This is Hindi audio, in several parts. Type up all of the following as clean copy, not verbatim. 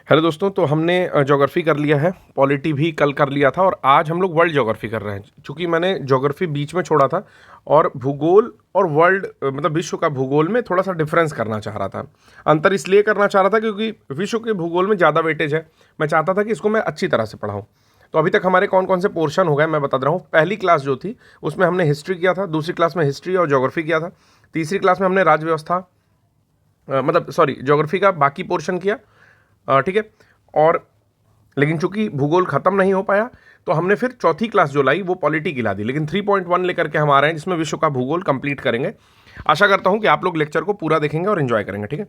हेलो दोस्तों, तो हमने ज्योग्राफी कर लिया है, पॉलिटी भी कल कर लिया था और आज हम लोग वर्ल्ड ज्योग्राफी कर रहे हैं। चूंकि मैंने ज्योग्राफी बीच में छोड़ा था और भूगोल और वर्ल्ड मतलब विश्व का भूगोल में थोड़ा सा डिफरेंस करना चाह रहा था। अंतर इसलिए करना चाह रहा था क्योंकि विश्व के भूगोल में ज़्यादा वेटेज है। मैं चाहता था कि इसको मैं अच्छी तरह से पढ़ाऊँ। तो अभी तक हमारे कौन कौन से पोर्शन हो गए मैं बता रहा हूँ। पहली क्लास जो थी उसमें हमने हिस्ट्री किया था, दूसरी क्लास में हिस्ट्री और ज्योग्राफी किया था, तीसरी क्लास में हमने राज्य व्यवस्था मतलब सॉरी ज्योग्राफी का बाकी पोर्शन किया। ठीक है। और लेकिन चूंकि भूगोल खत्म नहीं हो पाया तो हमने फिर चौथी क्लास जो लाई वो पॉलिटी की ला दी, लेकिन 3.1 लेकर के हम आ रहे हैं जिसमें विश्व का भूगोल कंप्लीट करेंगे। आशा करता हूं कि आप लोग लेक्चर को पूरा देखेंगे और एंजॉय करेंगे। ठीक है,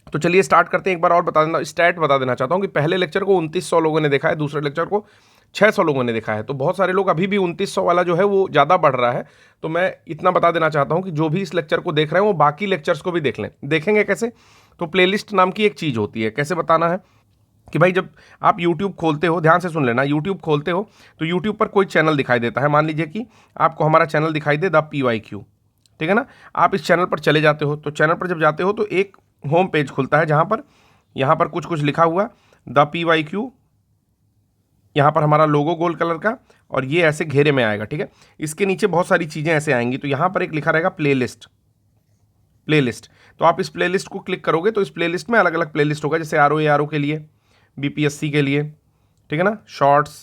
तो चलिए स्टार्ट करते हैं। एक बार और बता देना, स्टैट बता देना चाहता हूं कि पहले लेक्चर को 2900 लोगों ने देखा है, दूसरे लेक्चर को 600 लोगों ने देखा है। तो बहुत सारे लोग अभी भी 2900 वाला जो है वो ज़्यादा बढ़ रहा है। तो मैं इतना बता देना चाहता हूं कि जो भी इस लेक्चर को देख रहे हैं वो बाकी लेक्चर्स को भी देख लें। देखेंगे कैसे? तो प्लेलिस्ट नाम की एक चीज़ होती है। कैसे बताना है कि भाई जब आप YouTube खोलते हो, ध्यान से सुन लेना, YouTube खोलते हो तो YouTube पर कोई चैनल दिखाई देता है। मान लीजिए कि आपको हमारा चैनल दिखाई दे द PYQ, ठीक है ना। आप इस चैनल पर चले जाते हो, तो चैनल पर जब जाते हो तो एक होम पेज खुलता है जहाँ पर यहाँ पर कुछ कुछ लिखा हुआ द PYQ, यहाँ पर हमारा लोगो गोल्ड कलर का और ये ऐसे घेरे में आएगा। ठीक है, इसके नीचे बहुत सारी चीज़ें ऐसे आएंगी। तो यहाँ पर एक लिखा रहेगा प्लेलिस्ट। प्लेलिस्ट, तो आप इस प्लेलिस्ट को क्लिक करोगे तो इस प्लेलिस्ट में अलग अलग प्लेलिस्ट होगा, जैसे RO के लिए, BPSC के लिए, ठीक है ना, शॉर्ट्स,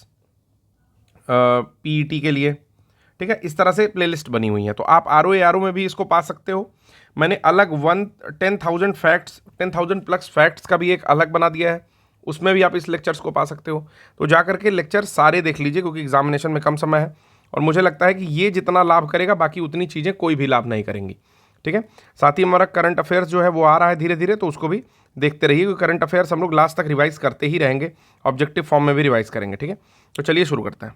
PET के लिए, ठीक है। इस तरह से प्लेलिस्ट बनी हुई है। तो आप RO में भी इसको पा सकते हो। मैंने अलग 10,000 फैक्ट्स, 10,000 प्लस फैक्ट्स का भी एक अलग बना दिया है, उसमें भी आप इस लेक्चर्स को पा सकते हो। तो जा करके लेक्चर सारे देख लीजिए क्योंकि एग्जामिनेशन में कम समय है और मुझे लगता है कि ये जितना लाभ करेगा बाकी उतनी चीज़ें कोई भी लाभ नहीं करेंगी। ठीक है, साथ ही हमारा करंट अफेयर्स जो है वो आ रहा है धीरे धीरे, तो उसको भी देखते रहिए क्योंकि करंट अफेयर्स हम लोग लास्ट तक रिवाइज करते ही रहेंगे, ऑब्जेक्टिव फॉर्म में भी रिवाइज करेंगे। ठीक है, तो चलिए शुरू करते हैं।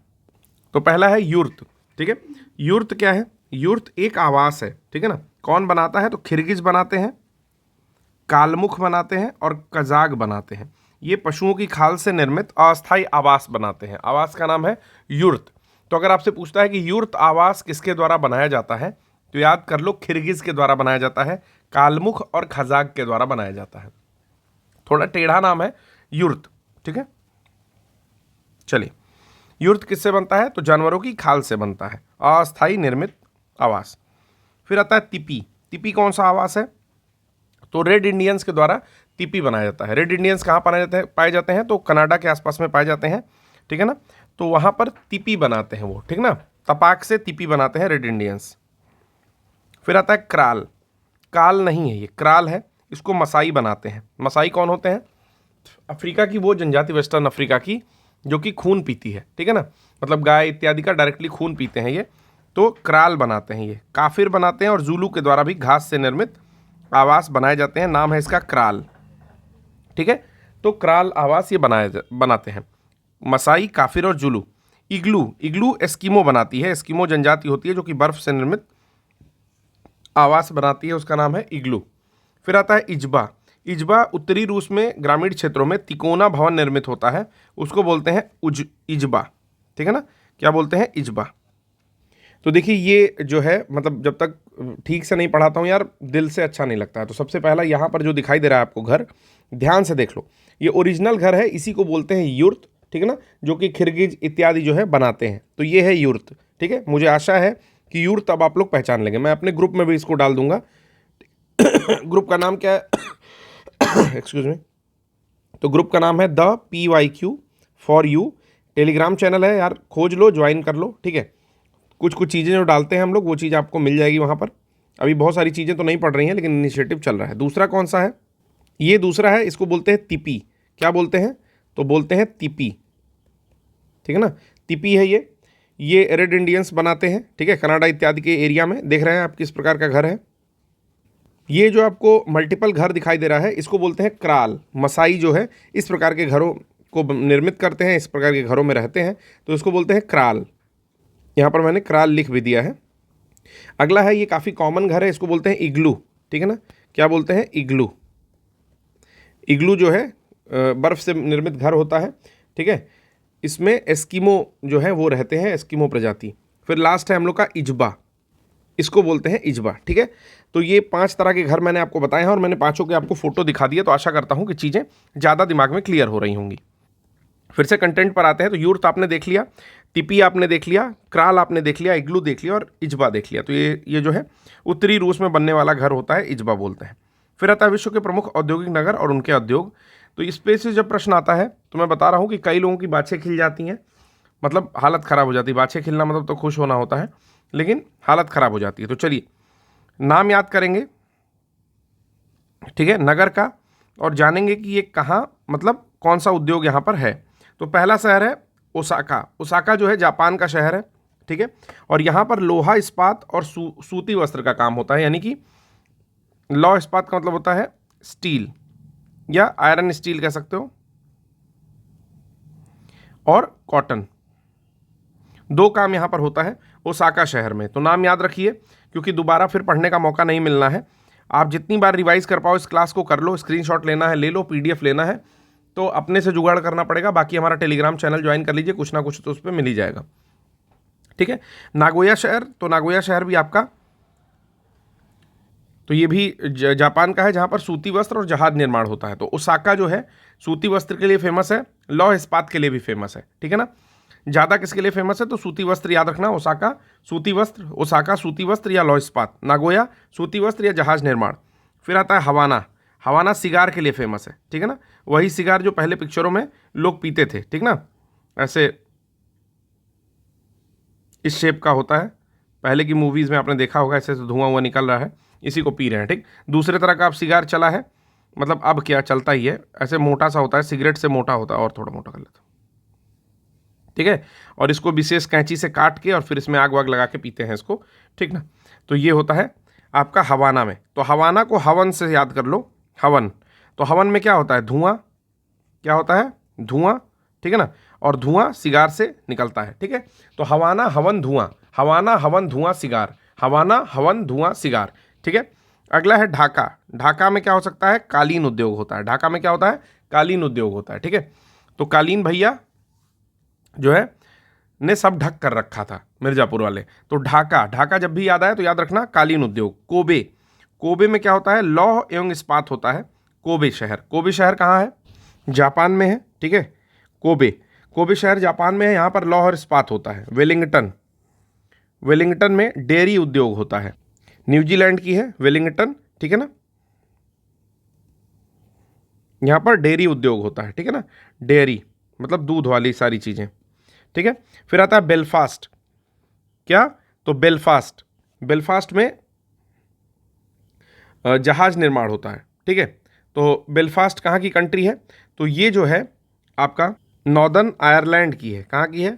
तो पहला है यूर्त। ठीक है, यूर्त क्या है? यूर्त एक आवास है। ठीक है ना। कौन बनाता है? तो खिरगिज बनाते हैं, कालमुख बनाते हैं और कजाग बनाते हैं। ये पशुओं की खाल से निर्मित अस्थायी आवास बनाते हैं। आवास का नाम है यूर्त। तो अगर आपसे पूछता है कि यूर्त आवास किसके द्वारा बनाया जाता है तो याद कर लो खिरगिज के द्वारा बनाया जाता है, कालमुख और खजाग के द्वारा बनाया जाता है। थोड़ा टेढ़ा नाम है यूर्त। ठीक है, चलिए, यूर्त किससे बनता है? तो जानवरों की खाल से बनता है, अस्थायी निर्मित आवास। फिर आता है तिपी। तिपी कौन सा आवास है? तो रेड इंडियंस के द्वारा तिपी बनाया जाता है। रेड इंडियंस कहाँ पाए जाते हैं? तो कनाडा के आसपास में पाए जाते हैं। ठीक है ना, तो वहाँ पर तिपी बनाते हैं वो, ठीक ना, तपाक से तिपी बनाते हैं रेड इंडियंस। फिर आता है क्राल। काल नहीं है ये, क्राल है। इसको मसाई बनाते हैं। मसाई कौन होते हैं? अफ्रीका की वो जनजाति, वेस्टर्न अफ्रीका की, जो कि खून पीती है। ठीक है ना, मतलब गाय इत्यादि का डायरेक्टली खून पीते हैं ये। तो क्राल बनाते हैं ये। काफिर बनाते हैं और जूलू के द्वारा भी घास से निर्मित आवास बनाए जाते हैं, नाम है इसका क्राल। ठीक है, तो क्राल आवास ये बनाते हैं मसाई, काफिर और जुलू। इग्लू, इग्लू एस्किमो बनाती है। एस्किमो जनजाति होती है जो कि बर्फ से निर्मित आवास बनाती है, उसका नाम है इग्लू। फिर आता है इजबा। इजबा उत्तरी रूस में ग्रामीण क्षेत्रों में तिकोना भवन निर्मित होता है, उसको बोलते हैं इजबा। ठीक है ना, क्या बोलते हैं? इजबा। तो देखिए ये जो है, मतलब जब तक ठीक से नहीं पढ़ाता हूँ यार दिल से अच्छा नहीं लगता है। तो सबसे पहला यहाँ पर जो दिखाई दे रहा है आपको घर, ध्यान से देख लो, ये ओरिजिनल घर है, इसी को बोलते हैं यूर्त। ठीक है ना, जो कि खिरगिज इत्यादि जो है बनाते हैं। तो ये है यूर्त। ठीक है, मुझे आशा है कि यूर्त अब आप लोग पहचान लेंगे। मैं अपने ग्रुप में भी इसको डाल दूंगा। ग्रुप का नाम क्या है? Excuse me. तो ग्रुप का नाम है the PYQ for you. Telegram channel है यार, खोज लो, ज्वाइन कर लो। ठीक है, कुछ कुछ चीज़ें जो डालते हैं हम लोग वो चीज़ आपको मिल जाएगी वहाँ पर। अभी बहुत सारी चीज़ें तो नहीं पढ़ रही हैं लेकिन इनिशिएटिव चल रहा है। दूसरा कौन सा है? ये दूसरा है, इसको बोलते हैं तिपी। क्या बोलते हैं? तो बोलते हैं तिपी। ठीक है ना, तिपी है ये रेड इंडियंस बनाते हैं। ठीक है, कनाडा इत्यादि के एरिया में। देख रहे हैं आप किस प्रकार का घर है। ये जो आपको मल्टीपल घर दिखाई दे रहा है इसको बोलते हैं क्राल। मसाई जो है इस प्रकार के घरों को निर्मित करते हैं, इस प्रकार के घरों में रहते हैं, तो इसको बोलते हैं क्राल। यहाँ पर मैंने क्राल लिख भी दिया है। अगला है, ये काफ़ी कॉमन घर है, इसको बोलते हैं इग्लू। ठीक है ना, क्या बोलते हैं? इग्लू। इग्लू जो है बर्फ़ से निर्मित घर होता है। ठीक है, इसमें एस्किमो जो है वो रहते हैं, एस्किमो प्रजाति। फिर लास्ट है हम लोग का इजबा। इसको बोलते हैं इजबा। ठीक है, तो ये 5 तरह के घर मैंने आपको बताए हैं और मैंने पांचों के आपको फोटो दिखा दिया, तो आशा करता हूं कि चीज़ें ज़्यादा दिमाग में क्लियर हो रही होंगी। फिर से कंटेंट पर आते हैं। तो यूर्त आपने देख लिया, तिपी आपने देख लिया, क्राल आपने देख लिया, इग्लू देख लिया और इजबा देख लिया। तो ये जो है उत्तरी रूस में बनने वाला घर होता है, इजबा बोलते हैं। फिर आता है विश्व के प्रमुख औद्योगिक नगर और उनके उद्योग। तो इस पे से जब प्रश्न आता है तो मैं बता रहा हूँ कि कई लोगों की बाछें खिल जाती हैं, मतलब हालत ख़राब हो जाती है। बाछें खिलना मतलब तो खुश होना होता है, लेकिन हालत ख़राब हो जाती है। तो चलिए नाम याद करेंगे, ठीक है, नगर का, और जानेंगे कि ये कहाँ, मतलब कौन सा उद्योग यहाँ पर है। तो पहला शहर है ओसाका। ओसाका जो है जापान का शहर है, ठीक है, और यहाँ पर लोहा इस्पात और सूती वस्त्र का काम होता है। यानी कि लौह इस्पात का मतलब होता है स्टील या आयरन स्टील कह सकते हो, और कॉटन, दो काम यहाँ पर होता है ओसाका शहर में। तो नाम याद रखिए, क्योंकि दोबारा फिर पढ़ने का मौका नहीं मिलना है। आप जितनी बार रिवाइज कर पाओ इस क्लास को कर लो, स्क्रीनशॉट लेना है ले लो, पीडीएफ लेना है तो अपने से जुगाड़ करना पड़ेगा। बाकी हमारा टेलीग्राम चैनल ज्वाइन कर लीजिए, कुछ ना कुछ तो उस पर मिल ही जाएगा। ठीक है, नागोया शहर, तो नागोया शहर भी आपका, तो ये भी जापान का है, जहाँ पर सूती वस्त्र और जहाज निर्माण होता है। तो ओसाका जो है सूती वस्त्र के लिए फेमस है, लौह इस्पात के लिए भी फेमस है। ठीक है ना, ज़्यादा किसके लिए फेमस है, तो सूती वस्त्र याद रखना, ओसाका सूती वस्त्र, ओसाका सूती वस्त्र या लौह इस्पात, नागोया सूती वस्त्र या जहाज निर्माण। फिर आता है हवाना। हवाना सिगार के लिए फेमस है, ठीक है ना, वही सिगार जो पहले पिक्चरों में लोग पीते थे, ठीक ना, ऐसे इस शेप का होता है, पहले की मूवीज़ में आपने देखा होगा, ऐसे धुआं हुआ निकल रहा है, इसी को पी रहे हैं। ठीक, दूसरे तरह का अब सिगार चला है, मतलब अब क्या चलता ही है, ऐसे मोटा सा होता है, सिगरेट से मोटा होता है और थोड़ा मोटा कर लेता, ठीक है, और इसको विशेष कैंची से काट के और फिर इसमें आग वाग लगा के पीते हैं इसको, ठीक ना। तो ये होता है आपका हवाना में। तो हवाना को हवन से याद कर लो, हवन। तो हवन में क्या होता है, धुआं, क्या होता है, धुआं, ठीक है ना, और धुआं सिगार से निकलता है। ठीक है, तो हवाना हवन धुआं, हवाना हवन धुआं सिगार, हवाना हवन धुआं सिगार। ठीक है, अगला है ढाका। ढाका में क्या हो सकता है, कालीन उद्योग होता है। ढाका में क्या होता है, कालीन उद्योग होता है। ठीक है, तो कालीन भैया जो है ने सब ढक कर रखा था मिर्जापुर वाले। तो ढाका, ढाका जब भी याद आए तो याद रखना कालीन उद्योग। कोबे, कोबे में क्या होता है, लौह एवं इस्पात होता है। कोबे शहर, कोबे शहर कहाँ है, जापान में है। ठीक है, कोबे, कोबे शहर जापान में है, यहाँ पर लौह और इस्पात होता है। वेलिंगटन, वेलिंगटन में डेयरी उद्योग होता है, न्यूजीलैंड की है वेलिंगटन, ठीक है ना, यहाँ पर डेयरी उद्योग होता है। ठीक है ना, डेयरी मतलब दूध वाली सारी चीज़ें। ठीक है, फिर आता है बेलफास्ट। क्या, तो बेलफास्ट, बेलफास्ट में जहाज निर्माण होता है। ठीक है, तो बेलफास्ट कहाँ की कंट्री है, तो ये जो है आपका नॉर्दर्न आयरलैंड की है। कहाँ की है,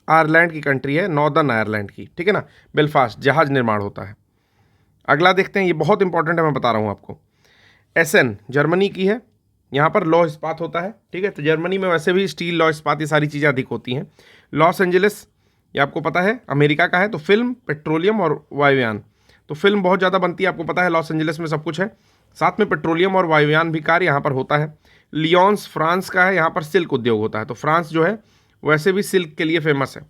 आयरलैंड की कंट्री है, नॉर्दर्न आयरलैंड की। ठीक है ना, बेलफास्ट जहाज निर्माण होता है। अगला देखते हैं, ये बहुत इंपॉर्टेंट है, मैं बता रहा हूँ आपको। एसन जर्मनी की है, यहाँ पर लौह इस्पात होता है। ठीक है, तो जर्मनी में वैसे भी स्टील, लौह इस्पात ये सारी चीज़ें अधिक होती हैं। लॉस एंजलिस, ये आपको पता है अमेरिका का है। तो फिल्म, पेट्रोलियम और वायुयान, तो फिल्म बहुत ज़्यादा बनती है, आपको पता है लॉस एंजलिस में सब कुछ है, साथ में पेट्रोलियम और वायुयान भी कार्य यहाँ पर होता है। लियोन्स फ्रांस का है, यहाँ पर सिल्क उद्योग होता है। तो फ्रांस जो है वैसे भी सिल्क के लिए फेमस है।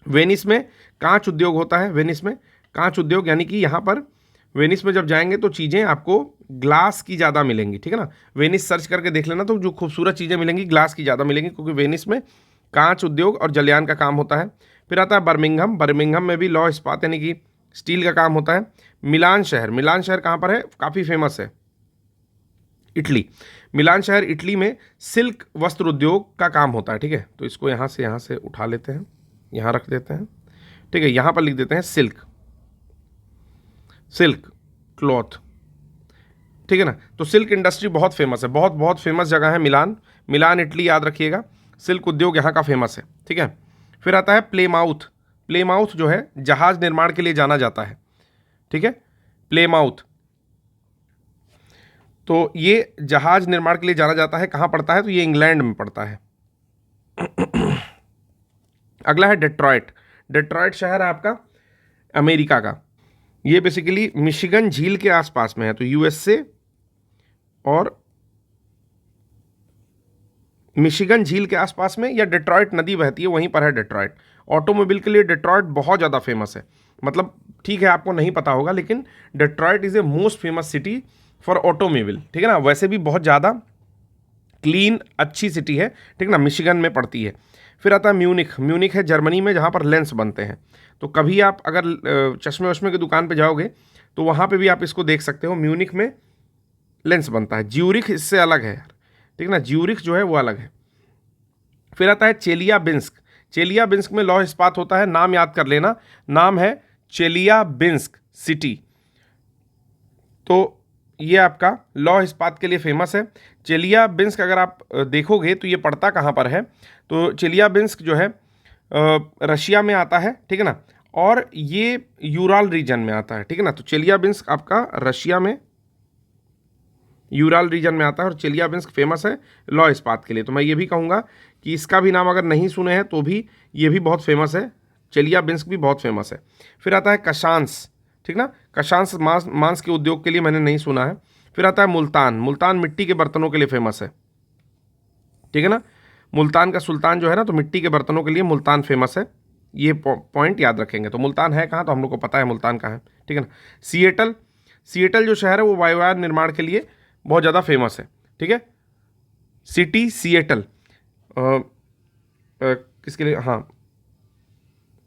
वेनिस में कांच उद्योग होता है, वेनिस में कांच उद्योग, यानी कि यहाँ पर वेनिस में जब जाएंगे तो चीज़ें आपको ग्लास की ज़्यादा मिलेंगी। ठीक है ना, वेनिस सर्च करके देख लेना, तो जो खूबसूरत चीज़ें मिलेंगी ग्लास की ज़्यादा मिलेंगी, क्योंकि वेनिस में कांच उद्योग और जलयान का काम होता है। फिर आता है बर्मिंघम, बर्मिंघम में भी लौह इस्पात यानी कि स्टील का काम होता है। मिलान शहर, मिलान शहर कहाँ पर है, काफ़ी फेमस है, इटली। मिलान शहर इटली में सिल्क वस्त्र उद्योग का काम होता है। ठीक है, तो इसको यहाँ से उठा लेते हैं, यहाँ रख देते हैं। ठीक है, यहाँ पर लिख देते हैं सिल्क, सिल्क क्लॉथ। ठीक है ना, तो सिल्क इंडस्ट्री बहुत फेमस है, बहुत बहुत फेमस जगह है मिलान, मिलान इटली याद रखिएगा, सिल्क उद्योग यहाँ का फेमस है। ठीक है, फिर आता है प्लेमाउथ। प्लेमाउथ जो है जहाज निर्माण के लिए जाना जाता है। ठीक है, प्लेमाउथ, तो ये जहाज निर्माण के लिए जाना जाता है, कहाँ पड़ता है, तो ये इंग्लैंड में पड़ता है। अगला है डेट्रॉयट। डेट्रॉयट शहर है आपका अमेरिका का, ये बेसिकली मिशिगन झील के आसपास में है। तो यूएसए और मिशिगन झील के आसपास में, या डेट्रॉयट नदी बहती है वहीं पर है डेट्रॉयट, ऑटोमोबाइल के लिए डिट्रॉयट बहुत ज़्यादा फेमस है। मतलब ठीक है आपको नहीं पता होगा, लेकिन Detroit is a most famous city for automobile, ठीक है ना। वैसे भी बहुत ज़्यादा क्लीन अच्छी सिटी है, ठीक है ना, मिशिगन में पड़ती है। फिर आता है म्यूनिख। म्यूनिख है जर्मनी में, जहाँ पर लेंस बनते हैं। तो कभी आप अगर चश्मे वश्मे की दुकान पे जाओगे तो वहाँ पे भी आप इसको देख सकते हो, म्यूनिख में लेंस बनता है। ज्यूरिख इससे अलग है यार, ठीक है ना, ज्यूरिख जो है वो अलग है। फिर आता है चेलियाबिंस्क। चेलियाबिंस्क में लौह इस्पात होता है, नाम याद कर लेना, नाम है चेलियाबिंस्क सिटी। तो ये आपका लौह इस्पात के लिए फेमस है। चेलियाबिंस्क अगर आप देखोगे तो ये पड़ता कहाँ पर है, तो चेलियाबिंस्क जो है रशिया में आता है, ठीक है ना, और ये यूराल रीजन में आता है, ठीक है ना। तो चेलियाबिंस्क आपका रशिया में यूराल रीजन में आता है और चेलियाबिंस्क फेमस है लौह इस्पात के लिए। तो मैं ये भी कहूँगा कि इसका भी नाम अगर नहीं सुने हैं तो भी ये भी बहुत फेमस है, चेलियाबिंस्क भी बहुत फेमस है। फिर आता है कशांस, ठीक ना, कशांस मांस के उद्योग के लिए मैंने नहीं सुना है। फिर आता है मुल्तान। मुल्तान मिट्टी के बर्तनों के लिए फेमस है, ठीक है ना। मुल्तान का सुल्तान जो है ना, तो मिट्टी के बर्तनों के लिए मुल्तान फेमस है। ये पॉइंट याद रखेंगे। तो मुल्तान है कहाँ, तो हम लोग को पता है मुल्तान कहाँ है, ठीक है ना। सिएटल। सिएटल जो शहर है वो वायुयान निर्माण के लिए बहुत ज़्यादा फेमस है, ठीक है। सिटी सिएटल किसके लिए, हाँ,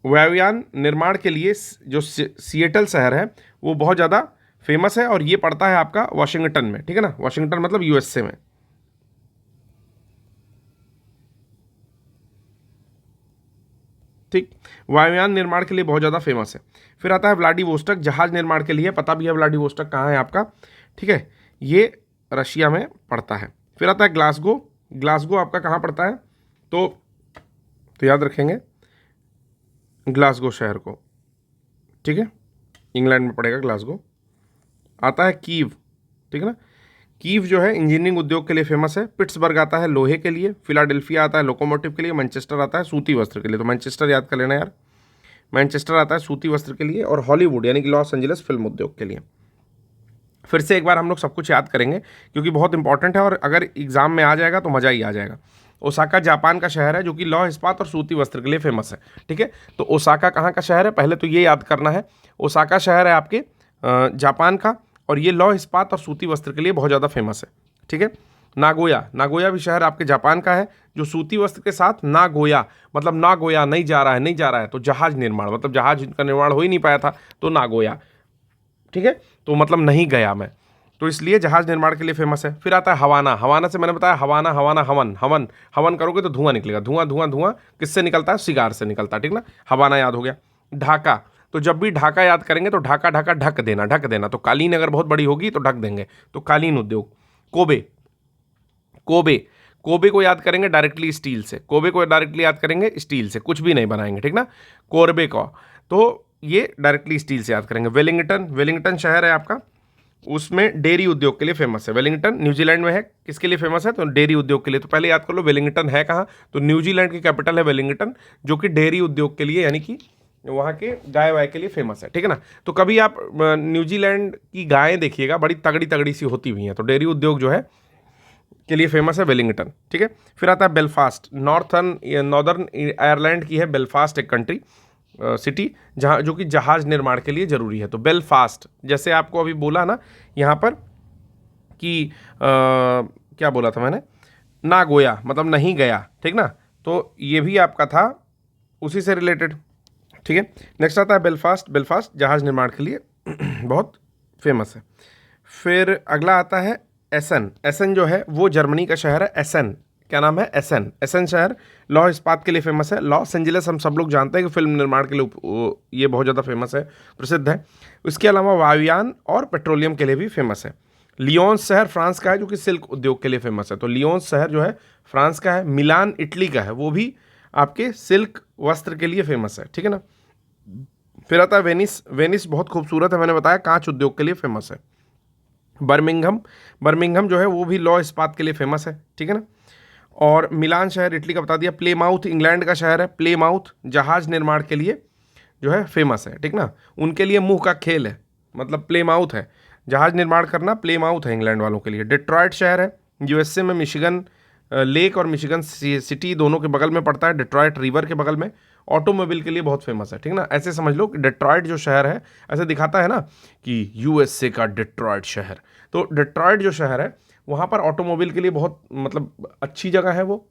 वायुयान निर्माण के लिए जो सिएटल शहर है वो बहुत ज़्यादा फेमस है और ये पड़ता है आपका वाशिंगटन में, ठीक है ना। वाशिंगटन मतलब यूएसए में। ठीक, वायुयान निर्माण के लिए बहुत ज़्यादा फेमस है। फिर आता है व्लादिवोस्टक, जहाज निर्माण के लिए, पता भी है व्लादिवोस्टक कहाँ है आपका, ठीक है, ये रशिया में पड़ता है। फिर आता है ग्लासगो। ग्लासगो आपका कहाँ पड़ता है, तो याद रखेंगे ग्लासगो शहर को, ठीक है, इंग्लैंड में पड़ेगा ग्लासगो। आता है कीव, ठीक है ना। कीव जो है इंजीनियरिंग उद्योग के लिए फेमस है। पिट्सबर्ग आता है लोहे के लिए। फिलाडेल्फिया आता है लोकोमोटिव के लिए। मैनचेस्टर आता है सूती वस्त्र के लिए। तो मैनचेस्टर याद कर लेना यार, मैनचेस्टर आता है सूती वस्त्र के लिए। और हॉलीवुड यानी कि लॉस एंजलिस फिल्म उद्योग के लिए। फिर से एक बार हम लोग सब कुछ याद करेंगे क्योंकि बहुत इंपॉर्टेंट है और अगर एग्जाम में आ जाएगा तो मज़ा ही आ जाएगा। ओसाका जापान का शहर है जो कि लौह इस्पात और सूती वस्त्र के लिए फेमस है, ठीक है। तो ओसाका कहाँ का शहर है, पहले तो ये याद करना है। ओसाका शहर है आपके जापान का और ये लौह इस्पात और सूती वस्त्र के लिए बहुत ज़्यादा फेमस है, ठीक है। नागोया। नागोया भी शहर आपके जापान का है जो सूती वस्त्र के साथ, नागोया मतलब नागोया नहीं जा रहा है, नहीं जा रहा है, तो जहाज निर्माण मतलब जहाज का निर्माण हो ही नहीं पाया था, तो नागोया, ठीक है, तो मतलब नहीं गया मैं, तो इसलिए जहाज निर्माण के लिए फेमस है। फिर आता है हवाना। हवाना से मैंने बताया हवाना, हवाना हवन, हवन हवन करोगे तो धुआं निकलेगा। धुआं धुआं धुआं किससे निकलता है, सिगार से निकलता है, ठीक ना। हवाना याद हो गया। ढाका। तो जब भी ढाका याद करेंगे तो ढाका ढाका ढक देना, ढक देना। तो कालीन अगर बहुत बड़ी होगी तो ढक देंगे, तो कालीन उद्योग। कोबे। कोबे। कोबे को याद करेंगे डायरेक्टली स्टील से। कोबे को डायरेक्टली याद करेंगे स्टील से, कुछ भी नहीं बनाएंगे, ठीक ना। कोरबे का, तो ये डायरेक्टली स्टील से याद करेंगे। वेलिंगटन। वेलिंगटन शहर है आपका, उसमें डेयरी उद्योग के लिए फेमस है। वेलिंगटन न्यूजीलैंड में है, किसके लिए फेमस है, तो डेयरी उद्योग के लिए। तो पहले याद कर लो वेलिंगटन है कहाँ, तो न्यूजीलैंड की कैपिटल है वेलिंगटन, जो कि डेयरी उद्योग के लिए यानी कि वहाँ के गाय वाय के लिए फेमस है, ठीक है ना। तो कभी आप न्यूजीलैंड की गायें देखिएगा, बड़ी तगड़ी तगड़ी सी होती हुई हैं, तो डेयरी उद्योग जो है के लिए फेमस है वेलिंगटन, ठीक है। फिर आता है बेलफास्ट। नॉर्दर्न आयरलैंड की है बेलफास्ट, एक कंट्री सिटी जहाँ जो कि जहाज निर्माण के लिए ज़रूरी है। तो बेलफास्ट, जैसे आपको अभी बोला ना यहाँ पर कि क्या बोला था मैंने, नागोया मतलब नहीं गया, ठीक ना, तो ये भी आपका था उसी से रिलेटेड, ठीक है। नेक्स्ट आता है बेलफास्ट। बेलफास्ट जहाज निर्माण के लिए बहुत फेमस है। फिर अगला आता है एसन। एसन जो है वो जर्मनी का शहर है। एसन, क्या नाम है, एसन। एसन शहर लौह इस्पात के लिए फेमस है। लॉस एंजलिस हम सब लोग जानते हैं कि फिल्म निर्माण के लिए ये बहुत ज़्यादा फेमस है, प्रसिद्ध है। इसके अलावा वायुयान और पेट्रोलियम के लिए भी फेमस है। लियोन्स शहर फ्रांस का है जो कि सिल्क उद्योग के लिए फेमस है। तो लियोन्स शहर जो है फ्रांस का है। मिलान इटली का है, वो भी आपके सिल्क वस्त्र के लिए फेमस है, ठीक है ना। फिर आता है वेनिस। वेनिस बहुत खूबसूरत है, मैंने बताया कांच उद्योग के लिए फेमस है। बर्मिंघम। बर्मिंघम जो है वो भी लौह इस्पात के लिए फेमस है, ठीक है ना। और मिलान शहर इटली का बता दिया। प्लेमाउथ इंग्लैंड का शहर है। प्लेमाउथ जहाज निर्माण के लिए जो है फेमस है, ठीक ना। उनके लिए मुंह का खेल है, मतलब प्लेमाउथ है, जहाज निर्माण करना प्लेमाउथ है इंग्लैंड वालों के लिए। डिट्रॉयट शहर है यूएसए में, मिशिगन लेक और मिशिगन सिटी दोनों के बगल में पड़ता है, डिट्रॉयट रिवर के बगल में। ऑटोमोबाइल के लिए बहुत फेमस है, ठीक है ना। ऐसे समझ लो कि डिट्रॉयट जो शहर है, ऐसे दिखाता है ना कि यूएसए का डिट्रॉयट शहर, तो डिट्रॉयट जो शहर है वहाँ पर ऑटोमोबाइल के लिए बहुत मतलब अच्छी जगह है वो।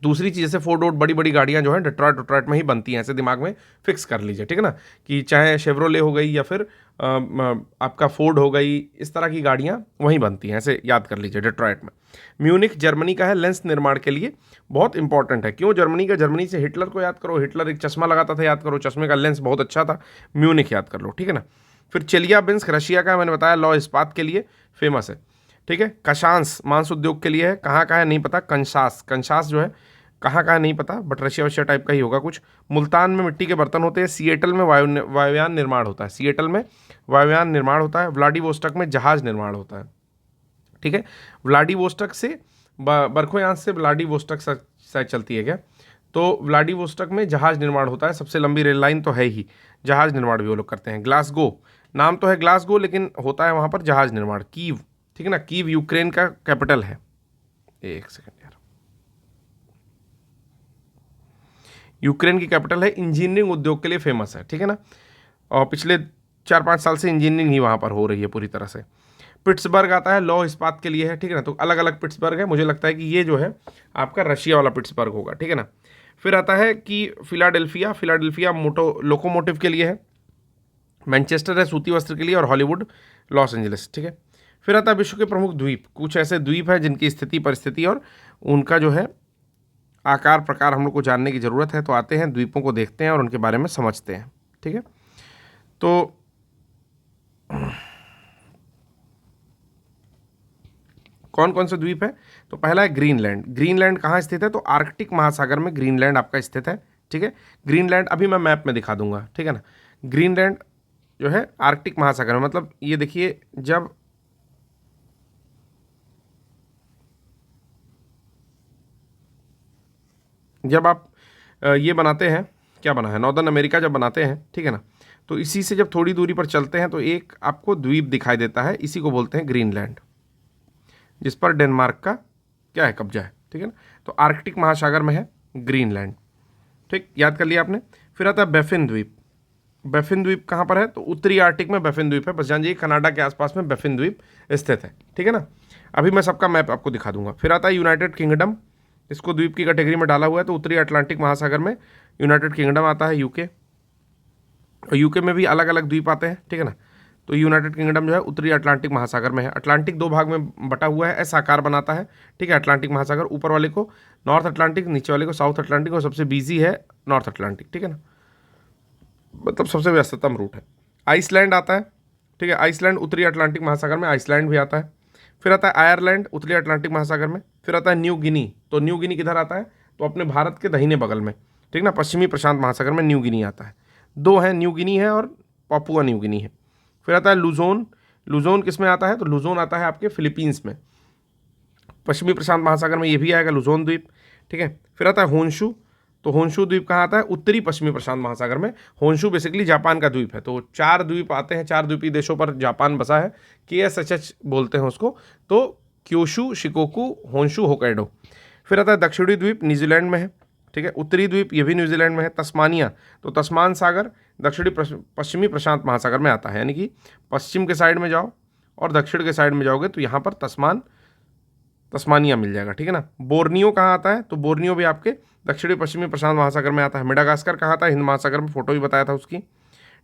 दूसरी चीज़ से फोर्ड वोर्ड बड़ी बड़ी गाड़ियाँ जो हैं डिट्रॉयट में ही बनती हैं, ऐसे दिमाग में फिक्स कर लीजिए, ठीक है ना, कि चाहे शेवरोले हो गई या फिर आपका फोर्ड हो गई, इस तरह की गाड़ियाँ वहीं बनती हैं, ऐसे याद कर लीजिए डिट्रॉयट में। म्यूनिख जर्मनी का है, लेंस निर्माण के लिए बहुत इंपॉर्टेंट है। क्यों जर्मनी का? जर्मनी से हिटलर को याद करो, हिटलर एक चश्मा लगाता था, याद करो, चश्मे का लेंस बहुत अच्छा था। म्यूनिख याद कर लो, ठीक है ना। फिर चेलियाबिंस्क रशिया का, मैंने बताया लौह इस्पात के लिए फेमस है, ठीक है। कशांस मांस उद्योग के लिए है, कहाँ का है नहीं पता। कंशास जो है कहाँ का है नहीं पता, बट रशिया वशिया टाइप का ही होगा कुछ। मुल्तान में मिट्टी के बर्तन होते हैं। सिएटल में वायुयान निर्माण होता है, सिएटल में वायुयान निर्माण होता है। व्लादिवोस्टॉक में जहाज निर्माण होता है, ठीक है। व्लादिवोस्टॉक से बरखोयान से व्लादिवोस्टॉक शायद चलती है क्या, तो व्लादिवोस्टॉक में जहाज निर्माण होता है। सबसे लंबी रेल लाइन तो है ही, जहाज निर्माण भी वो लोग करते हैं। ग्लासगो, नाम तो है ग्लासगो लेकिन होता है वहाँ पर जहाज निर्माण। कीव, ठीक है ना, कीव यूक्रेन का कैपिटल है। एक सेकंड यार, यूक्रेन की कैपिटल है। इंजीनियरिंग उद्योग के लिए फेमस है, ठीक है ना, और पिछले 4-5 साल से इंजीनियरिंग ही वहाँ पर हो रही है पूरी तरह से। पिट्सबर्ग आता है, लौह इस्पात के लिए है, ठीक है ना। तो अलग अलग पिट्सबर्ग है, मुझे लगता है कि ये जो है आपका रशिया वाला पिट्सबर्ग होगा, ठीक है ना। फिर आता है कि फिलाडेल्फिया लोकोमोटिव के लिए है। मैनचेस्टर है सूती वस्त्र के लिए, और हॉलीवुड लॉस एंजलिस, ठीक है। फिर आता है विश्व के प्रमुख द्वीप। कुछ ऐसे द्वीप हैं जिनकी स्थिति परिस्थिति और उनका जो है आकार प्रकार हम लोग को जानने की ज़रूरत है। तो आते हैं द्वीपों को देखते हैं और उनके बारे में समझते हैं, ठीक है। तो कौन कौन से द्वीप है? तो पहला है ग्रीनलैंड। ग्रीनलैंड कहाँ स्थित है? तो आर्कटिक महासागर में ग्रीनलैंड आपका स्थित है, ठीक है। ग्रीनलैंड अभी मैं मैप में दिखा दूंगा, ठीक है ना। ग्रीनलैंड जो है आर्कटिक महासागर में, मतलब ये देखिए जब आप ये बनाते हैं, क्या बना है, नॉर्दर्न अमेरिका जब बनाते हैं, ठीक है ना, तो इसी से जब थोड़ी दूरी पर चलते हैं तो एक आपको द्वीप दिखाई देता है, इसी को बोलते हैं ग्रीनलैंड, जिस पर डेनमार्क का क्या है, कब्जा है, ठीक है ना। तो आर्कटिक महासागर में है ग्रीनलैंड, ठीक, याद कर लिया आपने। फिर आता है बैफिन द्वीप। बैफिन द्वीप कहाँ पर है? तो उत्तरी आर्कटिक में बैफिन द्वीप है, बस जान जाइए कनाडा के आसपास में बैफिन द्वीप स्थित है, ठीक है ना। अभी मैं सबका मैप आपको दिखा दूंगा। फिर आता है यूनाइटेड किंगडम, इसको द्वीप की कैटेगरी में डाला हुआ है। तो उत्तरी अटलांटिक महासागर में यूनाइटेड किंगडम आता है, यूके, और यूके में भी अलग अलग द्वीप आते हैं, ठीक है ना। तो यूनाइटेड किंगडम जो है उत्तरी अटलांटिक महासागर में है। अटलांटिक 2 भाग में बटा हुआ है, ऐसा आकार बनाता है, ठीक है। अटलांटिक महासागर ऊपर वाले को नॉर्थ अटलांटिक, नीचे वाले को साउथ अटलांटिक, और सबसे बिजी है नॉर्थ अटलांटिक, ठीक है ना, मतलब सबसे व्यस्ततम रूट है। आइसलैंड आता है, ठीक है, आइसलैंड उत्तरी अटलांटिक महासागर में, आइसलैंड भी आता है। फिर आता है आयरलैंड उत्तरी अटलांटिक महासागर में। फिर आता है न्यू गिनी। तो न्यू गिनी किधर आता है? तो अपने भारत के दाहिने बगल में, ठीक ना, पश्चिमी प्रशांत महासागर में न्यू गिनी आता है। 2 हैं, न्यू गिनी है और पापुआ न्यू गिनी है। फिर आता है लुजोन। लुजोन किस में आता है? तो लुजोन आता है आपके फिलीपींस में, पश्चिमी प्रशांत महासागर में ये भी आएगा लुजोन द्वीप, ठीक है। फिर आता है होंशु। तो होंशु द्वीप कहाँ आता है? उत्तरी पश्चिमी प्रशांत महासागर में। होंशु बेसिकली जापान का द्वीप है। तो 4 द्वीप आते हैं, 4 द्वीपीय देशों पर जापान बसा है, KSHH बोलते हैं उसको। तो क्योशु, शिकोकू, होंशु, होकाइडो। फिर आता है दक्षिणी द्वीप, न्यूजीलैंड में है, ठीक है। उत्तरी द्वीप ये भी न्यूजीलैंड में है, तस्मानिया। तो तस्मान सागर दक्षिणी पश्चिमी प्रशांत महासागर में आता है, यानी कि पश्चिम के साइड में जाओ और दक्षिण के साइड में जाओगे तो यहाँ पर तस्मानिया मिल जाएगा, ठीक है ना। बोर्नियो कहाँ आता है? तो बोर्नियो भी आपके दक्षिणी पश्चिमी प्रशांत महासागर में आता है। मेडागास्कर कहाँ आता है? हिंद महासागर में, फोटो भी बताया था उसकी,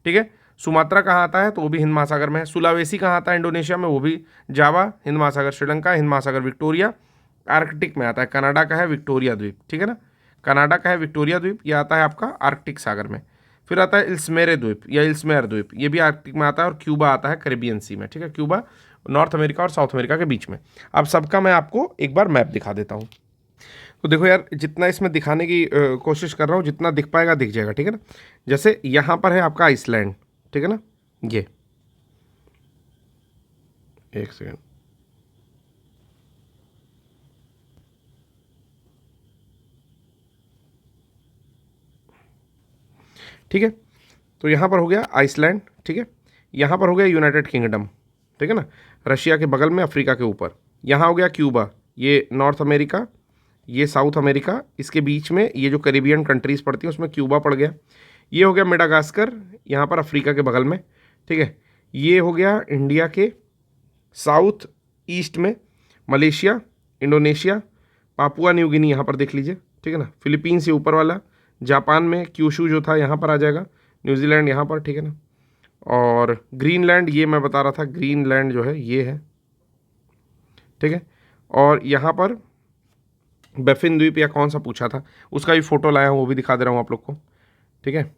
ठीक है। सुमात्रा कहाँ आता है? तो वो भी हिंद महासागर में है। सुलावेसी कहाँ आता है? इंडोनेशिया में, वो भी जावा हिंद महासागर। श्रीलंका हिंद महासागर। विक्टोरिया आर्कटिक में आता है, कनाडा का है विक्टोरिया द्वीप, ठीक है ना, कनाडा का है विक्टोरिया द्वीप, ये आता है आपका आर्कटिक सागर में। फिर आता है इल्समेरे द्वीप या इल्समेयर द्वीप, ये भी आर्कटिक में आता है। और क्यूबा आता है कैरिबियन सी में, ठीक है, क्यूबा नॉर्थ अमेरिका और साउथ अमेरिका के बीच में। अब सबका मैं आपको एक बार मैप दिखा देता हूँ। तो देखो यार, जितना इसमें दिखाने की कोशिश कर रहा हूँ, जितना दिख पाएगा दिख जाएगा, ठीक है ना। जैसे यहाँ पर है आपका आइसलैंड, ठीक है ना, ये एक सेकेंड, ठीक है। तो यहाँ पर हो गया आइसलैंड, ठीक है। यहाँ पर हो गया यूनाइटेड किंगडम, ठीक है ना, रशिया के बगल में, अफ्रीका के ऊपर। यहाँ हो गया क्यूबा, ये नॉर्थ अमेरिका, ये साउथ अमेरिका, इसके बीच में ये जो कैरिबियन कंट्रीज़ पड़ती हैं उसमें क्यूबा पड़ गया। ये हो गया मेडागास्कर, यहाँ पर अफ्रीका के बगल में, ठीक है। ये हो गया इंडिया के साउथ ईस्ट में मलेशिया, इंडोनेशिया, पापुआ न्यू गिनी यहाँ पर देख लीजिए, ठीक है ना। फिलीपींस से ऊपर वाला, जापान में क्यूशू जो था यहाँ पर आ जाएगा, न्यूजीलैंड यहाँ पर, ठीक है ना। और ग्रीनलैंड, ये मैं बता रहा था, ग्रीनलैंड जो है ये है, ठीक है। और यहाँ पर बेफिन द्वीप या कौन सा पूछा था, उसका भी फोटो लाया हूँ, वो भी दिखा दे रहा हूँ आप लोग को, ठीक है।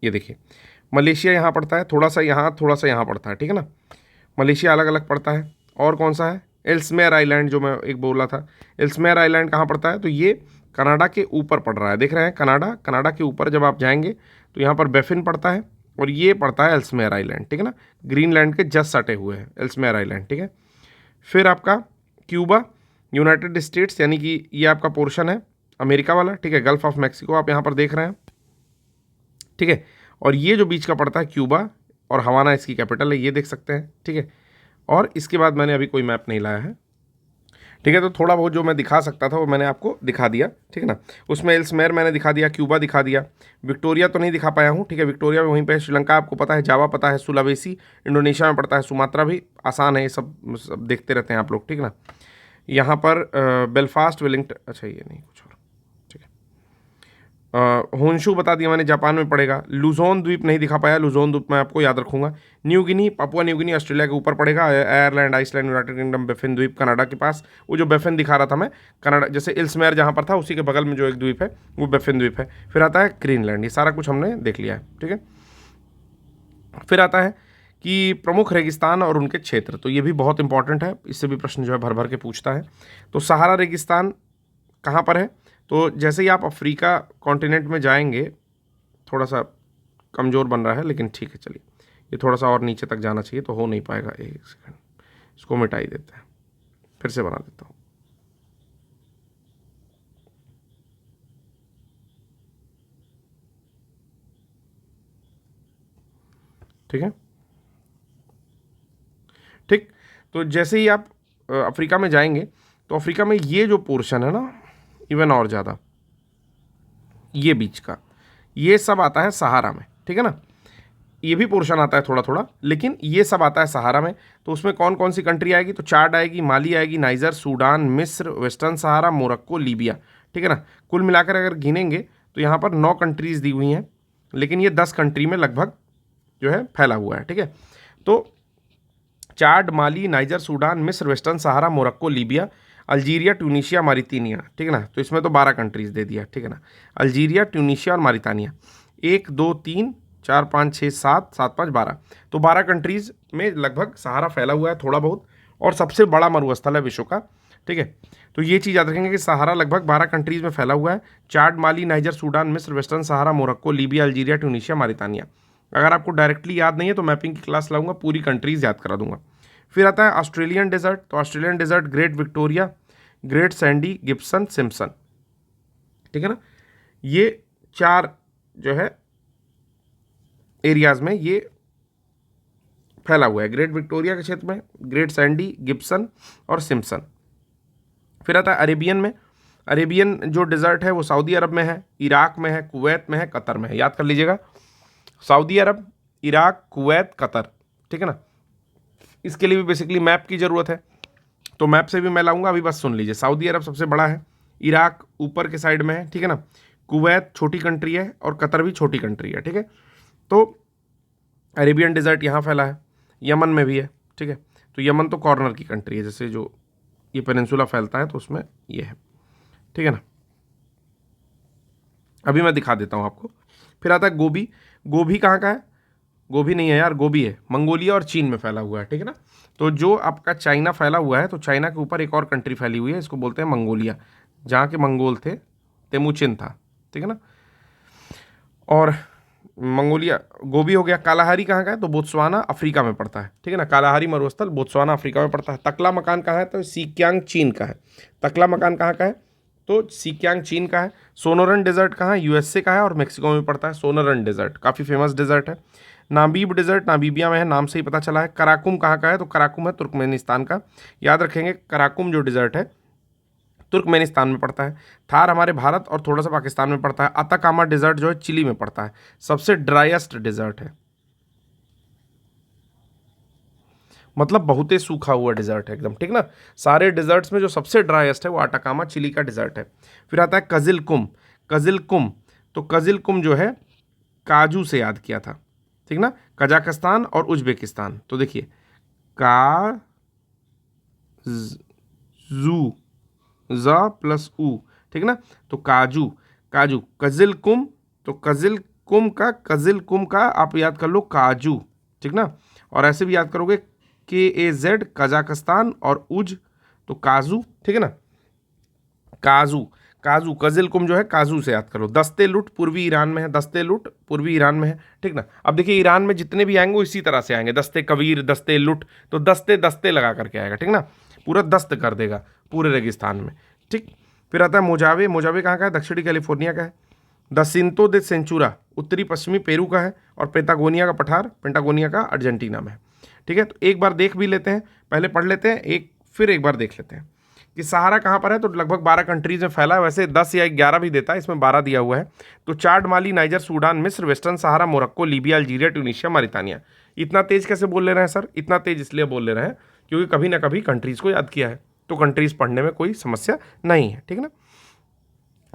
ये देखिए मलेशिया यहाँ पड़ता है, थोड़ा सा यहाँ पड़ता है, ठीक है ना। मलेशिया अलग अलग पड़ता है। और कौन सा है, एल्समेयर आइलैंड, जो मैं एक बोला था, एल्समेयर आइलैंड कहाँ पड़ता है, तो ये कनाडा के ऊपर पड़ रहा है, देख रहे हैं कनाडा के ऊपर जब आप जाएंगे तो यहाँ पर बेफिन पड़ता है और ये पड़ता है एल्समेयर आइलैंड, ठीक है ना। ग्रीनलैंड के जस्ट सटे हुए हैं एल्समेयर आइलैंड, ठीक है। फिर आपका क्यूबा, यूनाइटेड स्टेट्स, यानी कि ये आपका पोर्शन है अमेरिका वाला, ठीक है। गल्फ ऑफ मैक्सिको आप यहाँ पर देख रहे हैं, ठीक है। और ये जो बीच का पड़ता है क्यूबा, और हवाना इसकी कैपिटल है, ये देख सकते हैं, ठीक है। और इसके बाद मैंने अभी कोई मैप नहीं लाया है, ठीक है। तो थोड़ा बहुत जो मैं दिखा सकता था वो मैंने आपको दिखा दिया, ठीक है ना। उसमें एल्समेयर मैंने दिखा दिया, क्यूबा दिखा दिया, विक्टोरिया तो नहीं दिखा पाया हूँ, ठीक है। विक्टोरिया में वहीं पे श्रीलंका आपको पता है, जावा पता है, सुलावेसी इंडोनेशिया में पड़ता है, सुमात्रा भी आसान है, ये सब देखते रहते हैं आप लोग, ठीक है ना। यहाँ पर बेलफास्ट, वेलिंगटन, अच्छा ये नहीं, कुछ और, ठीक है। होन्शू बता दिया मैंने, जापान में पड़ेगा। लुजोन द्वीप नहीं दिखा पाया, लुजोन द्वीप मैं आपको याद रखूंगा। New Guinea, Papua New Guinea Australia के ऊपर पड़ेगा। Ireland, Iceland, United Kingdom, Baffin द्वीप कनाडा के पास, वो जो बेफिन दिखा रहा था मैं, कनाडा जैसे इल्समेयर जहाँ पर था उसी के बगल में जो एक द्वीप है वो बेफिन द्वीप है। फिर आता है ग्रीनलैंड, ये सारा कुछ हमने देख लिया है, ठीक है। फिर आता है कि प्रमुख रेगिस्तान और उनके क्षेत्र, तो ये भी बहुत इंपॉर्टेंट है, इससे भी प्रश्न जो है भर भर के पूछता है। तो सहारा रेगिस्तान कहाँ पर है, तो जैसे ही आप अफ्रीका कॉन्टिनेंट में जाएंगे, थोड़ा सा कमज़ोर बन रहा है लेकिन ठीक है, चलिए ये थोड़ा सा और नीचे तक जाना चाहिए, तो हो नहीं पाएगा, एक सेकंड इसको मिटा ही देते हैं, फिर से बना देता हूँ, ठीक है, ठीक। तो जैसे ही आप अफ्रीका में जाएंगे तो अफ्रीका में ये जो पोर्शन है ना, इवन और ज़्यादा ये बीच का, ये सब आता है सहारा में, ठीक है ना। ये भी पोर्शन आता है थोड़ा थोड़ा, लेकिन ये सब आता है सहारा में। तो उसमें कौन कौन सी कंट्री आएगी, तो चाड आएगी, माली आएगी, नाइजर, सूडान, मिस्र, वेस्टर्न सहारा, मोरक्को, लीबिया, ठीक है ना। कुल मिलाकर अगर गिनेंगे तो यहाँ पर 9 कंट्रीज़ दी हुई हैं, लेकिन ये 10 कंट्री में लगभग जो है फैला हुआ है, ठीक है। तो चाड, माली, नाइजर, सूडान, मिस्र, western Sahara, Morocco, Libya, Algeria, Tunisia, मारितानिया, ठीक है ना। तो इसमें तो 12 कंट्रीज़ दे दिया, ठीक है ना। अल्जीरिया, ट्यूनीशिया और मारितानिया, 1 2 3 4 5 6 7 7 5 12, तो 12 कंट्रीज़ में लगभग सहारा फैला हुआ है थोड़ा बहुत, और सबसे बड़ा मरुस्थल है विश्व का, ठीक है। तो ये चीज़ याद रखेंगे कि सहारा लगभग 12 कंट्रीज़ में फैला हुआ है, चाड, माली, नाइजर, सूडान, मिस्र, western Sahara, Morocco, Libya, Algeria, Tunisia, मारितानिया। अगर आपको डायरेक्टली याद नहीं है तो मैपिंग की क्लास लाऊंगा, पूरी कंट्रीज़ याद करा दूंगा। फिर आता है ऑस्ट्रेलियन डेजर्ट, तो Australian desert Great Victoria, great Sandy, Gibson, Simpson, ठीक है ना। ये 4 जो है एरियाज में ये फैला हुआ है, ग्रेट विक्टोरिया के क्षेत्र में, ग्रेट सैंडी, गिब्सन और सिम्पसन। फिर आता है अरेबियन में, अरेबियन जो डेजर्ट है वो सऊदी अरब में है, इराक में है, कुवैत में है, कतर में है, याद कर लीजिएगा, सऊदी अरब, इराक, कुवैत, कतर, ठीक है ना। इसके लिए भी बेसिकली मैप की ज़रूरत है, तो मैप से भी मैं लाऊंगा, अभी बस सुन लीजिए। सऊदी अरब सबसे बड़ा है, इराक ऊपर के साइड में है, ठीक है ना, कुवैत छोटी कंट्री है और कतर भी छोटी कंट्री है, ठीक है। तो अरेबियन डेजर्ट यहाँ फैला है, यमन में भी है, ठीक है। तो यमन तो कॉर्नर की कंट्री है, जैसे जो ये पेनिनसुला फैलता है तो उसमें ये है, ठीक है ना। अभी मैं दिखा देता हूँ आपको। फिर आता है गोभी, गोभी कहाँ का है, गोभी नहीं है यार, गोभी है, मंगोलिया और चीन में फैला हुआ है, ठीक है ना। तो जो आपका चाइना फैला हुआ है, तो चाइना के ऊपर एक और कंट्री फैली हुई है, इसको बोलते हैं मंगोलिया, जहाँ के मंगोल थे, तेमुचिन था, ठीक है ना। और मंगोलिया, गोभी हो गया। कालाहारी कहाँ का है, तो बोत्सवाना अफ्रीका में पड़ता है, ठीक है ना। कालाहारी मरुस्थल बोत्सवाना अफ्रीका में पड़ता है। तकला मकान कहाँ है, तो सीक्यांग चीन का है। तकला मकान कहाँ का है, तो सीक्यांग चीन का है। सोनोरन डेजर्ट कहाँ है, यूएसए का है और मेक्सिको में पड़ता है। सोनोरन डेजर्ट काफ़ी फेमस डेजर्ट है। नाबीब डेजर्ट नाबीबिया में है, नाम से ही पता चला है। कराकुम कहाँ का है, तो कराकुम है तुर्कमेनिस्तान का, याद रखेंगे। कराकुम जो डेजर्ट है तुर्कमेनिस्तान में पड़ता है। थार हमारे भारत और थोड़ा सा पाकिस्तान में पड़ता है। अताकामा डिजर्ट जो है चिली में पड़ता है, सबसे ड्राइएस्ट डिजर्ट है, मतलब बहुत ही सूखा हुआ डिजर्ट है एकदम, ठीक ना। सारे डिजर्ट्स में जो सबसे ड्राइएस्ट है वो अटाकामा चिली का डिजर्ट है। फिर आता है कजिलकुम। कजिलकुम, तो कजिलकुम जो है काजू से याद किया था, ठीक ना, कजाकिस्तान और उज्बेकिस्तान। तो देखिए का जू, ज़ प्लस ऊ, ठीक ना, तो काजू, काजू, कजिलकुम, तो कजिलकुम का आप याद कर लो काजू, ठीक ना। और ऐसे भी याद करोगे KAZ कजाकिस्तान और उज, तो काजू, ठीक है ना, काजू, काजू, कजिलकुम जो है काजू से याद करो। दस्ते लुट पूर्वी ईरान में है, दस्ते लुट पूर्वी ईरान में है, ठीक ना। अब देखिए ईरान में जितने भी आएंगे वो इसी तरह से आएंगे, दस्ते कबीर, दस्ते लुट, तो दस्ते दस्ते लगा करके आएगा, ठीक ना, पूरा दस्त कर देगा पूरे रेगिस्तान में, ठीक। फिर आता है मोजावे। मोजावे कहाँ का है? दक्षिणी कैलिफोर्निया का है। द सिंतो दे सेंचुरा उत्तरी पश्चिमी पेरू का है। और पेटागोनिया का पठार, पेंटागोनिया का अर्जेंटीना में है, ठीक है। तो एक बार देख भी लेते हैं, पहले पढ़ लेते हैं फिर एक बार देख लेते हैं कि सहारा कहाँ पर है। तो लगभग 12 कंट्रीज में फैला है, वैसे 10 या 11 भी देता है, इसमें 12 दिया हुआ है। तो चाड, माली, नाइजर, सूडान, मिस्र, western Sahara, Morocco, Libya, Algeria, Tunisia, Mauritania. इतना तेज कैसे बोल ले रहे हैं सर? इतना तेज इसलिए बोल ले रहे हैं क्योंकि कभी ना कभी कंट्रीज को याद किया है, तो कंट्रीज पढ़ने में कोई समस्या नहीं है, ठीक ना।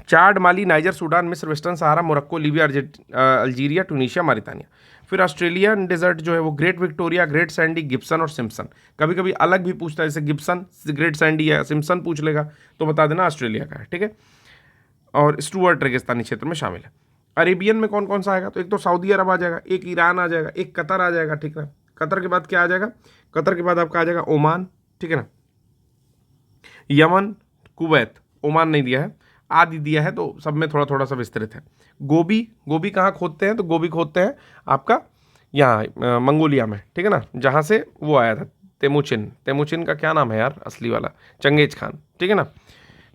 चाड, माली, नाइजर, सूडान, मिस्र, western Sahara, Morocco, Libya, Algeria, Tunisia, Mauritania. फिर ऑस्ट्रेलियन डेजर्ट जो है वो great Victoria, great Sandy, Gibson और सिम्पसन। कभी कभी अलग भी पूछता है, जैसे गिब्सन, ग्रेट सैंडी या सिम्पसन पूछ लेगा तो बता देना ऑस्ट्रेलिया का है, ठीक है। और स्टुअर्ट रेगिस्तानी क्षेत्र में शामिल है। अरेबियन में कौन कौन सा आएगा? तो एक तो सऊदी अरब आ जाएगा, एक ईरान आ जाएगा, एक कतर आ जाएगा, ठीक है। कतर के बाद क्या आ जाएगा? कतर के बाद आपका आ जाएगा ओमान, ठीक है ना, यमन, कुवैत। ओमान नहीं दिया है, आदि दिया है, तो सब में थोड़ा थोड़ा सा विस्तृत है। गोभी, गोभी कहाँ खोदते हैं? तो गोभी खोदते हैं आपका यहाँ मंगोलिया में, ठीक है ना, जहाँ से वो आया था तेमुचिन। तेमुचिन का क्या नाम है यार असली वाला? चंगेज खान, ठीक है ना।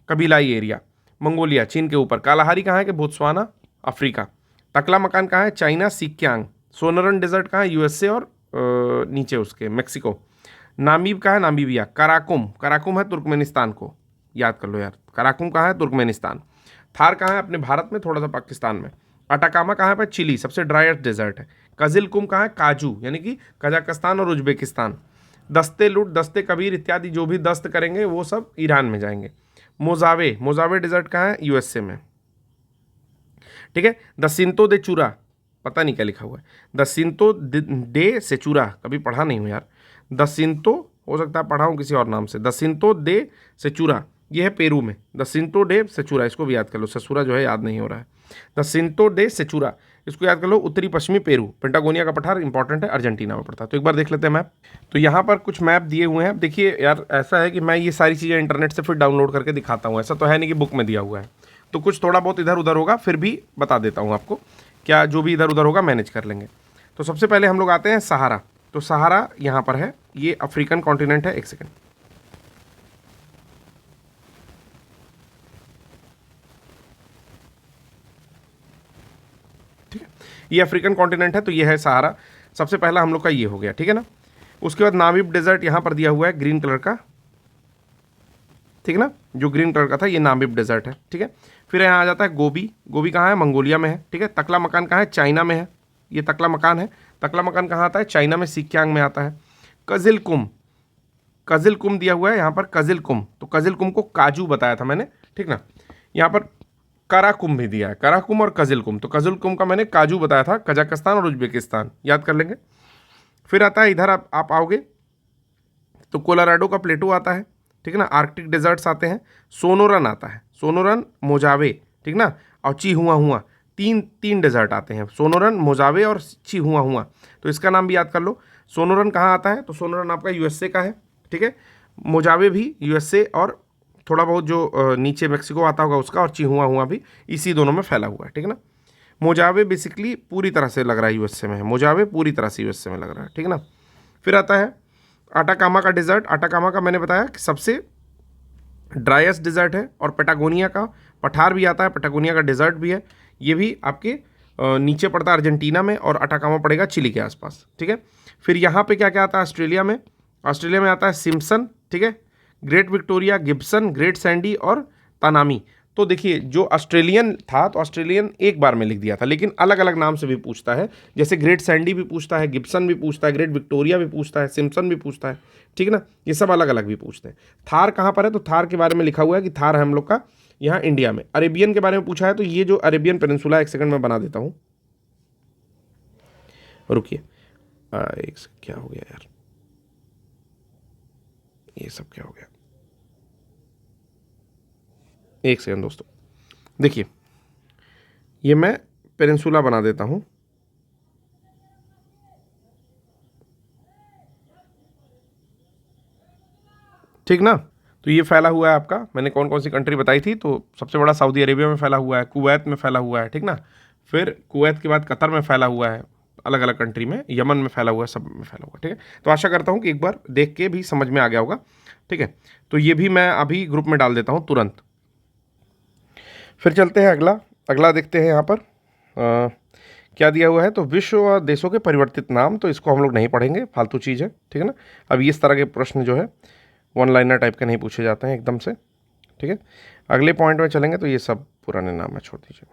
कबीलाई एरिया मंगोलिया, चीन के ऊपर। कालाहारी कहाँ है? कि बोत्सवाना, अफ्रीका। तकला मकान कहाँ है? चाइना, सिक्यांग। सोनरन डेजर्ट कहाँ है? USA और नीचे उसके मेक्सिको। नामीब कहाँ है? नामीबिया। कराकुम, कराकुम है तुर्कमेनिस्तान को, याद कर लो यार, कराकुम कहाँ है? तुर्कमेनिस्तान। थार कहाँ है? अपने भारत में, थोड़ा सा पाकिस्तान में। अटाकामा कहाँ पे? चिली, सबसे ड्राइएस्ट डेजर्ट है। कजिलकुम कहाँ है? काजू, यानी कि कजाकिस्तान और उज्बेकिस्तान। दस्ते लुट, दस्ते कबीर इत्यादि जो भी दस्त करेंगे वो सब ईरान में जाएंगे। मोजावे, मोजावे डेजर्ट कहाँ है? USA में, ठीक है। द सिंतो दे चूरा, पता नहीं क्या लिखा हुआ है, द सिंतो डे सेचूरा, कभी पढ़ा नहीं हूँ यार। द सिंतो, हो सकता है पढ़ा हूँ किसी और नाम से। द सिंतो दे सेचूरा, ये है पेरू में। द सिंतो डे सेचूरा, इसको भी याद कर लो, ससुरा जो है याद नहीं हो रहा है। द सिंतो डे सेचूरा, इसको याद कर लो, उत्तरी पश्चिमी पेरू। पेंटागोनिया का पठार इंपॉर्टेंट है, अर्जेंटीना में पड़ता है। तो एक बार देख लेते हैं मैप। तो यहाँ पर कुछ मैप दिए हुए हैं। देखिए यार, ऐसा है कि मैं ये सारी चीज़ें इंटरनेट से फिर डाउनलोड करके दिखाता हूँ, ऐसा तो है नहीं कि बुक में दिया हुआ है। तो कुछ थोड़ा बहुत इधर उधर होगा, फिर भी बता देता हूँ आपको, क्या जो भी इधर उधर होगा मैनेज कर लेंगे। तो सबसे पहले हम लोग आते हैं सहारा। तो सहारा यहाँ पर है, ये अफ्रीकन कॉन्टिनेंट है। एक सेकेंड, ठीक है, ये अफ्रीकन कॉन्टिनेंट है, तो ये है सहारा। सबसे पहला हम लोग का ये हो गया, ठीक है ना। उसके बाद नामीब डेजर्ट यहाँ पर दिया हुआ है ग्रीन कलर का, ठीक है ना, जो ग्रीन कलर का था ये नामीब डेजर्ट है, ठीक है। फिर यहाँ आ जाता है गोभी। गोभी कहाँ है? मंगोलिया में है, ठीक है। तकला मकान कहाँ है? चाइना में है, ये तकला मकान है। तकला मकान कहाँ आता है? चाइना में, सिक्यांग में आता है। कजिलकुम, कजिलकुम दिया हुआ है यहाँ पर, कजिलकुम, तो कजिलकुम को काजू बताया था मैंने, ठीक ना। यहाँ पर कराकुम भी दिया है, कराकुम और कजिलकुम, तो कजिलकुम का मैंने काजू बताया था, कजाकिस्तान और उज्बेकिस्तान, याद कर लेंगे। फिर आता है इधर, आप आओगे तो कोलोराडो का प्लेटो आता है, ठीक है ना। आर्कटिक डेजर्ट्स आते हैं। सोनोरन आता है, सोनोरन, मोजावे, ठीक ना, और चिहुआहुआ। तीन डेजर्ट आते हैं, सोनोरन, मोजावे और चिहुआहुआ। तो इसका नाम भी याद कर लो। सोनोरन कहाँ आता है? तो सोनोरन आपका USA का है, ठीक है। मोजावे भी USA, और थोड़ा बहुत जो नीचे मेक्सिको आता होगा उसका, और चिहुआहुआ भी इसी दोनों में फैला हुआ है, ठीक है ना। मोजावे बेसिकली पूरी तरह से लग रहा है USA में है, मोजावे पूरी तरह से USA में लग रहा है, ठीक है ना। फिर आता है अटाकामा का डेजर्ट। अटाकामा का मैंने बताया कि सबसे ड्राइएस्ट डेजर्ट है। और पेटागोनिया का पठार भी आता है, पेटागोनिया का डेजर्ट भी है, ये भी आपके नीचे पड़ता है अर्जेंटीना में, और अटाकामा पड़ेगा चिली के आसपास, ठीक है। फिर यहाँ पे क्या क्या आता है? ऑस्ट्रेलिया में, ऑस्ट्रेलिया में आता है सिम्पसन, ठीक है, great Victoria, Gibson, great Sandy और तानामी। तो देखिए जो ऑस्ट्रेलियन था तो ऑस्ट्रेलियन एक बार में लिख दिया था, लेकिन अलग अलग नाम से भी पूछता है, जैसे ग्रेट सैंडी भी पूछता है, गिब्सन भी पूछता है, ग्रेट विक्टोरिया भी पूछता है, सिम्पसन भी पूछता है, ठीक है ना, ये सब अलग अलग भी पूछते हैं। थार कहाँ पर है, तो थार के बारे में लिखा हुआ है कि थार है हम लोग का यहाँ इंडिया में। अरेबियन के बारे में पूछा है, तो ये जो अरेबियन पेनिनसुला, एक सेकंड में बना देता हूँ, रुकिए, एक सेकंड, क्या हो गया यार, ये सब क्या हो गया, एक सेकंड दोस्तों, देखिए ये मैं पेनिनसुला बना देता हूं, ठीक ना। तो ये फैला हुआ है आपका, मैंने कौन कौन सी कंट्री बताई थी, तो सबसे बड़ा सऊदी अरेबिया में फैला हुआ है, कुवैत में फैला हुआ है, ठीक ना, फिर कुवैत के बाद कतर में फैला हुआ है, अलग अलग कंट्री में, यमन में फैला हुआ है, सब में फैला हुआ है, ठीक है। तो आशा करता हूँ कि एक बार देख के भी समझ में आ गया होगा, ठीक है। तो ये भी मैं अभी ग्रुप में डाल देता हूँ तुरंत। फिर चलते हैं अगला, अगला देखते हैं यहाँ पर क्या दिया हुआ है, तो विश्व व देशों के परिवर्तित नाम, तो इसको हम लोग नहीं पढ़ेंगे, फालतू चीज़ है, ठीक है ना। अब इस तरह के प्रश्न जो है वन लाइनर टाइप के नहीं पूछे जाते हैं एकदम से, ठीक है। अगले पॉइंट में चलेंगे, तो ये सब पुराने नाम है, छोड़ दीजिए,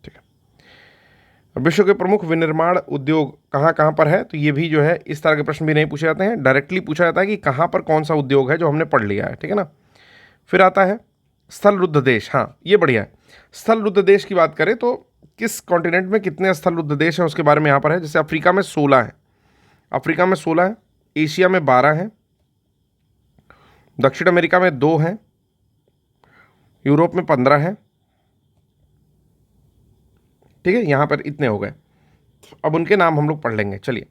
ठीक है। विश्व के प्रमुख विनिर्माण उद्योग कहाँ कहाँ पर है, तो ये भी जो है इस तरह के प्रश्न भी नहीं पूछे जाते हैं, डायरेक्टली पूछा जाता है कि कहाँ पर कौन सा उद्योग है, जो हमने पढ़ लिया है, ठीक है ना। फिर आता है स्थल रुद्ध देश, हाँ ये बढ़िया है। स्थल रुद्ध देश की बात करें तो किस कॉन्टिनेंट में कितने स्थल रुद्ध देश हैं उसके बारे में यहाँ पर है। जैसे अफ्रीका में 16 है, अफ्रीका में 16 है, एशिया में 12 है, दक्षिण अमेरिका में 2 हैं, यूरोप में 15 है, ठीक है। यहाँ पर इतने हो गए, अब उनके नाम हम लोग पढ़ लेंगे। चलिए,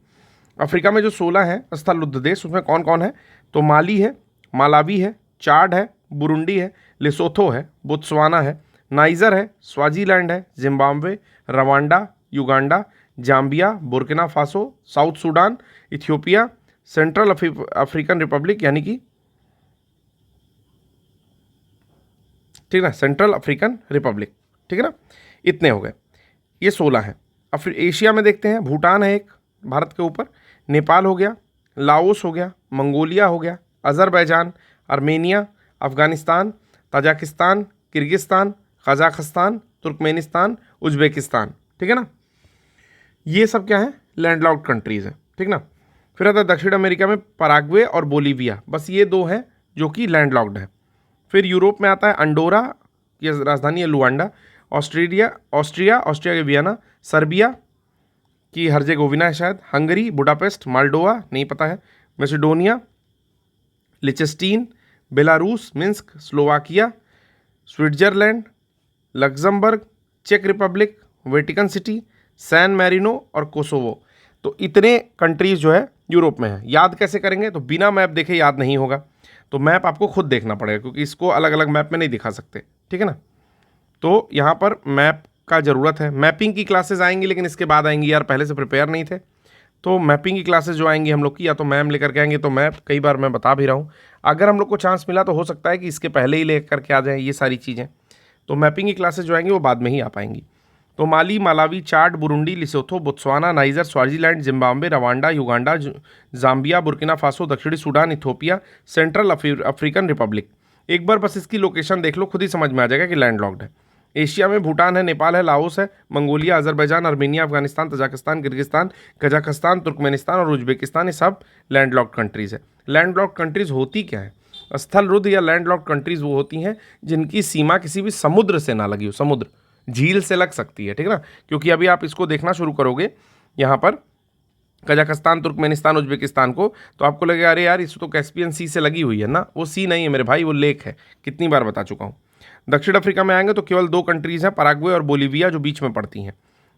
अफ्रीका में जो 16 है स्थल रुद्ध देश, उसमें कौन कौन है, तो माली है, मालावी है, चाड है, बुरुंडी है, लेसोथो है, बोत्सवाना है, नाइजर है, स्वाजीलैंड है, Zimbabwe, Rwanda, Uganda, Zambia, Burkina Faso, south Sudan, Ethiopia, Central African Republic यानी कि, ठीक है ना, सेंट्रल अफ्रीकन रिपब्लिक, ठीक है ना। इतने हो गए, ये 16 है। एशिया में देखते हैं, भूटान है एक भारत के ऊपर, नेपाल हो गया, लाओस हो गया, मंगोलिया हो गया, Azerbaijan, Armenia, Afghanistan, Tajikistan, Kyrgyzstan, Kazakhstan, Turkmenistan, Uzbekistan, ठीक है ना। ये सब क्या है, लैंडलॉक्ड कंट्रीज़ हैं, ठीक ना। फिर आता है दक्षिण अमेरिका में पराग्वे और बोलीविया, बस ये 2 हैं जो कि लैंडलॉक्ड है। फिर यूरोप में आता है अंडोरा, की राजधानी है लुआंडा, ऑस्ट्रिया के वियना, सर्बिया की हर्जेगोविना है शायद, हंगरी, बुडापेस्ट, माल्डोवा नहीं पता है, Macedonia, Liechtenstein, Belarus, Minsk, Slovakia, Switzerland, Luxembourg, चेक Republic, Vatican City, San Marino और कोसोवो। तो इतने कंट्रीज़ जो है यूरोप में है। याद कैसे करेंगे, तो बिना मैप देखे याद नहीं होगा, तो मैप आपको खुद देखना पड़ेगा, क्योंकि इसको अलग अलग मैप में नहीं दिखा सकते, ठीक है ना। तो यहाँ पर मैप का ज़रूरत है। मैपिंग की क्लासेस आएंगी, लेकिन इसके बाद आएंगी यार, पहले से प्रिपेयर नहीं थे। तो मैपिंग की क्लासेस जो आएंगी हम लोग की, या तो मैम लेकर के आएंगे, तो मैप कई बार मैं बता भी रहा हूँ, अगर हम लोग को चांस मिला तो हो सकता है कि इसके पहले ही लेकर के आ जाएँ ये सारी चीज़ें। तो मैपिंग की क्लासेस जो आएंगी वो बाद में ही आ पाएंगी। तो Mali, Malawi, Chad, Burundi, Lesotho, Botswana, Niger, Swaziland, Zimbabwe, Rwanda, Uganda, Zambia, Burkina Faso, दक्षिणी Sudan, Ethiopia, Central African Republic. एक बार बस इसकी लोकेशन देख लो, खुद ही समझ में आ जाएगा कि लैंडलॉक्ड है। एशिया में भूटान है, नेपाल है, लाओस है, Mongolia, Azerbaijan, Armenia, Afghanistan, Tajikistan, Kyrgyzstan, Kazakhstan, Turkmenistan और उज्बेकिस्तान, ये सब लैंडलॉक्ड कंट्रीज़ है। लैंडलॉक्ड कंट्रीज़ होती क्या है, स्थल रुद्ध या लैंडलॉक्ड कंट्रीज़ वो होती हैं जिनकी सीमा किसी भी समुद्र से ना लगी हो, समुद्र झील से लग सकती है, ठीक है ना। क्योंकि अभी आप इसको देखना शुरू करोगे यहाँ पर कजाकिस्तान, तुर्कमेनिस्तान, उज्बेकिस्तान को, तो आपको लगेगा अरे यार इस तो कैस्पियन सी से लगी हुई है ना, वो सी नहीं है मेरे भाई, वो लेक है, कितनी बार बता चुका हूँ। दक्षिण अफ्रीका में आएंगे तो केवल 2 कंट्रीज़ हैं, पराग्वे और बोलीविया, जो बीच में पड़ती हैं।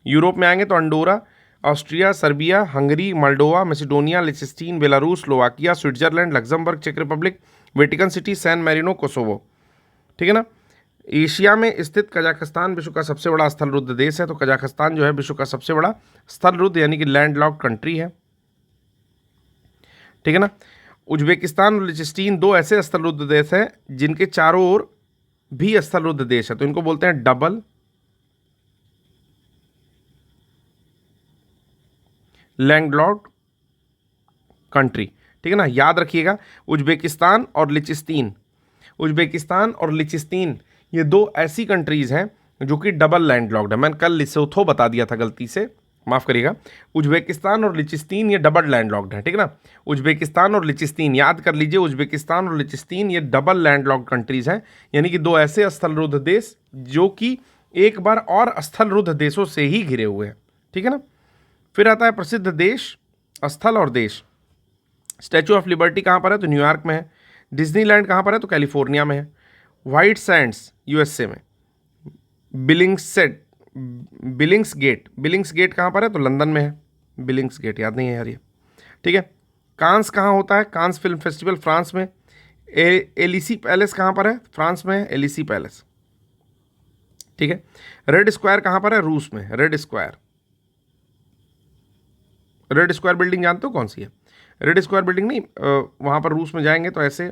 यूरोप में आएंगे तो Andorra, Austria, Serbia, Hungary, Moldova, Macedonia, Liechtenstein, Belarus, Slovakia, Switzerland, Luxembourg, चेक Republic, Vatican City, San Marino, Kosovo, ठीक है ना। एशिया में स्थित कजाकिस्तान विश्व का सबसे बड़ा स्थल रुद्ध देश है, तो कजाकिस्तान जो है विश्व का सबसे बड़ा स्थल रुद्ध यानी कि लैंडलॉक्ड कंट्री है, ठीक है ना। उज्बेकिस्तान और लिचेस्टीन 2 ऐसे स्थल रुद्ध देश हैं जिनके चारों ओर भी स्थल रुद्ध देश है, तो इनको बोलते हैं डबल लैंडलॉक्ड कंट्री, ठीक है ना, याद रखिएगा। उज्बेकिस्तान और लिचिस्तीन, उज्बेकिस्तान और लिचिस्तीन ये दो ऐसी कंट्रीज हैं जो कि डबल लैंडलॉक्ड है। मैंने कल लिसोथो बता दिया था गलती से, माफ करिएगा। उज्बेकिस्तान और लिचिस्तीन ये डबल लैंडलॉक्ड है, ठीक है ना। उज्बेकिस्तान और लिचिस्तीन याद कर लीजिए, उज्बेकिस्तान और लिचिस्तीन ये डबल लैंडलॉक्ड कंट्रीज हैं, यानी कि दो ऐसे स्थलरुद्ध देश जो कि एक बार और स्थलरुद्ध देशों से ही घिरे हुए हैं, ठीक है ना। फिर आता है प्रसिद्ध देश, स्थल और देश। स्टैचू ऑफ लिबर्टी कहाँ पर है? तो न्यूयॉर्क में है। डिज्नीलैंड कहाँ पर है? तो कैलिफोर्निया में है। व्हाइट सैंड्स यूएसए में। बिलिंग्स गेट कहाँ पर है? तो लंदन में है। बिलिंग्स गेट याद नहीं है यार ये, ठीक है। कांस कहाँ होता है? कांस फिल्म फेस्टिवल फ्रांस में। एलिसी पैलेस कहाँ पर है? फ्रांस में है एलिसी पैलेस, ठीक है। रेड स्क्वायर कहाँ पर है? रूस में। रेड स्क्वायर बिल्डिंग जानते हो कौन सी है? रेड स्क्वायर बिल्डिंग नहीं, वहाँ पर रूस में जाएंगे तो ऐसे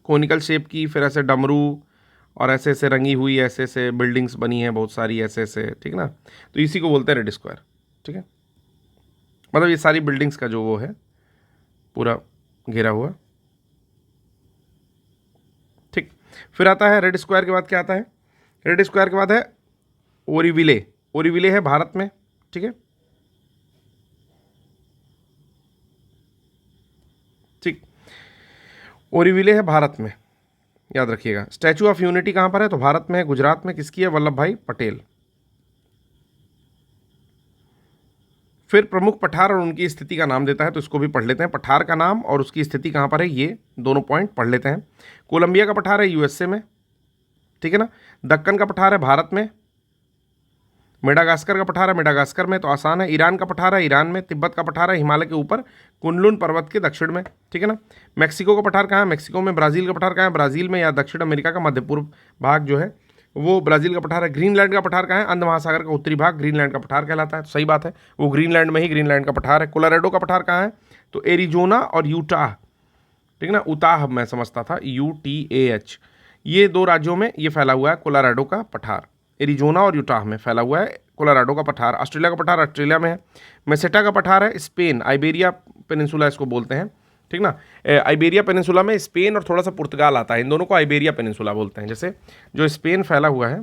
कोनिकल शेप की, फिर ऐसे डमरू और ऐसे ऐसे रंगी हुई ऐसे ऐसे बिल्डिंग्स बनी हैं बहुत सारी ऐसे ऐसे, ठीक ना। तो इसी को बोलते हैं रेड स्क्वायर, ठीक है। मतलब ये सारी बिल्डिंग्स का जो वो है पूरा घेरा हुआ, ठीक। फिर आता है रेड स्क्वायर के बाद क्या आता है? रेड स्क्वायर के बाद है ओरीविले। ओरीविले है भारत में, ठीक है, ठीक। ओरीविले है भारत में, याद रखिएगा। स्टैचू ऑफ यूनिटी कहाँ पर है? तो भारत में है, गुजरात में। किसकी है? वल्लभ भाई पटेल। फिर प्रमुख पठार और उनकी स्थिति का नाम देता है, तो इसको भी पढ़ लेते हैं। पठार का नाम और उसकी स्थिति कहाँ पर है, ये दोनों पॉइंट पढ़ लेते हैं। कोलंबिया का पठार है यूएसए में, ठीक है ना। दक्कन का पठार है भारत में। मेडागास्कर का पठार है मेडागास्कर में, तो आसान है। ईरान का पठार है ईरान में। तिब्बत का पठार है हिमालय के ऊपर कुनलुन पर्वत के दक्षिण में, ठीक है ना। मैक्सिको का पठार कहाँ है? मैक्सिको में। ब्राज़ील का पठार कहाँ है? ब्राज़ील में। या दक्षिण अमेरिका का मध्य पूर्व भाग जो है वो ब्राज़ील का पठार है। ग्रीनलैंड का पठार कहाँ है? अंध महासागर का उत्तरी भाग ग्रीनलैंड का पठार कहलाता है। तो सही बात है, वो ग्रीनलैंड में ही ग्रीनलैंड का पठार है। कोलोराडो का पठार कहाँ है? तो एरिजोना और यूटाह, ठीक है ना। उताह मैं समझता था, UTAH। ये दो राज्यों में ये फैला हुआ है कोलोराडो का पठार। एरिजोना और यूटाह में फैला हुआ है कोलोराडो का पठार। ऑस्ट्रेलिया का पठार ऑस्ट्रेलिया में है। मेसेटा का पठार है स्पेन, आइबेरिया पेनिनसुला इसको बोलते हैं, ठीक ना। आइबेरिया पेनिनसुला में स्पेन और थोड़ा सा पुर्तगाल आता है, इन दोनों को आइबेरिया पेनिनसुला बोलते हैं। जैसे जो स्पेन फैला हुआ है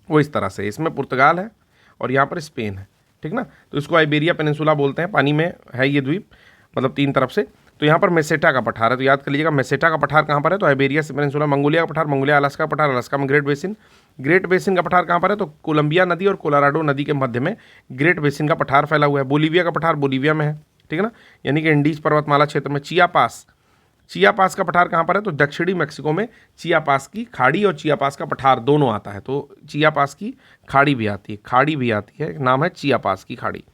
वो इस तरह से, इसमें पुर्तगाल है और यहाँ पर स्पेन है, ठीक ना। तो इसको आइबेरिया पेनिनसुला बोलते हैं। पानी में है ये द्वीप, मतलब तीन तरफ से। तो यहाँ पर मेसेटा का पठार है, तो याद कर लीजिएगा मेसेटा का पठार कहाँ पर है? तो आइबेरिया पेनिनसुला। मंगोलिया का पठार मंगोलिया। अलास्का का पठार अलास्का में। ग्रेट बेसिन का पठार कहाँ पर है? तो कोलंबिया नदी और कोलोराडो नदी के मध्य में ग्रेट बेसिन का पठार फैला हुआ है। बोलीविया का पठार बोलीविया में है, ठीक है ना, यानी कि इंडीज पर्वतमाला क्षेत्र में। चियापास का पठार कहाँ पर है? तो दक्षिणी मेक्सिको में चियापास की खाड़ी और चियापास का पठार दोनों आता है। तो चियापास की खाड़ी भी आती है, नाम है चियापास की खाड़ी,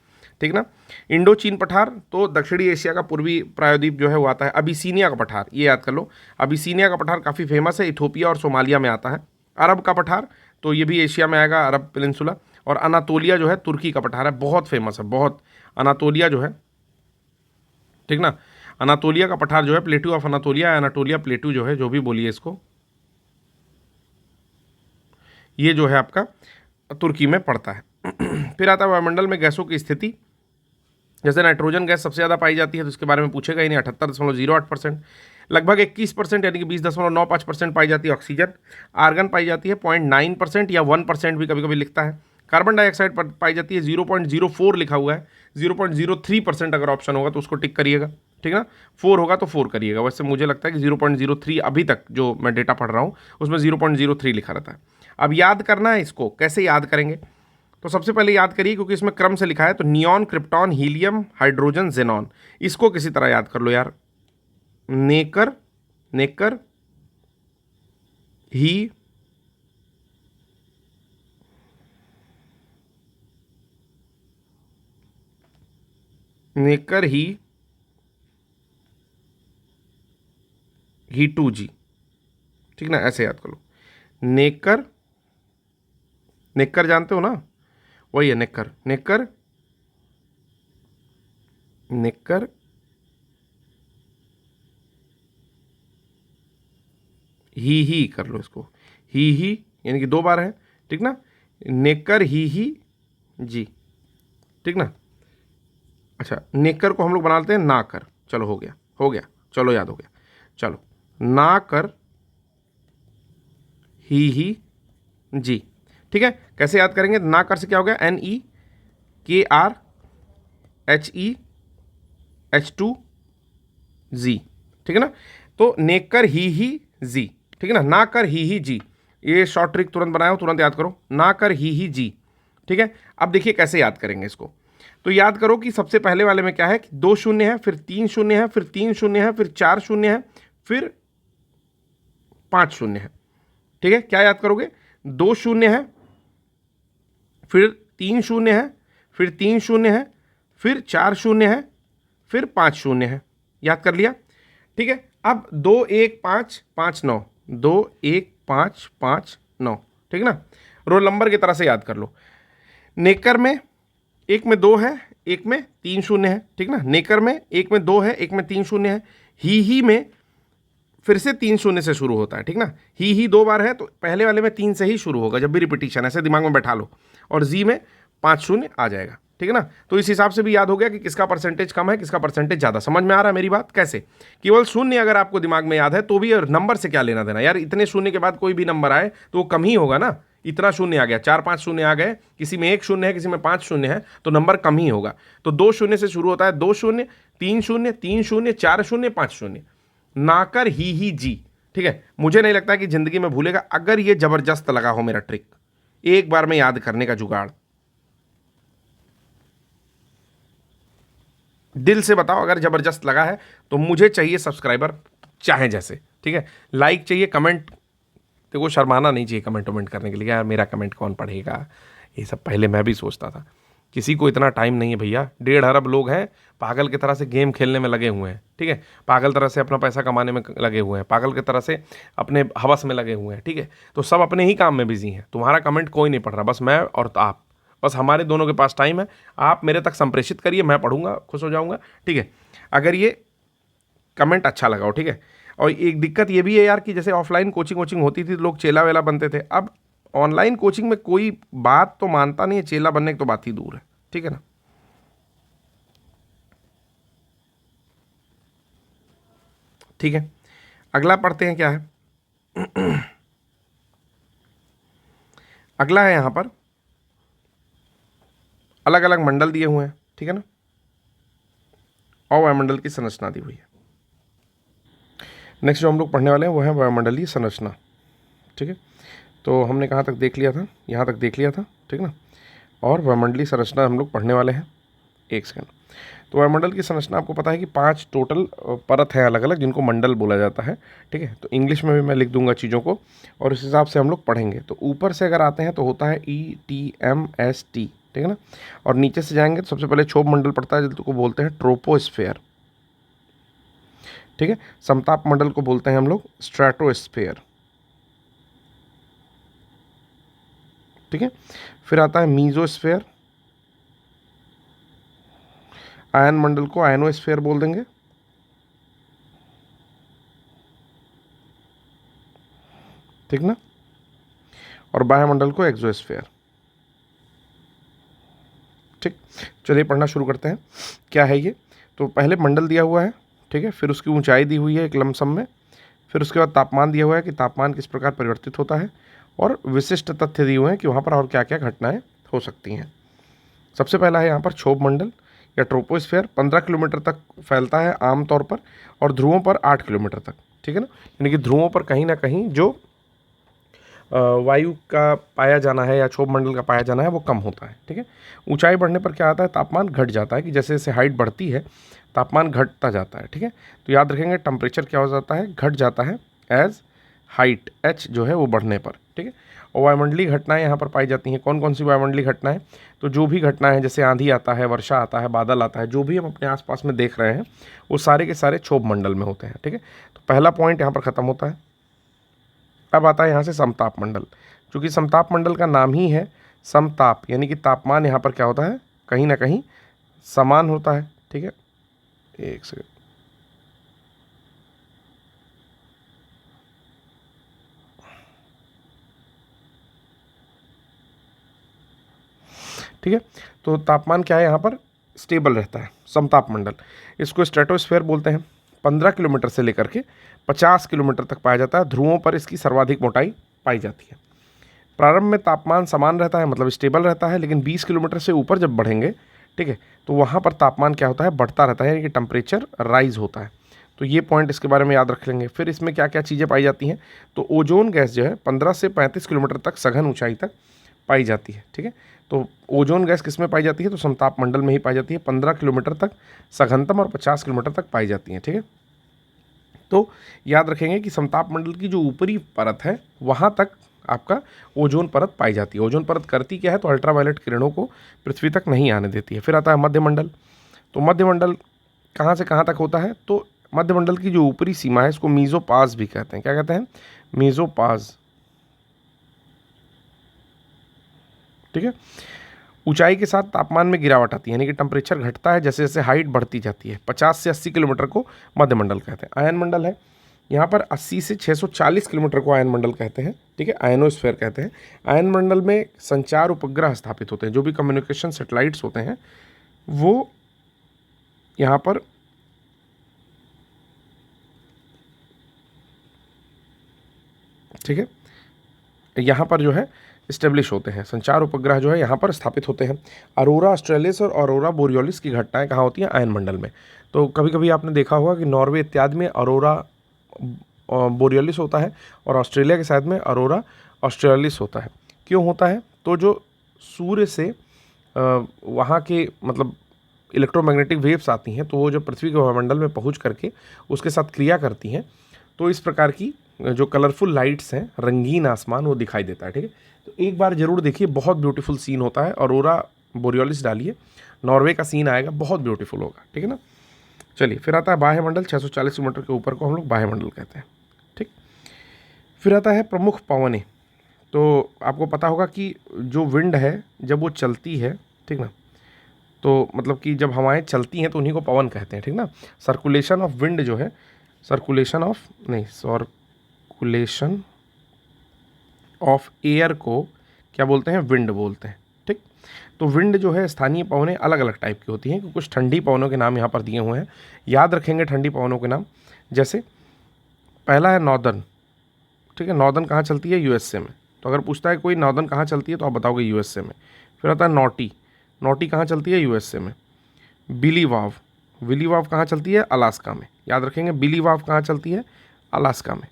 ठीक ना। इंडो चीन पठार तो दक्षिणी एशिया का पूर्वी प्रायद्वीप जो है वो आता है। अबिसीनिया का पठार ये याद कर लो, अबिसीनिया का पठार काफ़ी फेमस है, इथोपिया और सोमालिया में आता है। अरब का पठार तो ये भी एशिया में आएगा, अरब पेनिनसुला। और अनातोलिया जो है तुर्की का पठार है, बहुत फेमस है, बहुत। अनातोलिया जो है, ठीक ना, अनातोलिया का पठार जो है, प्लेटू ऑफ अनातोलिया, अनाटोलिया प्लेटू जो है, जो भी बोलिए इसको, ये जो है आपका तुर्की में पड़ता है। फिर आता है वायुमंडल में गैसों की स्थिति। जैसे नाइट्रोजन गैस सबसे ज़्यादा पाई जाती है, तो इसके बारे में पूछेगा ही नहीं, 78.08%। लगभग 21% यानी कि 20.95% पाई जाती है ऑक्सीजन। आर्गन पाई जाती है 0.9% या 1% भी कभी कभी लिखता है। कार्बन डाइऑक्साइड पाई जाती है 0.04 लिखा हुआ है। 0.03% अगर ऑप्शन होगा तो उसको टिक करिएगा, ठीक ना। 4 होगा तो 4 करिएगा। वैसे मुझे लगता है कि 0.03 अभी तक जो मैं डेटा पढ़ रहा हूँ उसमें 0.03 लिखा रहता है। अब याद करना है इसको, कैसे याद करेंगे? तो सबसे पहले याद करिए, क्योंकि इसमें क्रम से लिखा है, तो neon, krypton, helium, hydrogen, xenon, इसको किसी तरह याद कर लो यार। नेकर ही He2G, ठीक ना, ऐसे याद कर लो। नेकर जानते हो ना, वही है नेकर ही कर लो इसको। ही यानी कि 2 बार है, ठीक ना। नेकर ही जी, ठीक ना। अच्छा, नेकर को हम लोग बना लेते हैं ना कर। चलो हो गया, हो गया, चलो याद हो गया। चलो, ना कर ही जी। ठीक है, कैसे याद करेंगे? ना कर से क्या हो गया? NEKRHEH2 जी। ठीक है ना? तो नेकर ही जी। ठीक है ना? ना कर ही जी। ये शॉर्ट ट्रिक तुरंत बनाया, तुरंत याद करो, ना कर ही जी। ठीक है, अब देखिए कैसे याद करेंगे इसको। तो याद करो कि सबसे पहले वाले में क्या है कि 2 शून्य है, फिर 3 शून्य है, फिर 3 शून्य है, फिर 4 शून्य है, फिर 5 शून्य है। ठीक है, क्या याद करोगे? 2 शून्य है, फिर 3 शून्य है, फिर 3 शून्य है, फिर 4 शून्य है, फिर 5 शून्य है। याद कर लिया? ठीक है, अब 2 1 5 5 9, 2 1 5 5 9। ठीक है ना? रोल नंबर की तरह से याद कर लो। नेकर में एक में 2 है, एक में 3 शून्य है। ठीक ना? नेकर में एक में 2 है, एक में 3 शून्य है। ही में फिर से 3 शून्य से शुरू होता है। ठीक ना? ही 2 बार है तो पहले वाले में 3 से ही शुरू होगा, जब भी रिपीटिशन, ऐसे दिमाग में बैठा लो। और जी में 5 शून्य आ जाएगा। ठीक है ना? तो इस हिसाब से भी याद हो गया कि किसका परसेंटेज कम है, किसका परसेंटेज ज़्यादा। समझ में आ रहा है मेरी बात? कैसे? केवल शून्य अगर आपको दिमाग में याद है तो भी नंबर से क्या लेना देना यार, इतने शून्य के बाद कोई भी नंबर आए तो वो कम ही होगा ना। इतना शून्य आ गया, 4 5 शून्य आ गए, किसी में 1 शून्य है, किसी में 5 शून्य है, तो नंबर कम ही होगा। तो 2 शून्य से शुरू होता है, 2 शून्य, 3 शून्य, 3 शून्य, 4 शून्य, 5 शून्य। नाकर ही जी। ठीक है, मुझे नहीं लगता कि जिंदगी में भूलेगा। अगर ये जबरदस्त लगा हो मेरा ट्रिक, एक बार में याद करने का जुगाड़, दिल से बताओ अगर जबरदस्त लगा है तो मुझे चाहिए सब्सक्राइबर चाहे जैसे। ठीक है, लाइक चाहिए, कमेंट, देखो शर्माना नहीं चाहिए कमेंट वमेंट करने के लिए, यार मेरा कमेंट कौन पढ़ेगा, ये सब पहले मैं भी सोचता था। किसी को इतना टाइम नहीं है भैया, 1.5 अरब लोग हैं, पागल की तरह से गेम खेलने में लगे हुए हैं। ठीक है, पागल तरह से अपना पैसा कमाने में लगे हुए हैं, पागल की तरह से अपने हवस में लगे हुए हैं। ठीक है, तो सब अपने ही काम में बिजी हैं, तुम्हारा कमेंट कोई नहीं पढ़ रहा, बस मैं और आप, बस हमारे दोनों के पास टाइम है। आप मेरे तक संप्रेषित करिए, मैं पढ़ूंगा, खुश हो जाऊंगा। ठीक है, अगर ये कमेंट अच्छा लगाओ। ठीक है, और एक दिक्कत ये भी है यार कि जैसे ऑफलाइन कोचिंग वोचिंग होती थी तो लोग चेला वेला बनते थे, अब ऑनलाइन कोचिंग में कोई बात तो मानता नहीं है, चेला बनने की तो बात ही दूर है। ठीक है ना? ठीक है, अगला पढ़ते हैं क्या है। अगला है यहां पर अलग अलग मंडल दिए हुए हैं। ठीक है ना? और वायुमंडल की संरचना दी हुई है। नेक्स्ट जो हम लोग पढ़ने वाले हैं वो है वायुमंडलीय संरचना। ठीक है, तो हमने कहाँ तक देख लिया था? यहाँ तक देख लिया था। ठीक है ना? और वायुमंडलीय संरचना हम लोग पढ़ने वाले हैं। एक सेकंड। तो वायुमंडल की संरचना आपको पता है कि 5 टोटल परत हैं अलग अलग, जिनको मंडल बोला जाता है। ठीक है, तो इंग्लिश में भी मैं लिख दूंगा चीज़ों को और इस हिसाब से हम लोग पढ़ेंगे। तो ऊपर से अगर आते हैं तो होता है ETMST। ठीक है ना? और नीचे से जाएंगे तो सबसे पहले क्षोभ मंडल पड़ता है, जिसको बोलते हैं ट्रोपोस्फेयर। ठीक है, समताप मंडल को बोलते हैं हम लोग स्ट्रेटोस्फेयर। ठीक है, फिर आता है मीजोस्फेयर। आयन मंडल को आयनोस्फेयर बोल देंगे। ठीक ना? और बाह्यमंडल को एक्सोस्फेयर। ठीक, चलिए पढ़ना शुरू करते हैं। क्या है ये? तो पहले मंडल दिया हुआ है। ठीक है, फिर उसकी ऊंचाई दी हुई है एक लमसम में, फिर उसके बाद तापमान दिया हुआ है कि तापमान किस प्रकार परिवर्तित होता है, और विशिष्ट तथ्य दिए हुए हैं कि वहाँ पर और क्या क्या घटनाएं हो सकती हैं। सबसे पहला है यहाँ पर क्षोभ मंडल या ट्रोपोस्फेयर। 15 किलोमीटर तक फैलता है आमतौर पर, और ध्रुवों पर 8 किलोमीटर तक। ठीक है ना? यानी कि ध्रुवों पर कहीं ना कहीं जो वायु का पाया जाना है या क्षोभ मंडल का पाया जाना है वो कम होता है। ठीक है, ऊंचाई बढ़ने पर क्या आता है? तापमान घट जाता है, कि जैसे जैसे हाइट बढ़ती है तापमान घटता जाता है। ठीक है, तो याद रखेंगे टेम्परेचर क्या हो जाता है? घट जाता है एज हाइट h जो है वो बढ़ने पर। ठीक है, और वायुमंडलीय घटनाएं यहाँ पर पाई जाती हैं। कौन कौन सी वायुमंडलीय घटनाएं? तो जो भी घटनाएं हैं, जैसे आंधी आता है, वर्षा आता है, बादल आता है, जो भी हम अपने आसपास में देख रहे हैं वो सारे के सारे क्षोभ मंडल में होते हैं। ठीक है, तो पहला पॉइंट यहाँ पर खत्म होता है। अब आता है यहाँ से समताप मंडल। चूंकि समताप मंडल का नाम ही है समताप, यानी कि तापमान यहाँ पर क्या होता है? कहीं ना कहीं समान होता है। ठीक है, एक सेकंड। ठीक है, तो तापमान क्या है यहाँ पर? स्टेबल रहता है, समताप मंडल। इसको स्ट्रेटोस्फेयर बोलते हैं। 15 किलोमीटर से लेकर के 50 किलोमीटर तक पाया जाता है। ध्रुवों पर इसकी सर्वाधिक मोटाई पाई जाती है। प्रारंभ में तापमान समान रहता है, मतलब स्टेबल रहता है, लेकिन 20 किलोमीटर से ऊपर जब बढ़ेंगे, ठीक है, तो वहाँ पर तापमान क्या होता है, बढ़ता रहता है, यानी कि टेम्परेचर राइज होता है। तो ये पॉइंट इसके बारे में याद रख लेंगे। फिर इसमें क्या क्या चीज़ें पाई जाती हैं, तो ओजोन गैस जो है 15 से 35 किलोमीटर तक सघन ऊंचाई तक पाई जाती है, ठीक है। तो ओजोन गैस किस में पाई जाती है, तो समताप मंडल में ही पाई जाती है। 15 किलोमीटर तक सघनतम और 50 किलोमीटर तक पाई जाती है, ठीक है। तो याद रखेंगे कि समताप मंडल की जो ऊपरी परत है वहाँ तक आपका ओजोन परत पाई जाती है। ओजोन परत करती क्या है, तो अल्ट्रावायलेट किरणों को पृथ्वी तक नहीं आने देती है। फिर आता है मध्यमंडल। तो मध्यमंडल कहाँ से कहाँ तक होता है, तो मध्यमंडल की जो ऊपरी सीमा है इसको मीज़ोपाज़ भी कहते हैं। क्या कहते हैं, मीज़ोपाज़, ठीक है। ऊंचाई के साथ तापमान में गिरावट आती है, यानी कि टेम्परेचर घटता है जैसे जैसे हाइट बढ़ती जाती है। 50 से 80 किलोमीटर को मध्यमंडल कहते हैं। आयन मंडल है, यहाँ पर 80 से 640 किलोमीटर को आयन मंडल कहते हैं, ठीक है, आयनोस्फीयर कहते हैं। आयन मंडल में संचार उपग्रह स्थापित होते हैं, जो भी कम्युनिकेशन सैटेलाइट्स होते हैं वो यहाँ पर ठीक है, यहाँ पर जो है इस्टेब्लिश होते हैं। संचार उपग्रह जो है यहाँ पर स्थापित होते हैं। अरोरा ऑस्ट्रेलिस और अरोरा बोरियोलिस की घटनाएं कहाँ होती हैं, आयन मंडल में। तो कभी कभी आपने देखा होगा कि नॉर्वे इत्यादि में अरोरा बोरियोलिस होता है और ऑस्ट्रेलिया के साइड में अरोरा ऑस्ट्रेलिस होता है। क्यों होता है, तो जो सूर्य से वहाँ के मतलब इलेक्ट्रोमैग्नेटिक वेव्स आती हैं, तो वो जो पृथ्वी के वायुमंडल में पहुँच करके उसके साथ क्रिया करती हैं, तो इस प्रकार की जो कलरफुल लाइट्स हैं, रंगीन आसमान, वो दिखाई देता है, ठीक है। तो एक बार जरूर देखिए, बहुत ब्यूटीफुल सीन होता है। अरोरा बोरियोलिस डालिए, नॉर्वे का सीन आएगा, बहुत ब्यूटीफुल होगा, ठीक है ना। चलिए, फिर आता है बाह्यमंडल। 640 किलोमीटर के ऊपर को हम लोग बाह्यमंडल कहते हैं, ठीक। फिर आता है प्रमुख पवनें। तो आपको पता होगा कि जो विंड है जब वो चलती है, ठीक ना, तो मतलब कि जब हवाएं चलती हैं तो उन्हीं को पवन कहते हैं, ठीक ना। सर्कुलेशन ऑफ विंड जो है, सर्कुलेशन ऑफ एयर को क्या बोलते हैं, विंड बोलते हैं, ठीक। तो विंड जो है, स्थानीय पवनें अलग अलग टाइप की होती हैं। कुछ ठंडी पवनों के नाम यहाँ पर दिए हुए हैं, याद रखेंगे ठंडी पवनों के नाम। जैसे पहला है नॉर्दर्न, ठीक है। नॉर्दर्न कहाँ चलती है, यूएसए में। तो अगर पूछता है कोई नॉर्दर्न कहाँ चलती है, तो आप बताओगे यूएसए में। फिर आता है नॉटी। नॉटी कहाँ चलती है, यूएसए में। बिली वाव, विली वाव कहाँ चलती है, अलास्का में। याद रखेंगे, बिली वाव कहाँ चलती है, अलास्का में,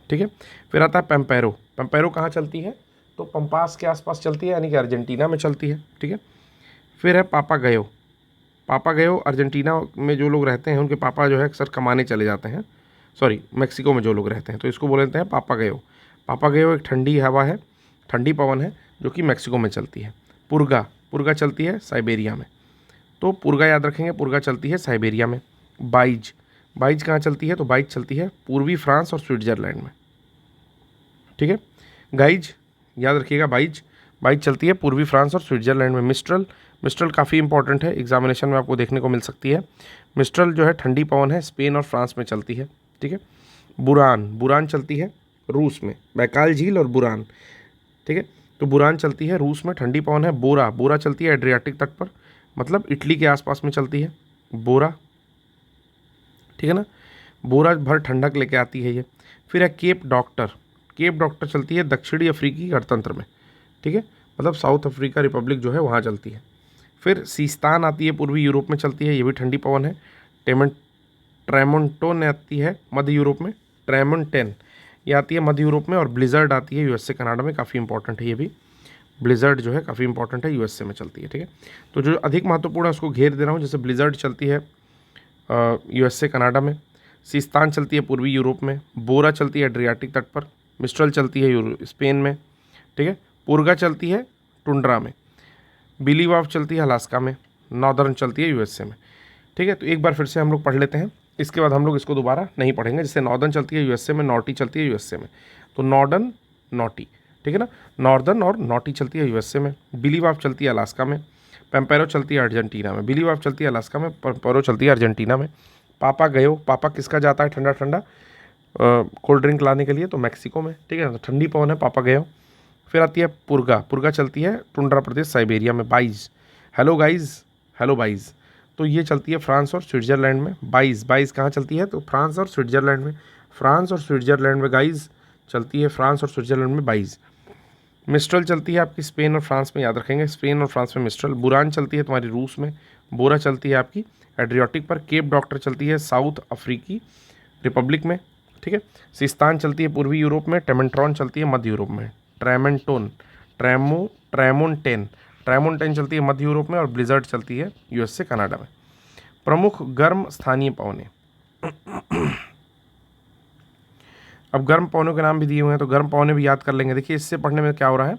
ठीक है। फिर आता है पेम्पेरो। पेम्पेरो कहाँ चलती है, तो पंपास के आसपास चलती है, यानी कि अर्जेंटीना में चलती है, ठीक है। फिर है पापागयो। पापागयो अर्जेंटीना में जो लोग रहते हैं उनके पापा जो है अक्सर कमाने चले जाते हैं, सॉरी, मेक्सिको में जो लोग रहते हैं, तो इसको बोलते हैं पापागयो। पापागयो एक ठंडी हवा है, ठंडी पवन है, जो कि मेक्सिको में चलती है। पुर्गा, पुर्गा चलती है साइबेरिया में। तो पुर्गा याद रखेंगे, पुर्गा चलती है साइबेरिया में। बाइज, बाइज कहाँ चलती है, तो बाइज चलती है पूर्वी फ्रांस और स्विट्जरलैंड में, ठीक है। गाइज याद रखिएगा, बाइज, बाइज चलती है पूर्वी फ्रांस और स्विट्जरलैंड में। मिस्ट्रल, मिस्ट्रल काफ़ी इंपॉर्टेंट है, एग्जामिनेशन में आपको देखने को मिल सकती है। मिस्ट्रल जो है ठंडी पवन है, स्पेन और फ्रांस में चलती है, ठीक है। बुरान, बुरान चलती है रूस में, बैकाल झील और बुरान, ठीक है। तो बुरान चलती है रूस में, ठंडी पवन है। बोरा, बोरा चलती है एड्रियाटिक तट पर, मतलब इटली के आसपास में चलती है बोरा, ठीक है ना। बोरा भर ठंडक लेके आती है ये। फिर है केप डॉक्टर। केप डॉक्टर चलती है दक्षिणी अफ्रीकी गणतंत्र में, ठीक है, मतलब साउथ अफ्रीका रिपब्लिक जो है वहाँ चलती है। फिर सीस्तान आती है, पूर्वी यूरोप में चलती है, ये भी ठंडी पवन है। ट्रेमोंटोन आती है मध्य यूरोप में, ट्रेमोंटेन ये आती है मध्य यूरोप में। और ब्लिजर्ड आती है यूएसए कनाडा में, काफ़ी इंपॉर्टेंट है ये भी। ब्लिजर्ड जो है काफ़ी इंपॉर्टेंट है, यूएसए में चलती है, ठीक है। तो जो अधिक महत्वपूर्ण है उसको घेर दे रहा हूँ, जैसे ब्लिजर्ड चलती है यूएसए कनाडा में, सीस्तान चलती है पूर्वी यूरोप में, बोरा चलती है एड्रियाटिक तट पर, मिस्ट्रल चलती है स्पेन में, ठीक है। पुर्गा चलती है टुंड्रा में, बिली वाव चलती है अलास्का में, नॉर्दर्न चलती है यूएसए में, ठीक है। तो एक बार फिर से हम लोग पढ़ लेते हैं, इसके बाद हम लोग इसको दोबारा नहीं पढ़ेंगे। जैसे नॉर्दर्न चलती है यूएसए में, नॉटी चलती है यूएसए में, तो नॉर्दर्न नॉटी, ठीक है ना। नॉर्दर्न और नॉटी चलती है यूएसए में, बिली वाव चलती है अलास्का में, पेम्पेरो चलती है अर्जेंटीना में। बिली वाव चलती है अलास्का में, पेम्पेरो चलती है अर्जेंटीना में। पापा गयो, पापा किसका जाता है ठंडा ठंडा कोल्ड ड्रिंक लाने के लिए, तो मैक्सिको में, ठीक है। तो ठंडी पवन है पापा गयो। फिर आती है पुर्गा, पुर्गा चलती है टुंड्रा प्रदेश साइबेरिया में। बाइज, हेलो गाइज, हेलो बाइज, तो ये चलती है फ्रांस और स्विट्ज़रलैंड में। बाइज, बाइज कहाँ चलती है? तो फ्रांस और स्विट्ज़रलैंड में। फ्रांस और स्विट्ज़रलैंड में गाइज चलती है, फ्रांस और स्विट्ज़रलैंड में बाइज। मिस्ट्रल चलती है आपकी स्पेन और फ्रांस में, याद रखेंगे, स्पेन और फ्रांस में मिस्ट्रल। बुरान चलती है तुम्हारी रूस में। बोरा चलती है आपकी एड्रियाटिक पर। केप डॉक्टर चलती है साउथ अफ्रीकी रिपब्लिक में, ठीक है। सिस्तान चलती है पूर्वी यूरोप में। टेमेंट्रॉन चलती है मध्य यूरोप में। ट्रेमेंटोन, ट्रेमोंटेन, ट्रेमोंटेन चलती है मध्य यूरोप में। और ब्लिजर्ड चलती है यूएस से कनाडा में। प्रमुख गर्म स्थानीय पवने। अब गर्म पवनों के नाम भी दिए हुए हैं, तो गर्म पवने भी याद कर लेंगे। देखिए इससे पढ़ने में क्या हो रहा है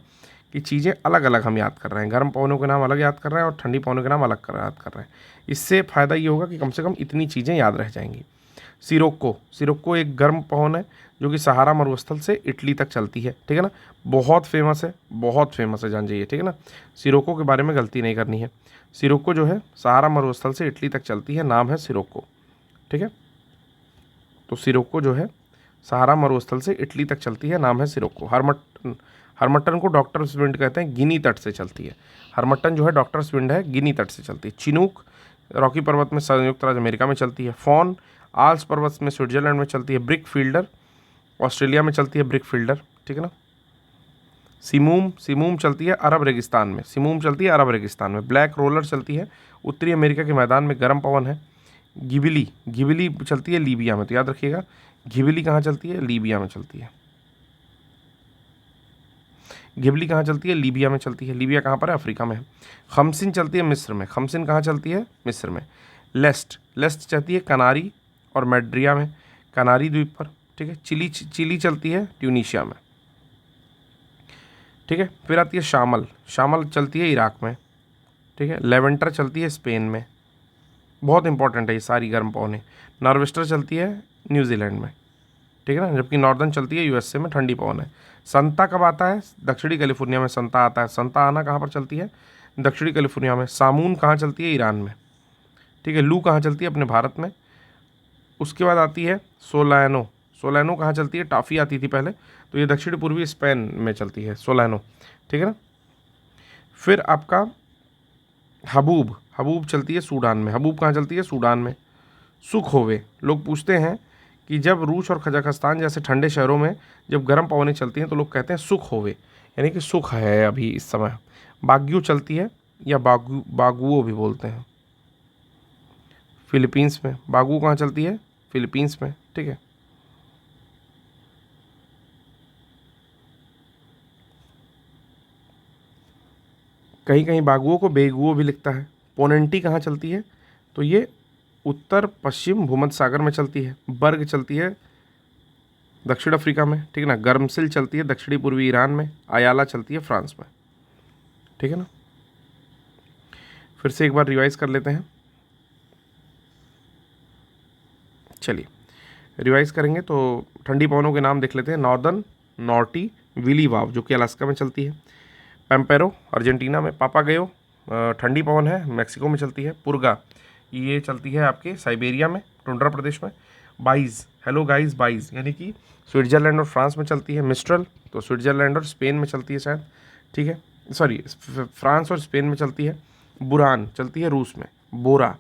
कि चीज़ें अलग अलग हम याद कर रहे हैं। गर्म पवनों के नाम अलग याद कर रहे हैं और ठंडी पवनों के नाम अलग याद कर रहे हैं। इससे फ़ायदा ये होगा कि कम से कम इतनी चीज़ें याद रह जाएंगी। सिरोक्को, सिरोक्को एक गर्म पवन है जो कि सहारा मरुस्थल से इटली तक चलती है, ठीक है ना। बहुत फेमस है, बहुत फेमस है, जान जाइए, ठीक है ना। सिरोक्को के बारे में गलती नहीं करनी है। सिरोक्को जो है सहारा मरुस्थल से इटली तक चलती है, नाम है सिरोक्को, ठीक है। तो सिरोक्को जो है सहारा मरुस्थल से इटली तक चलती है, नाम है सिरोक्को। हरमट्टन को डॉक्टर्स विंड कहते हैं, गिनी तट से चलती है। हरमट्टन जो है डॉक्टर्स विंड है, गिनी तट से चलती है। चिनूक रॉकी पर्वत में संयुक्त राज्य अमेरिका में चलती है। फॉन आल्स पर्वत में स्विट्जरलैंड में चलती है। ब्रिक फील्डर ऑस्ट्रेलिया में चलती है, ब्रिक फील्डर, ठीक है ना। सिमूम, सिमूम चलती है अरब रेगिस्तान में। सिमूम चलती है अरब रेगिस्तान में। ब्लैक रोलर चलती है उत्तरी अमेरिका के मैदान में, गर्म पवन है। घिबिली, घिबिली चलती है लीबिया में, तो याद रखिएगा घिबिली कहाँ चलती है? लीबिया में चलती है। घिबली कहाँ चलती है? लीबिया में चलती है। लीबिया कहाँ पर है? अफ्रीका में है। खमसिन चलती है मिस्र में। खमसिन कहाँ चलती है? मिस्र में। लेस्ट, लेस्ट चलती है कनारी और मैड्रिया में, कनारी द्वीप पर, ठीक है। चिली, चिली चलती है ट्यूनीशिया में, ठीक है। फिर आती है शामल, शामल चलती है इराक में, ठीक है। लेवेंटर चलती है स्पेन में, बहुत इंपॉर्टेंट है ये सारी गर्म पवनें। नॉर्वेस्टर चलती है न्यूजीलैंड में, ठीक है ना। जबकि नॉर्दर्न चलती है यूएसए में, ठंडी पवन है। संता कब आता है? दक्षिणी कैलिफोर्निया में संता आता है। संता आना कहाँ पर चलती है? दक्षिणी कैलिफोर्निया में। सामून कहाँ चलती है? ईरान में, ठीक है। लू कहाँ चलती है? अपने भारत में। उसके बाद आती है सोलैनो, सोलैनो कहाँ चलती है? टाफ़ी आती थी पहले, तो ये दक्षिण पूर्वी स्पेन में चलती है सोलैनो, ठीक है ना। फिर आपका हबूब, हबूब चलती है सूडान में। हबूब कहाँ चलती है? सूडान में। सुख होवे, लोग पूछते हैं कि जब रूस और कजाकिस्तान जैसे ठंडे शहरों में जब गर्म पवनें चलती हैं तो लोग कहते हैं सुख होवे, यानी कि सुख है अभी इस समय। बाग्यू चलती है या बागुओ भी बोलते हैं, फिलीपींस में। बागू कहाँ चलती है? फिलीपींस में, ठीक है। कहीं कहीं बागुओं को बेगुओ भी लिखता है। पोनेंटी कहाँ चलती है? तो ये उत्तर पश्चिम भूमध्य सागर में चलती है। बर्ग चलती है दक्षिण अफ्रीका में, ठीक है ना। गर्मसिल चलती है दक्षिणी पूर्वी ईरान में। अयाला चलती है फ्रांस में, ठीक है ना। फिर से एक बार रिवाइज कर लेते हैं, चलिए रिवाइज करेंगे। तो ठंडी पवनों के नाम देख लेते हैं। नॉर्दर्न, नॉर्टी, विली वाव जो कि अलास्का में चलती है। पेम्पेरो अर्जेंटीना में। पापागयो ठंडी पवन है, मैक्सिको में चलती है। पुरगा ये चलती है आपके साइबेरिया में, टुंड्रा प्रदेश में। बाइज, हेलो गाइज, बाइज यानी कि स्विट्जरलैंड और फ्रांस में चलती है। मिस्ट्रल तो स्विट्जरलैंड और स्पेन में चलती है शायद, ठीक है, सॉरी फ्रांस और स्पेन में चलती है। बुरान चलती है रूस में। बोरा,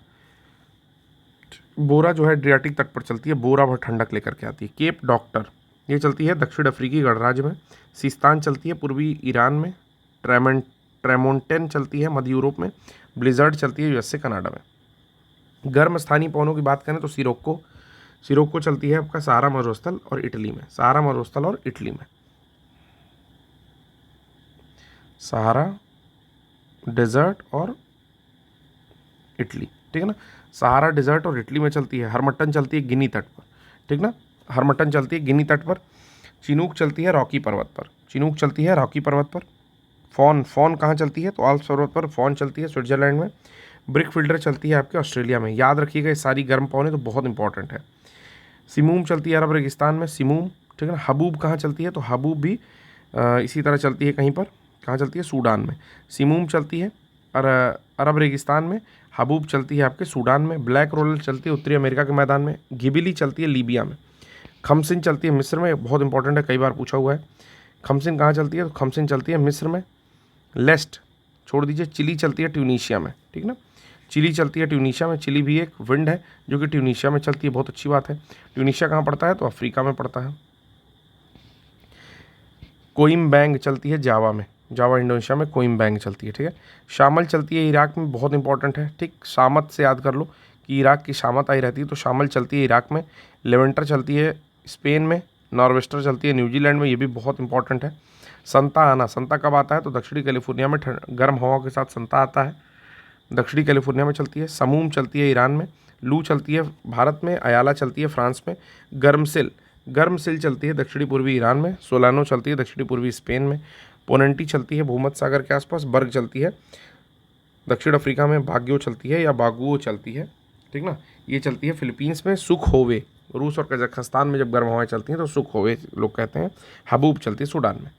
बोरा जो है एड्रियाटिक तट पर चलती है, बोरा भर ठंडक लेकर के आती है। केप डॉक्टर ये चलती है दक्षिण अफ्रीकी गणराज्य में। सिस्तान चलती है पूर्वी ईरान में। ट्रेमोंटेन चलती है मध्य यूरोप में। ब्लिजर्ड चलती है यूएस से कनाडा में। गर्म स्थानीय पवनों की बात करें तो सिरोक्को, सिरोक्को चलती है आपका सहारा मरुस्थल और इटली में। सहारा मरुस्थल और इटली में, सहारा डेजर्ट और इटली, ठीक है ना। सहारा डेजर्ट और इटली में चलती है। हरमट्टन चलती है गिनी तट पर, ठीक ना। हरमट्टन चलती है गिनी तट पर। चिनूक चलती है रॉकी पर्वत पर। चिनूक चलती है रॉकी पर्वत पर। फॉन, फॉन कहाँ चलती है? तो आल्प्स पर्वत पर फॉन चलती है स्विट्जरलैंड में। ब्रिक फील्डर चलती है आपके ऑस्ट्रेलिया में। याद रखिएगा ये सारी गर्म पवनें तो बहुत इंपॉर्टेंट है। सिमूम चलती है अरब रेगिस्तान में, सिमूम, ठीक है ना। हबूब कहाँ चलती है? तो हबूब भी इसी तरह चलती है कहीं पर, कहाँ चलती है? सूडान में। सिमूम चलती है अरब रेगिस्तान में। हबूब चलती है आपके सूडान में। ब्लैक रोलर चलती है उत्तरी अमेरिका के मैदान में। घिबिली चलती है लीबिया में। खमसिन चलती है मिस्र में, बहुत इंपॉर्टेंट है, कई बार पूछा हुआ है। खमसिन कहाँ चलती है? तो खमसिन चलती है मिस्र में। लेस्ट छोड़ दीजिए, चिली चलती है ट्यूनीशिया में, ठीक ना। चिली चलती है ट्यूनीशिया में। चिली भी एक विंड है जो कि ट्यूनीशिया में चलती है, बहुत अच्छी बात है। ट्यूनीशिया कहाँ पड़ता है? तो अफ्रीका में पड़ता है। कोइम्बैंग चलती है जावा में, जावा इंडोनेशिया में कोइम्बैंग चलती है, ठीक है। शामल चलती है इराक में, बहुत इंपॉर्टेंट है, ठीक। शामत से याद कर लो कि इराक की शामत आई रहती है, तो शामल चलती है इराक में। लेवेंटर चलती है स्पेन में। नॉर्वेस्टर चलती है न्यूजीलैंड में, ये भी बहुत इंपॉर्टेंट है। संता आना, संता कब आता है? तो दक्षिणी कैलिफोर्निया में गर्म हवा के साथ संता आता है, दक्षिणी कैलिफोर्निया में चलती है। समूम चलती है ईरान में। लू चलती है भारत में। अयाला चलती है फ्रांस में। गर्मसिल चलती है दक्षिणी पूर्वी ईरान में। सोलानो चलती है दक्षिणी पूर्वी स्पेन में। पोनेंटी चलती है भूमध्य सागर के आसपास। बर्ग चलती है दक्षिण अफ्रीका में। बाग्यो चलती है या बागुओ चलती है, ठीक ना, ये चलती है फिलीपींस में। सुखोवे, रूस और कजाकिस्तान में जब गर्म हवाएं चलती हैं तो सुखोवे लोग कहते हैं। हबूब चलती है सूडान में।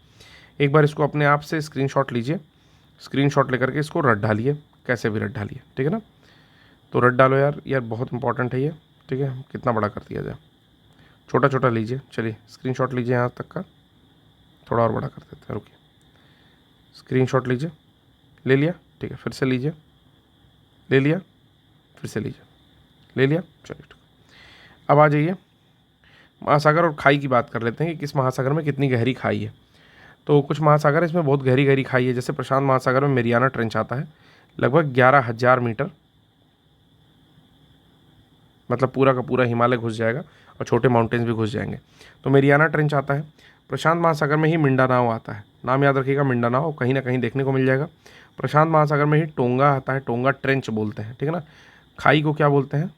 एक बार इसको अपने आप से स्क्रीनशॉट लीजिए, स्क्रीनशॉट लेकर के इसको रट डालिए, कैसे भी रट डालिए, ठीक है ना। तो रट डालो यार, बहुत इंपॉर्टेंट है ये, ठीक है। कितना बड़ा कर दिया जाए, छोटा छोटा लीजिए। चलिए स्क्रीनशॉट लीजिए यहाँ तक का, थोड़ा और बड़ा कर देते हैं, रुकिए। स्क्रीनशॉट लीजिए, ले लिया, ठीक है। फिर से लीजिए, ले लिया, फिर से लीजिए, ले लिया, चलिए ठीक। अब आ जाइए महासागर और खाई की बात कर लेते हैं कि किस महासागर में कितनी गहरी खाई है। तो कुछ महासागर इसमें बहुत गहरी गहरी खाई है, जैसे प्रशांत महासागर में मेरियाना ट्रेंच आता है, लगभग 11,000 मीटर, मतलब पूरा का पूरा हिमालय घुस जाएगा और छोटे माउंटेन्स भी घुस जाएंगे। तो मेरियाना ट्रेंच आता है। प्रशांत महासागर में ही मिंडानाओ आता है, नाम याद रखिएगा, मिंडानाओ कहीं ना कहीं देखने को मिल जाएगा। प्रशांत महासागर में ही टोंगा आता है, टोंगा ट्रेंच बोलते हैं, ठीक है ना। खाई को क्या बोलते हैं?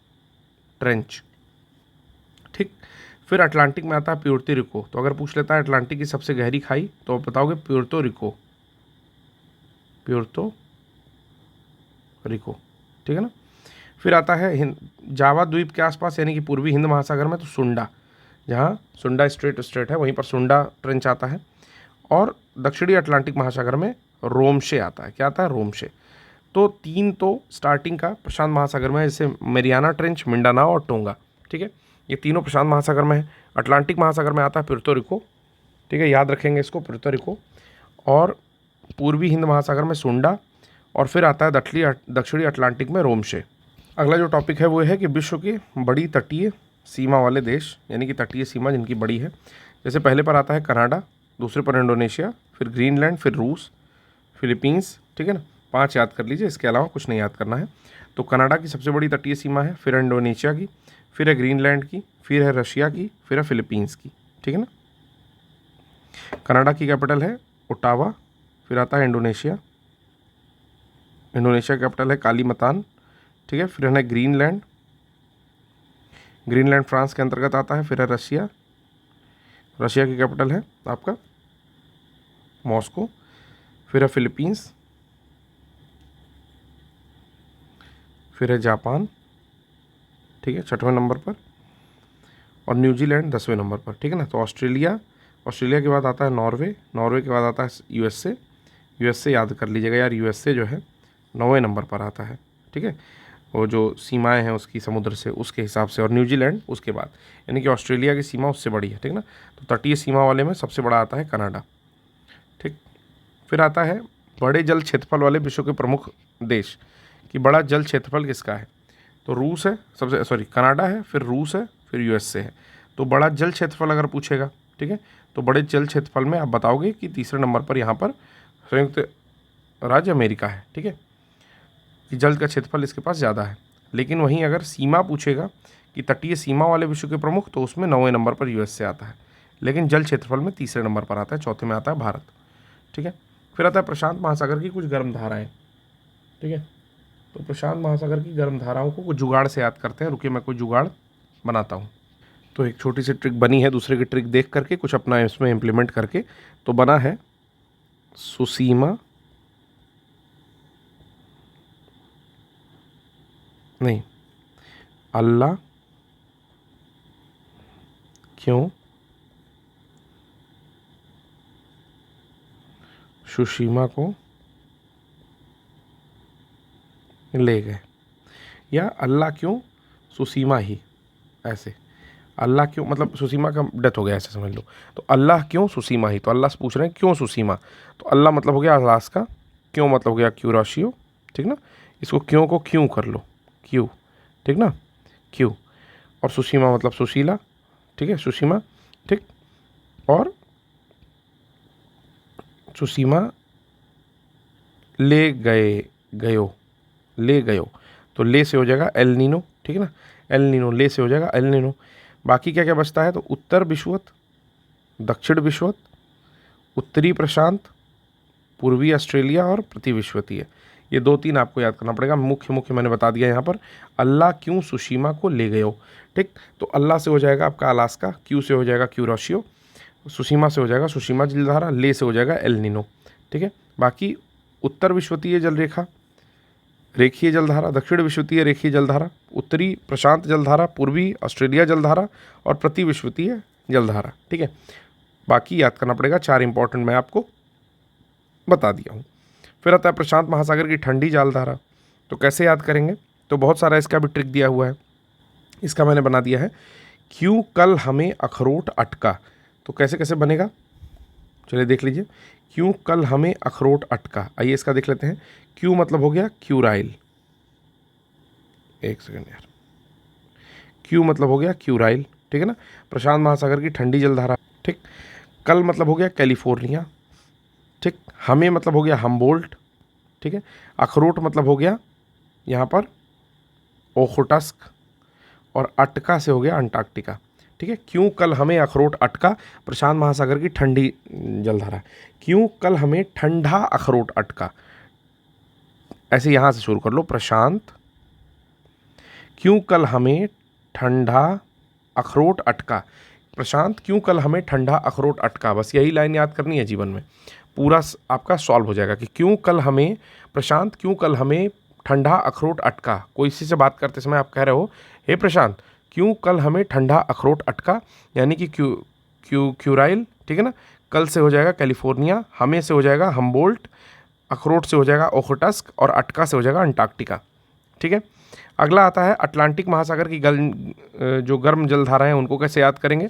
ट्रेंच, ठीक। फिर अटलांटिक में आता है प्यूर्तो रिको। तो अगर पूछ लेता है अटलांटिक की सबसे गहरी खाई, तो आप बताओगे प्यूर्तो रिको, प्यूर्तो रिको, ठीक है ना। फिर आता है जावा द्वीप के आसपास यानी कि पूर्वी हिंद महासागर में, तो सुंडा, जहाँ सुंडा स्ट्रेट है वहीं पर सुंडा ट्रेंच आता है। और दक्षिणी अटलांटिक महासागर में रोमशे आता है। क्या आता है? रोमशे। तो तीन तो स्टार्टिंग का प्रशांत महासागर में है, जैसे मेरियाना ट्रेंच, मिंडानाओ और टोंगा, ठीक है। ये तीनों प्रशांत महासागर में है। अटलांटिक महासागर में आता है प्यूर्तो रिको, ठीक है, याद रखेंगे इसको, प्यूर्तो रिको। और पूर्वी हिंद महासागर में सुंडा, और फिर आता है दक्षिणी अटलांटिक में रोमशे। अगला जो टॉपिक है वो है कि विश्व की बड़ी तटीय सीमा वाले देश, यानी कि तटीय सीमा जिनकी बड़ी है। जैसे पहले पर आता है कनाडा, दूसरे पर इंडोनेशिया, फिर ग्रीनलैंड, फिर रूस, फिलीपींस, ठीक है ना। 5 याद कर लीजिए, इसके अलावा कुछ नहीं याद करना है। तो कनाडा की सबसे बड़ी तटीय सीमा है, फिर इंडोनेशिया की, फिर है ग्रीनलैंड की, फिर है रशिया की, फिर है फिलीपींस की, ठीक है ना। कनाडा की कैपिटल है ओटावा, फिर आता है इंडोनेशिया, इंडोनेशिया की कैपिटल है कालीमतान, ठीक है। फिर है ग्रीनलैंड, ग्रीनलैंड फ्रांस के अंतर्गत आता है। फिर है रशिया, रशिया की कैपिटल है आपका मॉस्को। फिर है फिलीपींस, फिर है जापान, ठीक है, 6वें नंबर पर। और न्यूजीलैंड 10वें नंबर पर, ठीक है ना। तो ऑस्ट्रेलिया, ऑस्ट्रेलिया के बाद आता है नॉर्वे, नॉर्वे के बाद आता है यूएसए, यूएसए याद कर लीजिएगा यार, यूएसए जो है 9वें नंबर पर आता है, ठीक है। वो जो सीमाएं हैं उसकी समुद्र से, उसके हिसाब से। और न्यूजीलैंड उसके बाद, यानी कि ऑस्ट्रेलिया की सीमा उससे बड़ी है, ठीक ना। तो तटीय सीमा वाले में सबसे बड़ा आता है कनाडा, ठीक। फिर आता है बड़े जल क्षेत्रफल वाले विश्व के प्रमुख देश, कि बड़ा जल क्षेत्रफल किसका है। तो रूस है सबसे, सॉरी कनाडा है, फिर रूस है, फिर यूएसए है। तो बड़ा जल क्षेत्रफल अगर पूछेगा, ठीक है, तो बड़े जल क्षेत्रफल में आप बताओगे कि तीसरे नंबर पर यहाँ पर संयुक्त राज्य अमेरिका है, ठीक है, कि जल का क्षेत्रफल इसके पास ज़्यादा है। लेकिन वहीं अगर सीमा पूछेगा कि तटीय सीमा वाले विश्व के प्रमुख, तो उसमें 9वें नंबर पर यूएसए आता है। लेकिन जल क्षेत्रफल में तीसरे नंबर पर आता है, चौथे में आता है भारत, ठीक है। फिर आता है प्रशांत महासागर की कुछ गर्म धाराएं, ठीक है। तो प्रशांत महासागर की गर्म धाराओं को कुछ जुगाड़ से याद करते हैं। रुकिए मैं कोई जुगाड़ बनाता हूँ। तो एक छोटी सी ट्रिक बनी है, दूसरे की ट्रिक देख करके कुछ अपना इसमें इम्प्लीमेंट करके। तो बना है सुसीमा, नहीं, अल्लाह क्यों सुशीमा को ले गए, या अल्लाह क्यों सुसीमा ही, ऐसे। अल्लाह क्यों मतलब सुसीमा का डेथ हो गया, ऐसे समझ लो। तो अल्लाह क्यों सुसीमा ही, तो अल्लाह से पूछ रहे हैं क्यों सुसीमा। तो अल्लाह मतलब हो गया अलास्का, क्यों मतलब हो गया क्यूराशियो, ठीक ना। इसको क्यों को क्यों कर लो, क्यू, ठीक ना, क्यू। और सुसीमा मतलब सुशीला, ठीक है, सुसीमा, ठीक। और सुसीमा ले गए, गयो, ले गयो, तो ले से हो जाएगा एल नीनो, ठीक है ना, एल नीनो, ले से हो जाएगा एल नीनो। बाकी क्या क्या बचता है, तो उत्तर विषुवत, दक्षिण विषुवत, उत्तरी प्रशांत, पूर्वी ऑस्ट्रेलिया और प्रतिविश्वतीय। ये 2-3 आपको याद करना पड़ेगा। मुख्य मुख्य मैंने बता दिया यहाँ पर। अल्लाह क्यों सुशीमा को ले गयो, ठीक। तो अल्लाह से हो जाएगा आपका अलास्का, क्यू से हो जाएगा क्यूरोशियो, सुशीमा से हो जाएगा सुशीमा जलधारा, ले से हो जाएगा एल नीनो, ठीक है। बाकी उत्तर विश्वतीय जल रेखा रेखीय जलधारा, दक्षिण विश्वतीय रेखीय जलधारा, उत्तरी प्रशांत जलधारा, पूर्वी ऑस्ट्रेलिया जलधारा और प्रतिविश्वतीय जलधारा, ठीक है। बाकी याद करना पड़ेगा। 4 इंपॉर्टेंट मैं आपको बता दिया हूँ। फिर आता है प्रशांत महासागर की ठंडी जलधारा। तो कैसे याद करेंगे, तो बहुत सारा इसका भी ट्रिक दिया हुआ है। इसका मैंने बना दिया है, क्यों कल हमें अखरोट अटका। तो कैसे कैसे बनेगा, चलिए देख लीजिए। क्यों कल हमें अखरोट अटका, आइए इसका देख लेते हैं। क्यू मतलब हो गया क्यूराइल, एक सेकंड यार, क्यू मतलब हो गया क्यूराइल, ठीक है ना। प्रशांत महासागर की ठंडी जलधारा, ठीक। कल मतलब हो गया कैलिफोर्निया, ठीक। हमें मतलब हो गया हम्बोल्ट, ठीक है। अखरोट मतलब हो गया यहाँ पर ओखोटस्क और अटका से हो गया अंटार्कटिका, ठीक है। क्यों कल हमें अखरोट अटका, प्रशांत महासागर की ठंडी जलधारा। क्यों कल हमें ठंडा अखरोट अटका, ऐसे यहाँ से शुरू कर लो, प्रशांत क्यों कल हमें ठंडा अखरोट अटका, प्रशांत क्यों कल हमें ठंडा अखरोट अटका। बस यही लाइन याद करनी है, जीवन में पूरा आपका सॉल्व हो जाएगा कि क्यों कल हमें, प्रशांत क्यों कल हमें ठंडा अखरोट अटका। कोई इसी से बात करते समय आप कह रहे हो, हे प्रशांत क्यों कल हमें ठंडा अखरोट अटका, यानी कि क्यूराइल, ठीक है ना। कल से हो जाएगा कैलिफोर्निया, हमें से हो जाएगा हम्बोल्ट, अखरोट से हो जाएगा ओखोटस्क और अटका से हो जाएगा अंटार्कटिका, ठीक है। अगला आता है अटलांटिक महासागर की जो गर्म जलधारा हैं उनको कैसे याद करेंगे।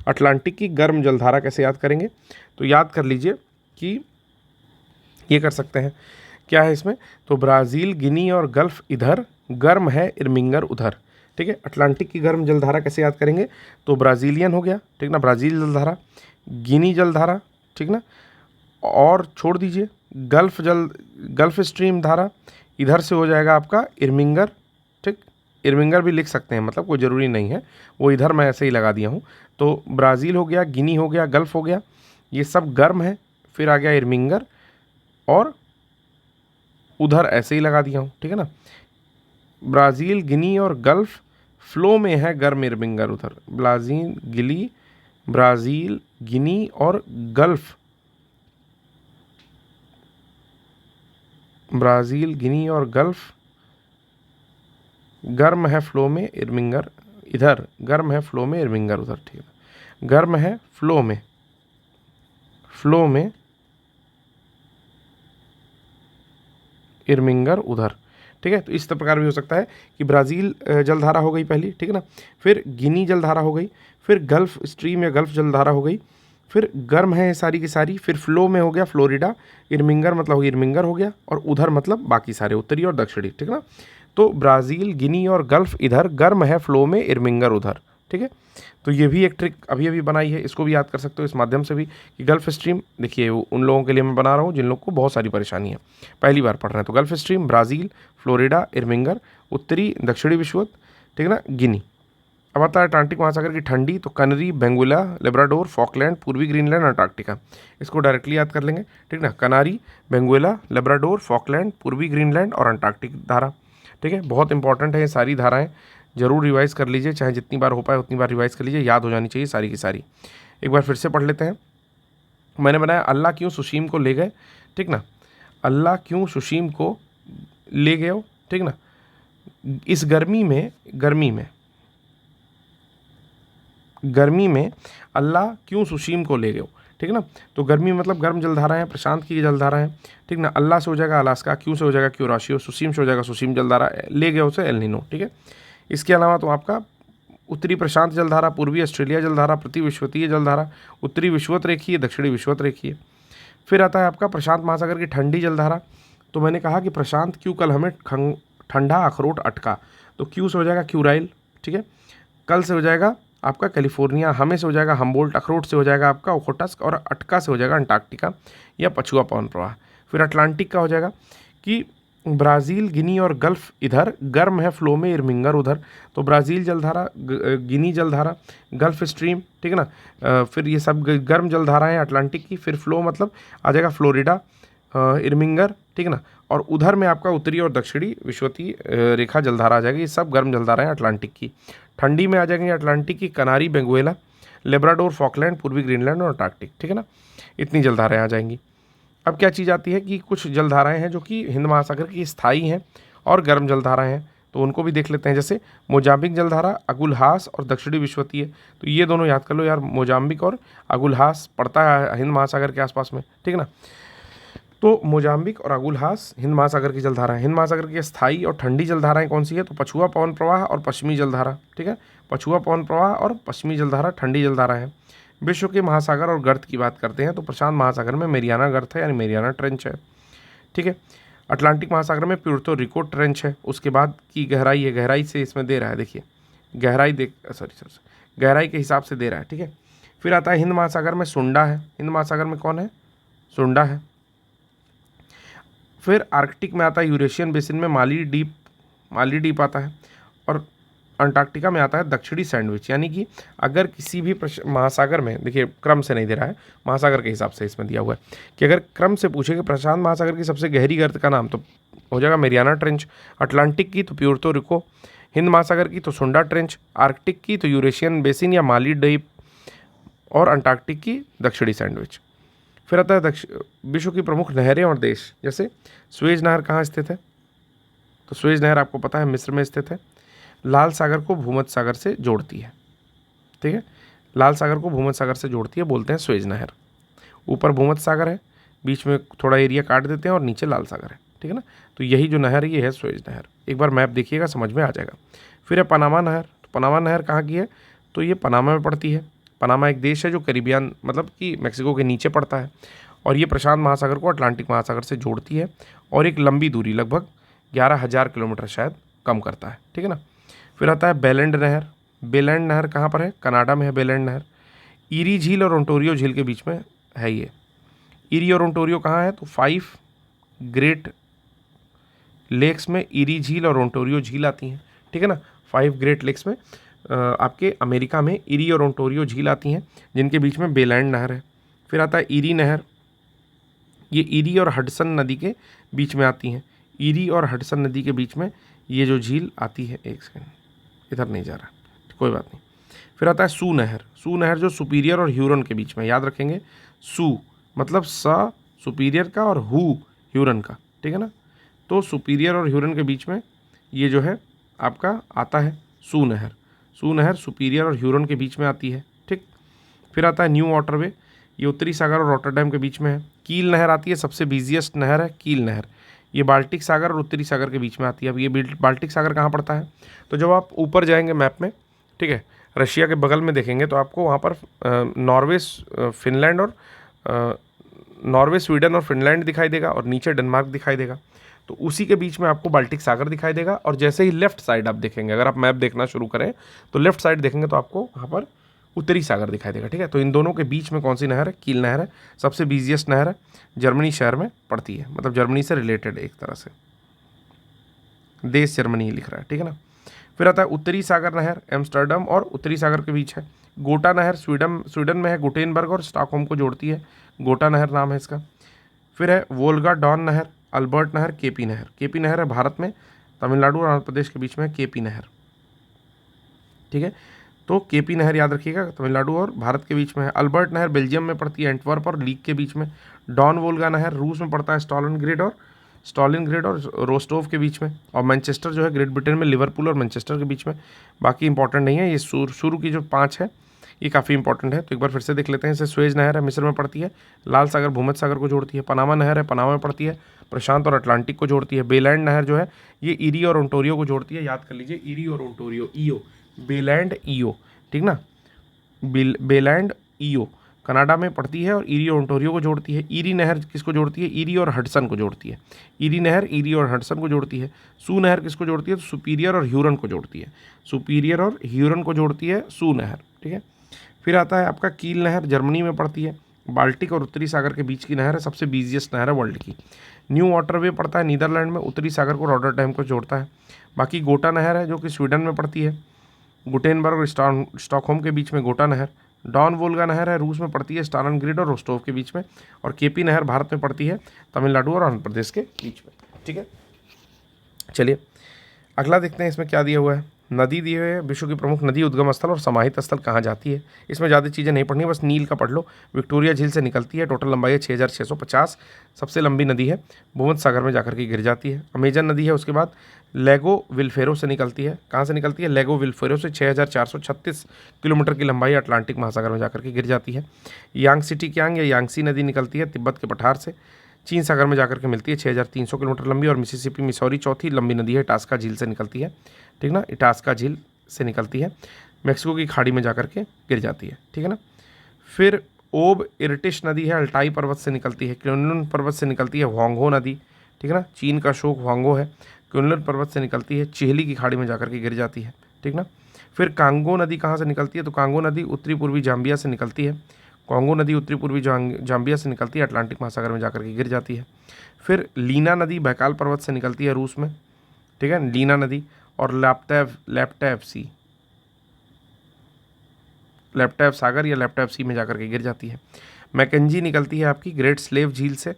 अटलांटिक की गर्म जलधारा कैसे याद करेंगे, तो याद कर लीजिए कि ये कर सकते हैं, क्या है इसमें, तो ब्राज़ील, गिनी और गल्फ इधर, गर्म है इर्मिंगर उधर, ठीक है। अटलांटिक की गर्म जलधारा कैसे याद करेंगे, तो ब्राज़ीलियन हो गया, ठीक ना, ब्राज़ील जलधारा, गिनी जलधारा, ठीक ना, और छोड़ दीजिए गल्फ स्ट्रीम धारा, इधर से हो जाएगा आपका इर्मिंगर, ठीक। इर्मिंगर भी लिख सकते हैं, मतलब कोई ज़रूरी नहीं है, वो इधर मैं ऐसे ही लगा दिया हूँ। तो ब्राज़ील हो गया, गिनी हो गया, गल्फ हो गया, ये सब गर्म है। फिर आ गया इर्मिंगर और उधर ऐसे ही लगा दिया हूँ, ठीक है ना। ब्राज़ील, गिनी और गल्फ फ्लो में है, गर्म इर्मिंगर उधर। ब्राज़ील, गिनी और गल्फ, ब्राज़ील, गिनी और गल्फ गर्म है फ्लो में, इर्मिंगर इधर, गर्म है फ्लो में, इर्मिंगर उधर, ठीक है। गर्म है फ्लो में इर्मिंगर उधर, ठीक है। तो इस प्रकार भी हो सकता है कि ब्राज़ील जलधारा हो गई पहली, ठीक है ना, फिर गिनी जलधारा हो गई, फिर गल्फ स्ट्रीम या गल्फ जलधारा हो गई, फिर गर्म है सारी की सारी, फिर फ्लो में हो गया फ्लोरिडा, इर्मिंगर मतलब इर्मिंगर हो गया, और उधर मतलब बाकी सारे उत्तरी और दक्षिणी, ठीक है ना। तो ब्राज़ील, गिनी और गल्फ इधर, गर्म है फ्लो में, इर्मिंगर उधर, ठीक है। तो ये भी एक ट्रिक अभी अभी बनाई है, इसको भी याद कर सकते हो इस माध्यम से भी कि गल्फ स्ट्रीम, देखिए उन लोगों के लिए मैं बना रहा हूँ जिन लोगों को बहुत सारी परेशानी है, पहली बार पढ़ रहे हैं। तो गल्फ स्ट्रीम, ब्राज़ील, फ्लोरिडा, इर्मिंगर, उत्तरी दक्षिणी विषुवत, ठीक है ना, गिनी। अब आता है अटलांटिक महासागर की ठंडी, तो कनरी, बेंगुला, लेब्राडोर, फॉकलैंड, पूर्वी ग्रीनलैंड, अंटार्कटिका। इसको डायरेक्टली याद कर लेंगे, ठीक ना, कनारी, बेंगुला, लेब्राडोर, फॉकलैंड, पूर्वी ग्रीनलैंड और अंटार्कटिक धारा, ठीक है। बहुत इंपॉर्टेंट है ये सारी धाराएं, जरूर रिवाइज कर लीजिए, चाहे जितनी बार हो पाए उतनी बार रिवाइज कर लीजिए, याद हो जानी चाहिए सारी की सारी। एक बार फिर से पढ़ लेते हैं। मैंने बनाया अल्लाह क्यों सुशीम को ले गए, ठीक ना, अल्लाह क्यों सुशीम को ले गए हो, ठीक ना। इस गर्मी में अल्लाह क्यों सुशीम को ले गए हो, ठीक है ना। तो गर्मी मतलब गर्म जलधारा है, प्रशांत की जलधारा है, ठीक ना। अल्लाह से हो जाएगा अलास्का, क्यों से हो जाएगा क्यूराशियो, सुशीम से हो जाएगा सुशीम जलधारा, ले गए उसे एल नीनो, ठीक है। इसके अलावा तो आपका उत्तरी प्रशांत जलधारा, पूर्वी ऑस्ट्रेलिया जलधारा, प्रतिविश्वतीय जलधारा, उत्तरी विषुवत रेखीय, दक्षिणी विषुवत रेखीय। फिर आता है आपका प्रशांत महासागर की ठंडी जलधारा, तो मैंने कहा कि प्रशांत क्यों कल हमें ठंडा अखरोट अटका, तो क्यू से हो जाएगा क्यूराइल, ठीक है। कल से हो जाएगा आपका कैलिफोर्निया, हमें से हो जाएगा हमबोल्ट, अखरोट से हो जाएगा आपका ओखोटस्क, और अटका से हो जाएगा अंटार्कटिका या पछुआ पवन प्रवाह। फिर अटलांटिक का हो जाएगा कि ब्राज़ील, गिनी और गल्फ इधर, गर्म है फ्लो में इरमिंगर उधर। तो ब्राज़ील जलधारा, गिनी जलधारा, गल्फ स्ट्रीम, ठीक है ना। फिर ये सब गर्म जलधाराएं हैं अटलांटिक की। फिर फ्लो मतलब आ जाएगा फ्लोरिडा, इरमिंगर, ठीक है ना। और उधर में आपका उत्तरी और दक्षिणी विषुवतीय रेखा जलधारा आ जाएगी। ये सब गर्म जलधाराएं अटलांटिक की। ठंडी में आ जाएंगे अटलांटिक की कनारी, बेंगुएला, लेब्राडोर, फॉकलैंड, पूर्वी ग्रीनलैंड और अंटार्कटिक, ठीक है ना। इतनी जलधाराएं आ जाएंगी। अब क्या चीज़ आती है कि कुछ जलधाराएं हैं जो कि हिंद महासागर की स्थायी हैं और गर्म जलधाराएं हैं, तो उनको भी देख लेते हैं। जैसे मोजाम्बिक जलधारा, अगुलहास और दक्षिणी विषुवतीय, तो ये दोनों याद कर लो यार, मोजाम्बिक और अगुलहास पड़ता है हिंद महासागर के आसपास में, ठीक है ना। तो मोजाम्बिक और अगुलहास हिंद महासागर की जलधाराएं। हिंद महासागर की स्थायी और ठंडी जलधाराएं कौन सी है, तो पछुआ पवन प्रवाह और पश्चिमी जलधारा, ठीक है। पछुआ पवन प्रवाह और पश्चिमी जलधारा ठंडी जलधारा है। विश्व के महासागर और गर्त की बात करते हैं तो प्रशांत महासागर में मेरियाना गर्त है, यानी मेरियाना ट्रेंच है, ठीक है। अटलांटिक महासागर में प्यूर्तो रिको ट्रेंच है। उसके बाद की गहराई है, गहराई से इसमें दे रहा है, देखिए गहराई गहराई के हिसाब से दे रहा है, ठीक है। फिर आता है हिंद महासागर में सुंडा है। हिंद महासागर में कौन है, सुंडा है। फिर आर्कटिक में आता है यूरेशियन बेसिन में माली डीप आता है। और अंटार्कटिका में आता है दक्षिणी सैंडविच। यानी कि अगर किसी भी महासागर में, देखिए क्रम से नहीं दे रहा है, महासागर के हिसाब से इसमें दिया हुआ है कि अगर क्रम से पूछे कि प्रशांत महासागर की सबसे गहरी गर्त का नाम, तो हो जाएगा मेरियाना ट्रेंच। अटलांटिक की तो प्यूर्तो रिको, हिंद महासागर की तो सुंडा ट्रेंच, आर्कटिक की तो यूरेशियन बेसिन या माली डीप, और अंटार्कटिक की दक्षिणी सैंडविच। फिर आता है विश्व की प्रमुख नहरें और देश। जैसे स्वेज नहर कहाँ स्थित है, तो स्वेज नहर आपको पता है मिस्र में स्थित है। लाल सागर को भूमध्य सागर से जोड़ती है, ठीक है। लाल सागर को भूमध्य सागर से जोड़ती है, बोलते हैं स्वेज नहर। ऊपर भूमध्य सागर है, बीच में थोड़ा एरिया काट देते हैं और नीचे लाल सागर है, ठीक है ना। तो यही जो नहर है ये है स्वेज नहर। एक बार मैप देखिएगा समझ में आ जाएगा। फिर है पनामा नहर। तो पनामा नहर कहाँ की है, तो ये पनामा में पड़ती है। पनामा एक देश है जो कैरिबियन मतलब कि मैक्सिको के नीचे पड़ता है, और ये प्रशांत महासागर को अटलांटिक महासागर से जोड़ती है, और एक लंबी दूरी लगभग 11,000 किलोमीटर शायद कम करता है, ठीक है ना। फिर आता है बेलैंड नहर। बेलैंड नहर कहाँ पर है, कनाडा में है बेलैंड नहर। ईरी झील और ओंटारियो झील के बीच में है ये। ईरी और ओंटारियो कहाँ है, तो 5 ग्रेट लेक्स में ईरी झील और ओंटारियो झील आती हैं, ठीक है ना। 5 ग्रेट लेक्स में आपके अमेरिका में ईरी और ओंटारियो झील आती हैं, जिनके बीच में बेलैंड नहर है। फिर आता है ईरी नहर। ये ईरी और हडसन नदी के बीच में आती हैं। ईरी और हडसन नदी के बीच में ये जो झील आती है, एक सेकंड इधर नहीं जा रहा, कोई बात नहीं। फिर आता है सू नहर। सू नहर जो सुपीरियर और ह्यूरन के बीच में, याद रखेंगे सू मतलब सा सुपीरियर का और हु ह्यूरन का, ठीक है ना। तो सुपीरियर और ह्यूरन के बीच में ये जो है आपका आता है सू नहर। सू नहर सुपीरियर और ह्यूरन के बीच में आती है, ठीक। फिर आता है न्यू वाटरवे। ये उत्तरी सागर और रॉटरडैम के बीच में है। कील नहर आती है, सबसे बिजिएस्ट नहर है कील नहर। ये बाल्टिक सागर और उत्तरी सागर के बीच में आती है। अब ये बाल्टिक सागर कहाँ पड़ता है, तो जब आप ऊपर जाएंगे मैप में, ठीक है, रशिया के बगल में देखेंगे तो आपको वहाँ पर नॉर्वे, फिनलैंड और नॉर्वे, स्वीडन और फिनलैंड दिखाई देगा, और नीचे डेनमार्क दिखाई देगा। तो उसी के बीच में आपको बाल्टिक सागर दिखाई देगा। और जैसे ही लेफ्ट साइड आप देखेंगे, अगर आप मैप देखना शुरू करें तो लेफ्ट साइड देखेंगे तो आपको वहाँ पर उत्तरी सागर दिखाई देगा, ठीक है। तो इन दोनों के बीच में कौन सी नहर है, कील नहर है। सबसे बिजिएस्ट नहर है, जर्मनी शहर में पड़ती है, मतलब जर्मनी से रिलेटेड एक तरह से, देश जर्मनी लिख रहा है, ठीक है ना। फिर आता है उत्तरी सागर नहर, एम्स्टर्डम और उत्तरी सागर के बीच है। गोटा नहर स्वीडन में है, गुटेनबर्ग और स्टॉकहोम को जोड़ती है, गोटा नहर नाम है इसका। फिर है वोल्गा डॉन नहर, अल्बर्ट नहर, केपी नहर। केपी नहर है भारत में, तमिलनाडु और आंध्र प्रदेश के बीच में है केपी नहर, ठीक है। तो केपी नहर याद रखिएगा, तमिलनाडु और भारत के बीच में है। अल्बर्ट नहर बेल्जियम में पड़ती है, एंटवर्प और लीक के बीच में। डॉन वोल्गा नहर रूस में पड़ता है, स्टॉलिनग्रेड और रोस्टोव के बीच में। और मैनचेस्टर जो है ग्रेट ब्रिटेन में, लिवरपूल और मैनचेस्टर के बीच में। बाकी इंपॉर्टेंट नहीं है, ये शुरू की जो 5 है ये काफ़ी इंपॉर्टेंट है। तो एक बार फिर से देख लेते हैं। जैसे स्वेज नहर है, मिस्र में पड़ती है। लाल सागर भूमध्य सागर को जोड़ती है। पनामा नहर है, पनामा में पड़ती है, प्रशांत और अटलांटिक को जोड़ती है। बेलैंड नहर जो है ये ईरी और ओंटारियो को जोड़ती है, याद कर लीजिए, ईरी और ओंटारियो, ईओ, बेलैंड ईओ, ठीक ना। बेलैंड ईओ कनाडा में पड़ती है और ईरी और ओंटारियो को जोड़ती है। ईरी नहर किसको जोड़ती है? ईरी और हडसन को जोड़ती है। ईरी नहर ईरी और हडसन को जोड़ती है। सू नहर किसको जोड़ती है? तो सुपीरियर और ह्यूरन को जोड़ती है। सुपीरियर और ह्यूरन को जोड़ती है सू नहर, ठीक है। फिर आता है आपका कील नहर, जर्मनी में पड़ती है। बाल्टिक और उत्तरी सागर के बीच की नहर है, सबसे बिजिएस्ट नहर है वर्ल्ड की। न्यू वाटरवे पड़ता है नीदरलैंड में, उत्तरी सागर को रॉटरडैम को जोड़ता है। बाकी गोटा नहर है जो कि स्वीडन में पड़ती है, गुटेनबर्ग और स्टॉकहोम के बीच में गोटा नहर। डॉन वोल्गा नहर है, रूस में पड़ती है, स्टालिनग्राड और रोस्टोव के बीच में। और केपी नहर भारत में पड़ती है, तमिलनाडु और आंध्र प्रदेश के बीच में, ठीक है। चलिए अगला देखते हैं इसमें क्या दिया हुआ है। नदी दी हुई है, विश्व की प्रमुख नदी, उद्गम स्थल और समाहित स्थल कहाँ जाती है। इसमें ज़्यादा चीज़ें नहीं पढ़नी, बस नील का पढ़ लो। विक्टोरिया झील से निकलती है, टोटल लंबाई है 6650, सबसे लंबी नदी है, भूमध्य सागर में जाकर के गिर जाती है। अमेजन नदी है, उसके बाद लेगो विल्फेरो से निकलती है। कहाँ से निकलती है? लेगो विल्फेरो से 6436 किलोमीटर की लंबाई अटलांटिक महासागर में जाकर के गिर जाती है। यांगसिटी क्यांग या यांगसी नदी निकलती है तिब्बत के पठार से, चीन सागर में जाकर के मिलती है, 6300 किलोमीटर लंबी। और मिसिसिपी मिसौरी चौथी लंबी नदी है, इटास्का झील से निकलती है, ठीक ना, इटास्का झील से निकलती है, मेक्सिको की खाड़ी में जाकर के गिर जाती है, ठीक है ना। फिर ओब इरटिश नदी है, अल्टाई पर्वत से निकलती है। क्युनलुन पर्वत से निकलती है हुआंगहो नदी, ठीक है ना, चीन का शोक हुआंगहो है। क्युनलुन पर्वत से निकलती है, चिहली की खाड़ी में जाकर के गिर जाती है, ठीक ना। फिर कांगो नदी कहाँ से निकलती है? तो कांगो नदी उत्तरी पूर्वी जाम्बिया से निकलती है। कांगो नदी उत्तरी पूर्वी जाम्बिया से निकलती है, अटलांटिक महासागर में जाकर के गिर जाती है। फिर लीना नदी बैकाल पर्वत से निकलती है रूस में, ठीक है, लीना नदी। और लैप्टेव सागर या लैप्टेव सी में जाकर के गिर जाती है। मैकेंजी निकलती है आपकी ग्रेट स्लेव झील से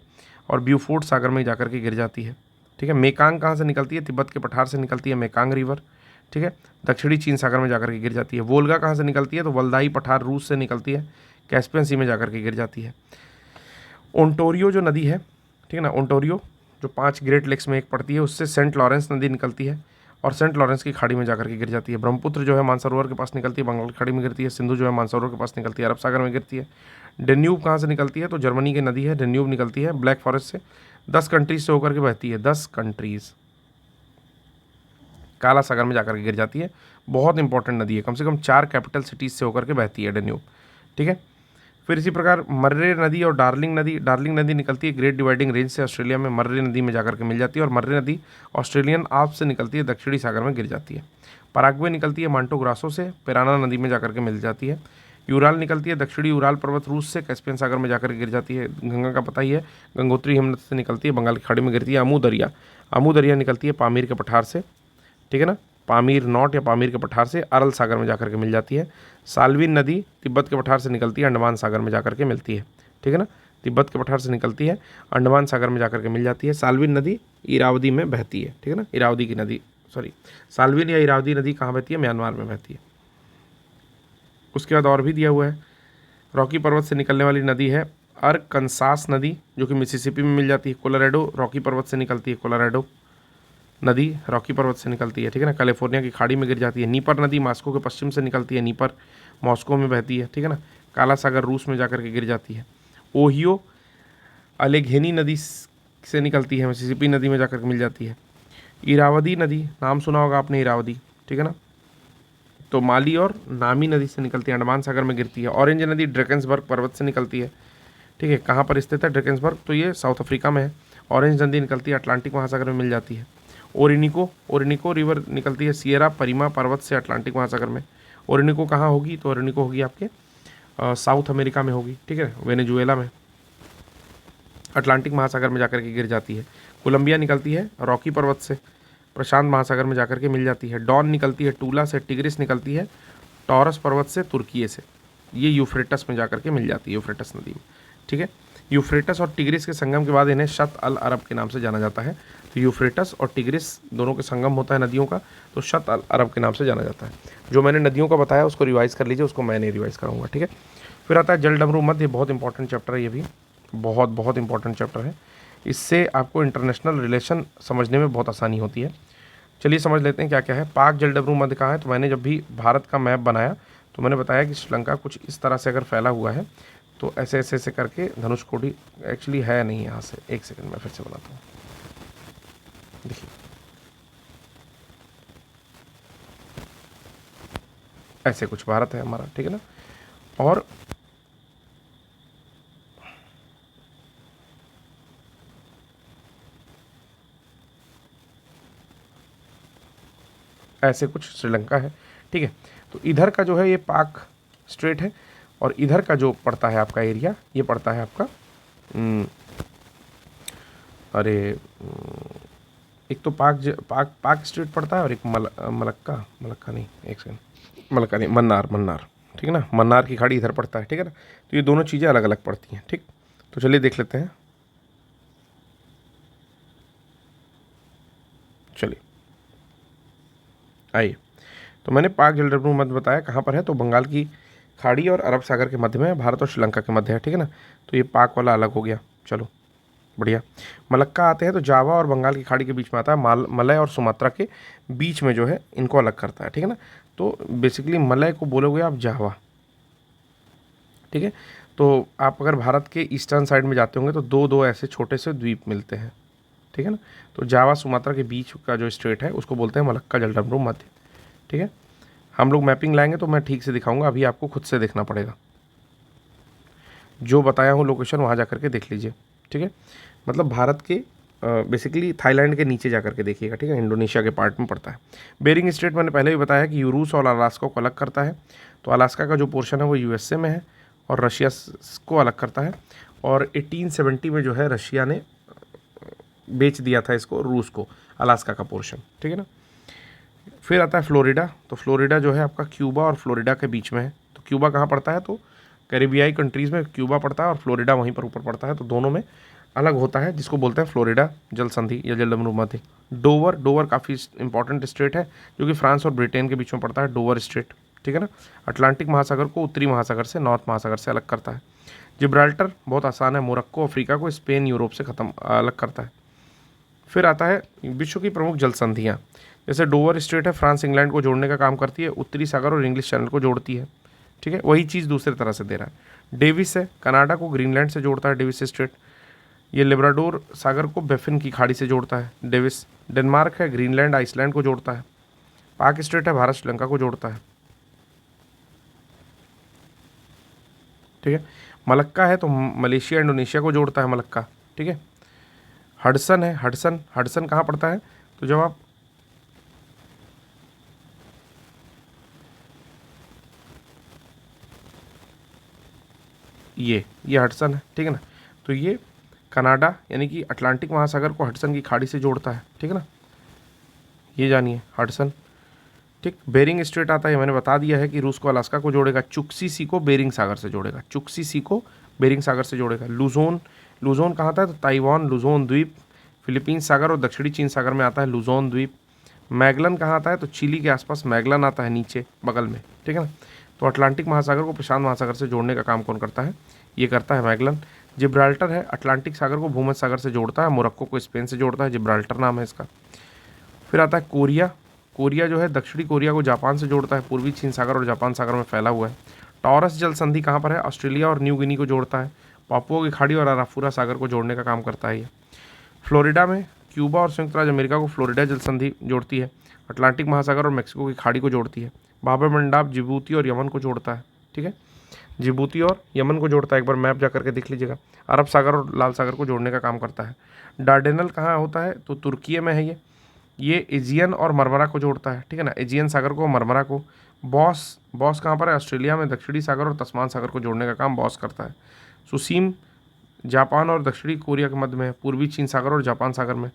और ब्यूफोर्ट सागर में जाकर के गिर जाती है, ठीक है। मेकांग कहाँ से निकलती है? तिब्बत के पठार से निकलती है मेकांग रिवर, ठीक है, दक्षिणी चीन सागर में जाकर के गिर जाती है। वोल्गा कहाँ से निकलती है? तो वल्दाई पठार रूस से निकलती है, कैस्पियन सी में जाकर के गिर जाती है। ओंटारियो जो नदी है, ठीक है ना, ओंटारियो जो 5 ग्रेट लेक्स में एक पड़ती है, उससे सेंट लॉरेंस नदी निकलती है और सेंट लॉरेंस की खाड़ी में जाकर के गिर जाती है। ब्रह्मपुत्र जो है मानसरोवर के पास निकलती है, बंगाल की खाड़ी में गिरती है। सिंधु जो है मानसरोवर के पास निकलती है, अरब सागर में गिरती है। डेन्यूब कहाँ से निकलती है? तो जर्मनी की नदी है, डेन्यूब निकलती है ब्लैक फॉरेस्ट से, 10 कंट्रीज से होकर के बहती है, 10 कंट्रीज, काला सागर में जाकर के गिर जाती है। बहुत इंपॉर्टेंट नदी है, कम से कम 4 कैपिटल सिटीज़ से होकर के बहती है डेन्यूब, ठीक है। फिर इसी प्रकार मर्रे नदी और डार्लिंग नदी निकलती है ग्रेट डिवाइडिंग रेंज से, ऑस्ट्रेलिया में मर्रे नदी में जाकर के मिल जाती है। और मर्रे नदी ऑस्ट्रेलियन आल्प्स से निकलती है, दक्षिणी सागर में गिर जाती है। पराग्वे निकलती है मांटो ग्रासो से, पेराना नदी में जाकर के मिल जाती है। यूराल निकलती है दक्षिणी यूराल पर्वत रूस से, कैस्पियन सागर में जाकर गिर जाती है। गंगा का पता ही है, गंगोत्री हिमनद से निकलती है, बंगाल की खाड़ी में गिरती है। आमू दरिया निकलती है पामीर के पठार से, ठीक है ना, पामीर नॉट या पामीर के पठार से अरल सागर में जाकर के मिल जाती है। साल्विन नदी तिब्बत के पठार से निकलती है, अंडमान सागर में जाकर के मिलती है, ठीक है ना, तिब्बत के पठार से निकलती है, अंडमान सागर में जाकर के मिल जाती है। साल्विन नदी इरावदी में बहती है, ठीक है ना, इरावदी की नदी, साल्विन या इरावदी नदी कहाँ बहती है? म्यांमार में बहती है। उसके बाद और भी दिया हुआ है, रॉकी पर्वत से निकलने वाली नदी है अरकनसास नदी, जो कि मिसिसिपी में मिल जाती है। कोलोराडो रॉकी पर्वत से निकलती है, कोलोराडो नदी रॉकी पर्वत से निकलती है, ठीक है ना, कैलिफोर्निया की खाड़ी में गिर जाती है। नीपर नदी मॉस्को के पश्चिम से निकलती है, नीपर मॉस्को में बहती है, ठीक है ना, काला सागर रूस में जाकर के गिर जाती है। ओहियो अलेघेनी नदी से निकलती है, मिसिसिपी नदी में जाकर के मिल जाती है। इरावदी नदी, नाम सुना होगा आपने इरावदी, ठीक है ना, तो माली और नामी नदी से निकलती है, अंडमान सागर में गिरती है। ऑरेंज नदी ड्रेकन्सबर्ग पर्वत से निकलती है, ठीक है, कहाँ पर स्थित है ड्रेकन्सबर्ग? तो ये साउथ अफ्रीका में है। ऑरेंज नदी निकलती है अटलांटिक महासागर में मिल जाती है। ओरिनिको रिवर निकलती है सियरा परिमा पर्वत से अटलांटिक महासागर में। ओरिनिको कहाँ होगी? तो ओरिनिको होगी आपके साउथ अमेरिका में होगी, ठीक है, वेनेजुएला में, अटलांटिक महासागर में जाकर के गिर जाती है। कोलंबिया निकलती है रॉकी पर्वत से, प्रशांत महासागर में जाकर के मिल जाती है। डॉन निकलती है टूला से, टिग्रिस निकलती है टॉरस पर्वत से, तुर्की से, ये यूफ्रेटस में जाकर के मिल जाती है, यूफ्रेटस नदी में, ठीक है। यूफ्रेटस और टिग्रिस के संगम के बाद इन्हें शत अल अरब के नाम से जाना जाता है। तो यूफ्रेटस और टिग्रिस दोनों के संगम होता है नदियों का, तो शत अल अरब के नाम से जाना जाता है। जो मैंने नदियों का बताया उसको रिवाइज़ कर लीजिए, उसको मैं नहीं रिवाइज़ कराऊंगा, ठीक है। फिर आता है जलडमरू मध्य, बहुत इंपॉर्टेंट चैप्टर है, ये भी बहुत इंपॉर्टेंट चैप्टर है। इससे आपको इंटरनेशनल रिलेशन समझने में बहुत आसानी होती है। चलिए समझ लेते हैं क्या क्या है। पाक जलडमरू मध्य कहाँ है? तो मैंने जब भी भारत का मैप बनाया तो मैंने बताया कि श्रीलंका कुछ इस तरह से अगर फैला हुआ है तो ऐसे ऐसे ऐसे करके धनुषकोडी एक्चुअली है नहीं यहाँ से, एक सेकंड में फिर से बनाता हूँ, देखिए ऐसे कुछ भारत है हमारा, ठीक है ना, और ऐसे कुछ श्रीलंका है, ठीक है। तो इधर का जो है ये पाक स्ट्रेट है, और इधर का जो पड़ता है आपका एरिया, ये पड़ता है आपका एक तो पाक स्ट्रेट पड़ता है, और एक मलक्का नहीं, एक सेकंड, मलक्का नहीं, मन्नार, ठीक है ना, मन्नार की खाड़ी इधर पड़ता है, ठीक है ना। तो ये दोनों चीज़ें अलग अलग पड़ती हैं, ठीक। तो चलिए देख लेते हैं, चलिए आइए। तो मैंने पाक जलप्रपात मध्य बताया कहाँ पर है, तो बंगाल की खाड़ी और अरब सागर के मध्य में है, भारत और श्रीलंका के मध्य है, ठीक है ना। तो ये पाक वाला अलग हो गया, चलो बढ़िया। मलक्का आते हैं तो जावा और बंगाल की खाड़ी के बीच में आता है, मलय और सुमात्रा के बीच में जो है इनको अलग करता है, ठीक है ना। तो बेसिकली मलय को बोलोगे आप जावा, ठीक है। तो आप अगर भारत के ईस्टर्न साइड में जाते होंगे तो दो दो ऐसे छोटे से द्वीप मिलते हैं, ठीक है ना। तो जावा सुमात्रा के बीच का जो स्ट्रेट है उसको बोलते हैं मलक्का जलप्रपात मध्य, ठीक है। हम लोग मैपिंग लाएंगे तो मैं ठीक से दिखाऊंगा, अभी आपको खुद से देखना पड़ेगा, जो बताया हूँ लोकेशन वहाँ जा करके देख लीजिए, ठीक है। मतलब भारत के बेसिकली थाईलैंड के नीचे जा करके देखिएगा, ठीक है, इंडोनेशिया के पार्ट में पड़ता है। बेरिंग स्ट्रेट मैंने पहले भी बताया कि रूस और अलास्का को अलग करता है। तो अलास्का का जो पोर्शन है वो यूएसए में है, और रशिया को अलग करता है। और 1870 में जो है रशिया ने बेच दिया था इसको रूस को, अलास्का का पोर्शन, ठीक है ना। फिर आता है फ्लोरिडा। तो फ्लोरिडा जो है आपका क्यूबा और फ्लोरिडा के बीच में है। तो क्यूबा कहाँ पड़ता है, तो कैरिबियाई कंट्रीज़ में क्यूबा पड़ता है और फ्लोरिडा वहीं पर ऊपर पड़ता है, तो दोनों में अलग होता है, जिसको बोलते हैं फ्लोरिडा जल संधि या जलप्रपात मध्य। डोवर काफ़ी इंपॉर्टेंट स्टेट है, जो कि फ्रांस और ब्रिटेन के बीच में पड़ता है, डोवर स्ट्रेट, ठीक है ना। अटलांटिक महासागर को उत्तरी महासागर से, नॉर्थ महासागर से अलग करता है। जिब्राल्टर बहुत आसान है, मोरक्को अफ्रीका को स्पेन यूरोप से अलग करता है। फिर आता है विश्व की प्रमुख जल संधियाँ, जैसे डोवर स्ट्रेट है, फ्रांस इंग्लैंड को जोड़ने का काम करती है, उत्तरी सागर और इंग्लिश चैनल को जोड़ती है, ठीक है। वही चीज़ दूसरे तरह से दे रहा है। डेविस है, कनाडा को ग्रीनलैंड से जोड़ता है, डेविस स्ट्रेट। ये लेब्राडोर सागर को बेफिन की खाड़ी से जोड़ता है, डेविस। डेनमार्क है, ग्रीनलैंड आइसलैंड को जोड़ता है। पाक स्ट्रेट है, भारत श्रीलंका को जोड़ता है, ठीक है। मलक्का है तो मलेशिया इंडोनेशिया को जोड़ता है, मलक्का, ठीक है। हडसन है, हडसन कहाँ पड़ता है, तो जब आप ये हडसन है, ठीक है ना। तो ये कनाडा यानी कि अटलांटिक महासागर को हडसन की खाड़ी से जोड़ता है, ठीक है ना, ये जानिए हडसन, ठीक। बेरिंग स्ट्रेट आता है, मैंने बता दिया है कि रूस को अलास्का को जोड़ेगा, चुक्सी सी को बेरिंग सागर से जोड़ेगा, चुक्सी सी को बेरिंग सागर से जोड़ेगा। लुजोन कहाँ आता है, तो ताइवान लुजोन द्वीप फिलीपींस सागर और दक्षिणी चीन सागर में आता है लुजोन द्वीप। मैगलन कहाँ आता है, तो चिली के आसपास मैगलन आता है, नीचे बगल में, ठीक है ना। तो अटलांटिक महासागर को प्रशांत महासागर से जोड़ने का काम कौन करता है, ये करता है मैगलन। जिब्राल्टर है, अटलांटिक सागर को भूमध्य सागर से जोड़ता है, मोरक्को को स्पेन से जोड़ता है, जिब्राल्टर नाम है इसका। फिर आता है कोरिया जो है दक्षिणी कोरिया को जापान से जोड़ता है, पूर्वी चीन सागर और जापान सागर में फैला हुआ है। टॉरस जल संधि कहाँ पर है, ऑस्ट्रेलिया और न्यू गिनी को जोड़ता है, पापुआ की खाड़ी और अराफुरा सागर को जोड़ने का काम करता है ये। फ्लोरिडा में क्यूबा और संयुक्त राज्य अमेरिका को फ्लोरिडा जल संधि जोड़ती है, अटलांटिक महासागर और मेक्सिको की खाड़ी को जोड़ती है। बाबर मंडाप जिबूती और यमन को जोड़ता है, ठीक है, जिबूती और यमन को जोड़ता है, एक बार मैप जा करके देख लीजिएगा। अरब सागर और लाल सागर को जोड़ने का काम करता है। डार्डेनल कहाँ होता है, तो तुर्की में है ये एजियन और मरमरा को जोड़ता है, ठीक है ना, एजियन सागर को, मरमरा को। बॉस कहाँ पर है, ऑस्ट्रेलिया में दक्षिणी सागर और तस्मान सागर को जोड़ने का काम बॉस करता है। सुसीम जापान और दक्षिणी कोरिया के मध्य में है, पूर्वी चीन सागर और जापान सागर में।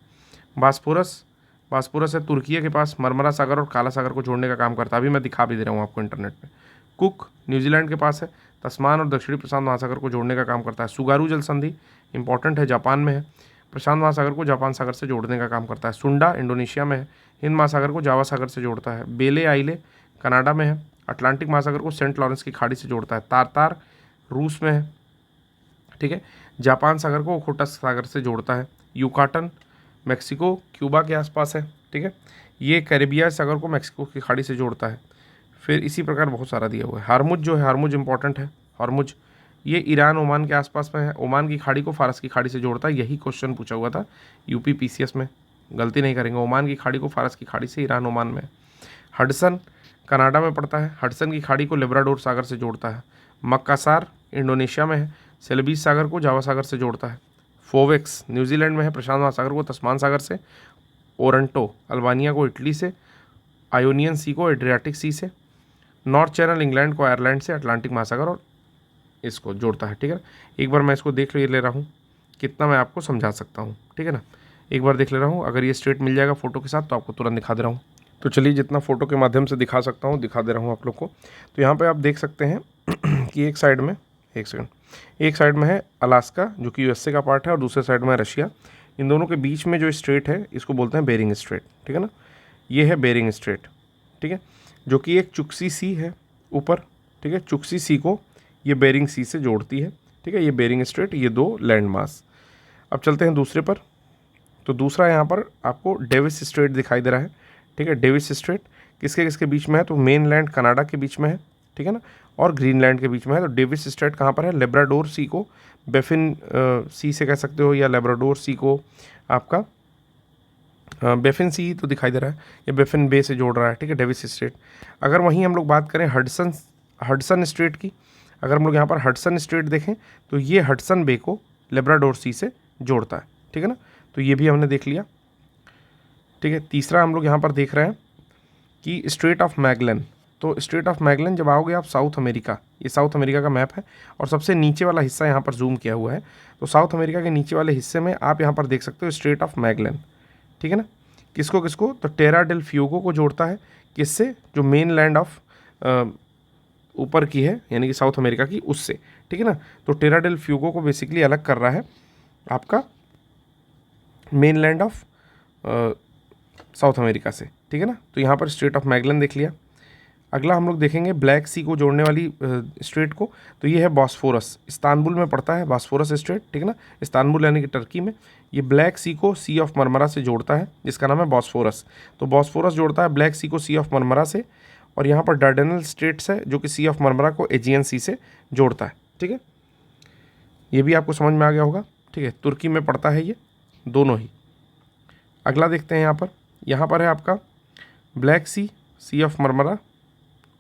बास्पोरस है तुर्की के पास, मरमरा सागर और काला सागर को जोड़ने का काम करता है, अभी मैं दिखा भी दे रहा हूँ आपको इंटरनेट पे। कुक न्यूजीलैंड के पास है, तस्मान और दक्षिणी प्रशांत महासागर को जोड़ने का काम करता है। सुगारू जल संधि इंपॉर्टेंट है, जापान में है, प्रशांत महासागर को जापान सागर से जोड़ने का काम करता है। सुंडा इंडोनेशिया में है, हिंद महासागर को जावा सागर से जोड़ता है। बेले आइले कनाडा में है, अटलांटिक महासागर को सेंट लॉरेंस की खाड़ी से जोड़ता है। तारतार रूस में है, ठीक है, जापान सागर को ओखोटस सागर से जोड़ता है। यूकाटन मेक्सिको क्यूबा के आसपास है, ठीक है, ये कैरिबिया सागर को मेक्सिको की खाड़ी से जोड़ता है। फिर इसी प्रकार बहुत सारा दिया हुआ है। हारमुज जो है, हारमुज इंपॉर्टेंट है, हारमुज ये ईरान ओमान के आसपास में है, ओमान की खाड़ी को फारस की खाड़ी से जोड़ता है, यही क्वेश्चन पूछा हुआ था यूपी पीसीएस में, गलती नहीं करेंगे, ओमान की खाड़ी को फारस की खाड़ी से, ईरान ओमान में। हडसन कनाडा में पड़ता है, हडसन की खाड़ी को लेब्राडोर सागर से जोड़ता है। मक्कासार इंडोनेशिया में है, सेलेबीज सागर को जावा सागर से जोड़ता है। फोवेक्स न्यूजीलैंड में है, प्रशांत महासागर को तस्मान सागर से। ओरंटो अल्बानिया को इटली से, आयोनियन सी को एड्रियाटिक सी से, नॉर्थ चैनल इंग्लैंड को आयरलैंड से, अटलांटिक महासागर और इसको जोड़ता है। ठीक है, एक बार मैं इसको देख ले रहा हूँ कितना मैं आपको समझा सकता हूँ। ठीक है ना, एक बार देख ले रहा हूँ, अगर ये स्ट्रेट मिल जाएगा फोटो के साथ तो आपको तुरंत दिखा दे रहा हूँ। तो चलिए जितना फोटो के माध्यम से दिखा सकता हूँ दिखा दे रहा हूँ आप लोग को। तो यहाँ पे आप देख सकते हैं कि एक साइड में, एक सेकंड, एक साइड में है अलास्का जो कि यूएसए का पार्ट है और दूसरे साइड में है रशिया। इन दोनों के बीच में जो स्ट्रेट है इसको बोलते हैं बेरिंग स्ट्रेट। ठीक है ना, ये है बेरिंग स्ट्रेट। ठीक है, जो कि एक चुक्सी सी है ऊपर। ठीक है, चुक्सी सी को ये बेरिंग सी से जोड़ती है। ठीक है, ये बेरिंग स्ट्रेट, ये दो लैंड मास। अब चलते हैं दूसरे पर। तो दूसरा यहाँ पर आपको डेविस स्ट्रेट दिखाई दे रहा है। ठीक है, डेविस स्ट्रेट किसके किसके बीच में है, तो मेनलैंड कनाडा के बीच में है। ठीक है ना, और ग्रीनलैंड के बीच में है। तो डेविस स्ट्रेट कहाँ पर है, लेब्राडोर सी को बेफिन सी से कह सकते हो, या लेब्राडोर सी को आपका बेफिन सी तो दिखाई दे रहा है, ये बेफिन बे से जोड़ रहा है। ठीक है, डेविस स्ट्रेट। अगर वहीं हम लोग बात करें हडसन स्ट्रेट की, अगर हम लोग यहाँ पर हडसन स्ट्रेट देखें तो ये हडसन बे को लेब्राडोर सी से जोड़ता है। ठीक है ना, तो ये भी हमने देख लिया। ठीक है, तीसरा हम लोग यहाँ पर देख रहे हैं कि स्ट्रेट ऑफ मैगलन। तो स्ट्रेट ऑफ मैगलन जब आओगे आप साउथ अमेरिका, ये साउथ अमेरिका का मैप है और सबसे नीचे वाला हिस्सा यहाँ पर जूम किया हुआ है। तो साउथ अमेरिका के नीचे वाले हिस्से में आप यहाँ पर देख सकते हो स्ट्रेट ऑफ मैगलन। ठीक है ना, किसको किसको, तो टेरा डेल फ्यूगो को जोड़ता है किससे, जो मेन लैंड ऑफ ऊपर की है यानी कि साउथ अमेरिका की, उससे। ठीक है ना, तो टेरा डेल फ्यूगो को बेसिकली अलग कर रहा है आपका main land of south America से। ठीक है ना, तो यहाँ पर स्ट्रेट ऑफ मैगलन देख लिया। अगला हम लोग देखेंगे ब्लैक सी को जोड़ने वाली स्ट्रेट को, तो ये है बॉस्फोरस, इस्तांबुल में पड़ता है बॉस्फोरस स्ट्रेट। ठीक है ना, इस्तांबुल यानी कि टर्की में। ये ब्लैक सी को सी ऑफ मरमरा से जोड़ता है जिसका नाम है बॉस्फोरस। तो बॉस्फोरस जोड़ता है ब्लैक सी को सी ऑफ मरमरा से, और यहाँ पर डार्डेनल स्ट्रेट्स है जो कि सी ऑफ मरमरा को एजियन सी से जोड़ता है। ठीक है, ये भी आपको समझ में आ गया होगा। ठीक है, तुर्की में पड़ता है ये दोनों ही। अगला देखते हैं यहाँ पर है आपका Black Sea, Sea of Marmara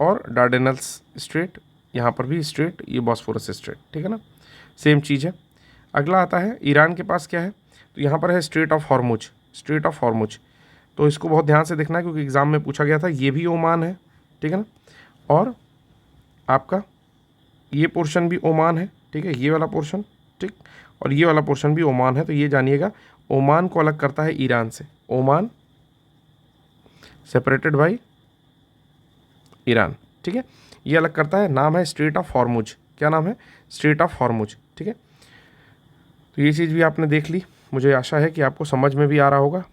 और डार्डेनल्स स्ट्रेट, यहाँ पर भी स्ट्रेट, ये बॉस्फोरस स्ट्रेट। ठीक है ना, सेम चीज़ है। अगला आता है ईरान के पास क्या है, तो यहाँ पर है straight of Hormuz, straight of Hormuz. तो इसको बहुत ध्यान से देखना है क्योंकि एग्जाम में पूछा गया था। ये भी ओमान है। ठीक है ना, और आपका ये पोर्शन भी ओमान है। ठीक है, ये वाला पोर्शन, ठीक, और ये वाला पोर्शन भी ओमान है। तो ये जानिएगा ओमान को अलग करता है ईरान से, ओमान सेपरेटेड बाय ईरान। ठीक है, ये अलग करता है, नाम है स्ट्रेट ऑफ हॉर्मुज। क्या नाम है, स्ट्रेट ऑफ हॉर्मुज। ठीक है, तो ये चीज़ भी आपने देख ली। मुझे आशा है कि आपको समझ में भी आ रहा होगा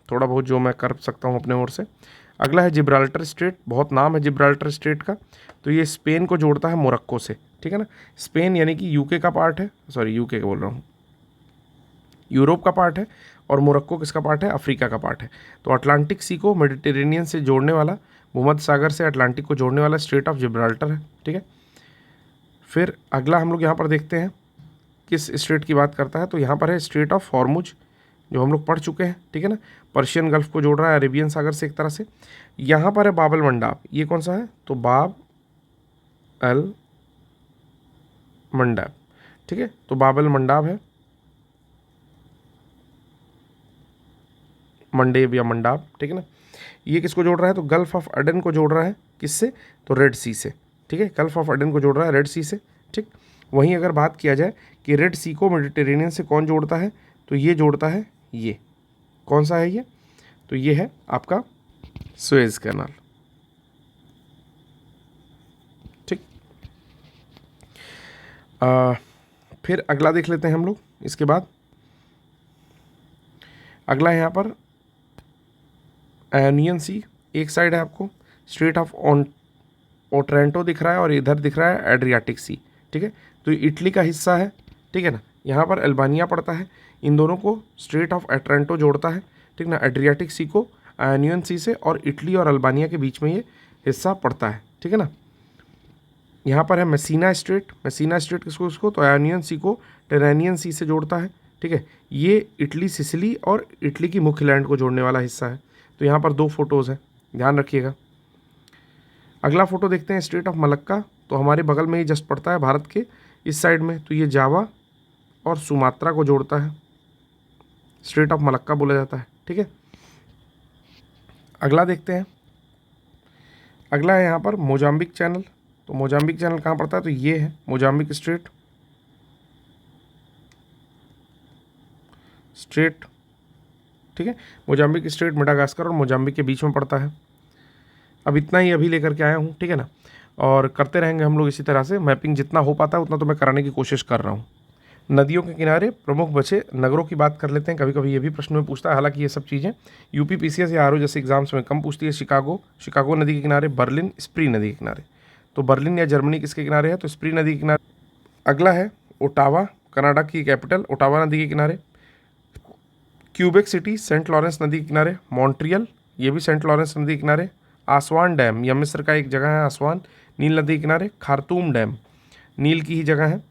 थोड़ा बहुत जो मैं कर सकता हूँ अपने ओर से। अगला है जिब्राल्टर स्ट्रेट, बहुत नाम है जिब्राल्टर स्ट्रेट का। तो ये स्पेन को जोड़ता है मोरक्को से। ठीक है ना, स्पेन यानी कि यूके का पार्ट है, सॉरी यूके का बोल रहा हूँ, यूरोप का पार्ट है, और मोरक्को किसका पार्ट है, अफ्रीका का पार्ट है। तो अटलांटिक सी को मेडिटेरेनियन से जोड़ने वाला, भूमध्य सागर से अटलांटिक को जोड़ने वाला स्ट्रेट ऑफ जिब्राल्टर है। ठीक है, फिर अगला हम लोग यहाँ पर देखते हैं किस स्ट्रेट की बात करता है, तो यहाँ पर है स्ट्रेट ऑफ हॉर्मुज जो हम लोग पढ़ चुके हैं। ठीक है ना, पर्शियन गल्फ को जोड़ रहा है अरेबियन सागर से एक तरह से। यहाँ पर है बाब अल मंडाब, ये कौन सा है, तो बाब अल मंडाब। ठीक है, तो बाब अल मंडाब है, मंडेब या मंडाब। ठीक है ना, ये किसको जोड़ रहा है, तो गल्फ ऑफ अडन को जोड़ रहा है किससे, तो रेड सी से। ठीक है, गल्फ ऑफ अडन को जोड़ रहा है रेड सी से। ठीक, वहीं अगर बात किया जाए कि रेड सी को मेडिटेरेनियन से कौन जोड़ता है, तो ये जोड़ता है, ये कौन सा है ये, तो ये है आपका सुएज कैनाल। ठीक, फिर अगला देख लेते हैं हम लोग। इसके बाद अगला है यहाँ पर आयोनियन सी, एक साइड है आपको स्ट्रेट ऑफ ओट्रेंटो दिख रहा है और इधर दिख रहा है एड्रियाटिक सी। ठीक है, तो इटली का हिस्सा है। ठीक है ना, यहाँ पर अल्बानिया पड़ता है, इन दोनों को स्ट्रेट ऑफ ओट्रेंटो जोड़ता है। ठीक ना, एड्रियाटिक सी को आयोनियन सी से, और इटली और अल्बानिया के बीच में ये हिस्सा पड़ता है। ठीक है ना, यहाँ पर है मेसिना स्ट्रेट, मेसिना स्ट्रेट किसको तो आयोनियन सी को टेरेनियन सी से जोड़ता है। ठीक है, ये इटली, सिसिली और इटली की मुख्य लैंड को जोड़ने वाला हिस्सा है। तो यहाँ पर दो फोटोज़ हैं, ध्यान रखिएगा। अगला फोटो देखते हैं स्ट्रेट ऑफ मलक्का, तो हमारे बगल में ही जस्ट पड़ता है भारत के इस साइड में। तो ये जावा और सुमात्रा को जोड़ता है, स्ट्रेट ऑफ मलक्का बोला जाता है। ठीक है, अगला देखते हैं अगला है यहाँ पर मोजाम्बिक चैनल। तो मोजाम्बिक चैनल कहाँ पड़ता है, तो ये है मोजाम्बिक स्ट्रेट, ठीक है। मोजाम्बिक स्ट्रेट मेडागास्कर और मोजाम्बिक के बीच में पड़ता है। अब इतना ही अभी लेकर के आया हूँ, ठीक है ना, और करते रहेंगे हम लोग इसी तरह से। मैपिंग जितना हो पाता है उतना तो मैं कराने की कोशिश कर रहा हूँ। नदियों के किनारे प्रमुख बचे नगरों की बात कर लेते हैं। कभी कभी ये भी प्रश्न में पूछता है, हालांकि ये सब चीज़ें यूपी पीसीएस या आरओ जैसे एग्जाम्स में कम पूछती है। शिकागो नदी के किनारे, बर्लिन स्प्री नदी के किनारे। तो बर्लिन या जर्मनी किसके किनारे है, तो स्प्री नदी के किनारे। अगला है ओटावा, कनाडा की कैपिटल, ओटावा नदी के किनारे। क्यूबेक सिटी सेंट लॉरेंस नदी के किनारे। मॉन्ट्रियल, ये भी सेंट लॉरेंस नदी के किनारे। आसवान डैम, यह मिस्र का एक जगह है आसवान, नील नदी के किनारे। खार्तूम डैम, नील की ही जगह है,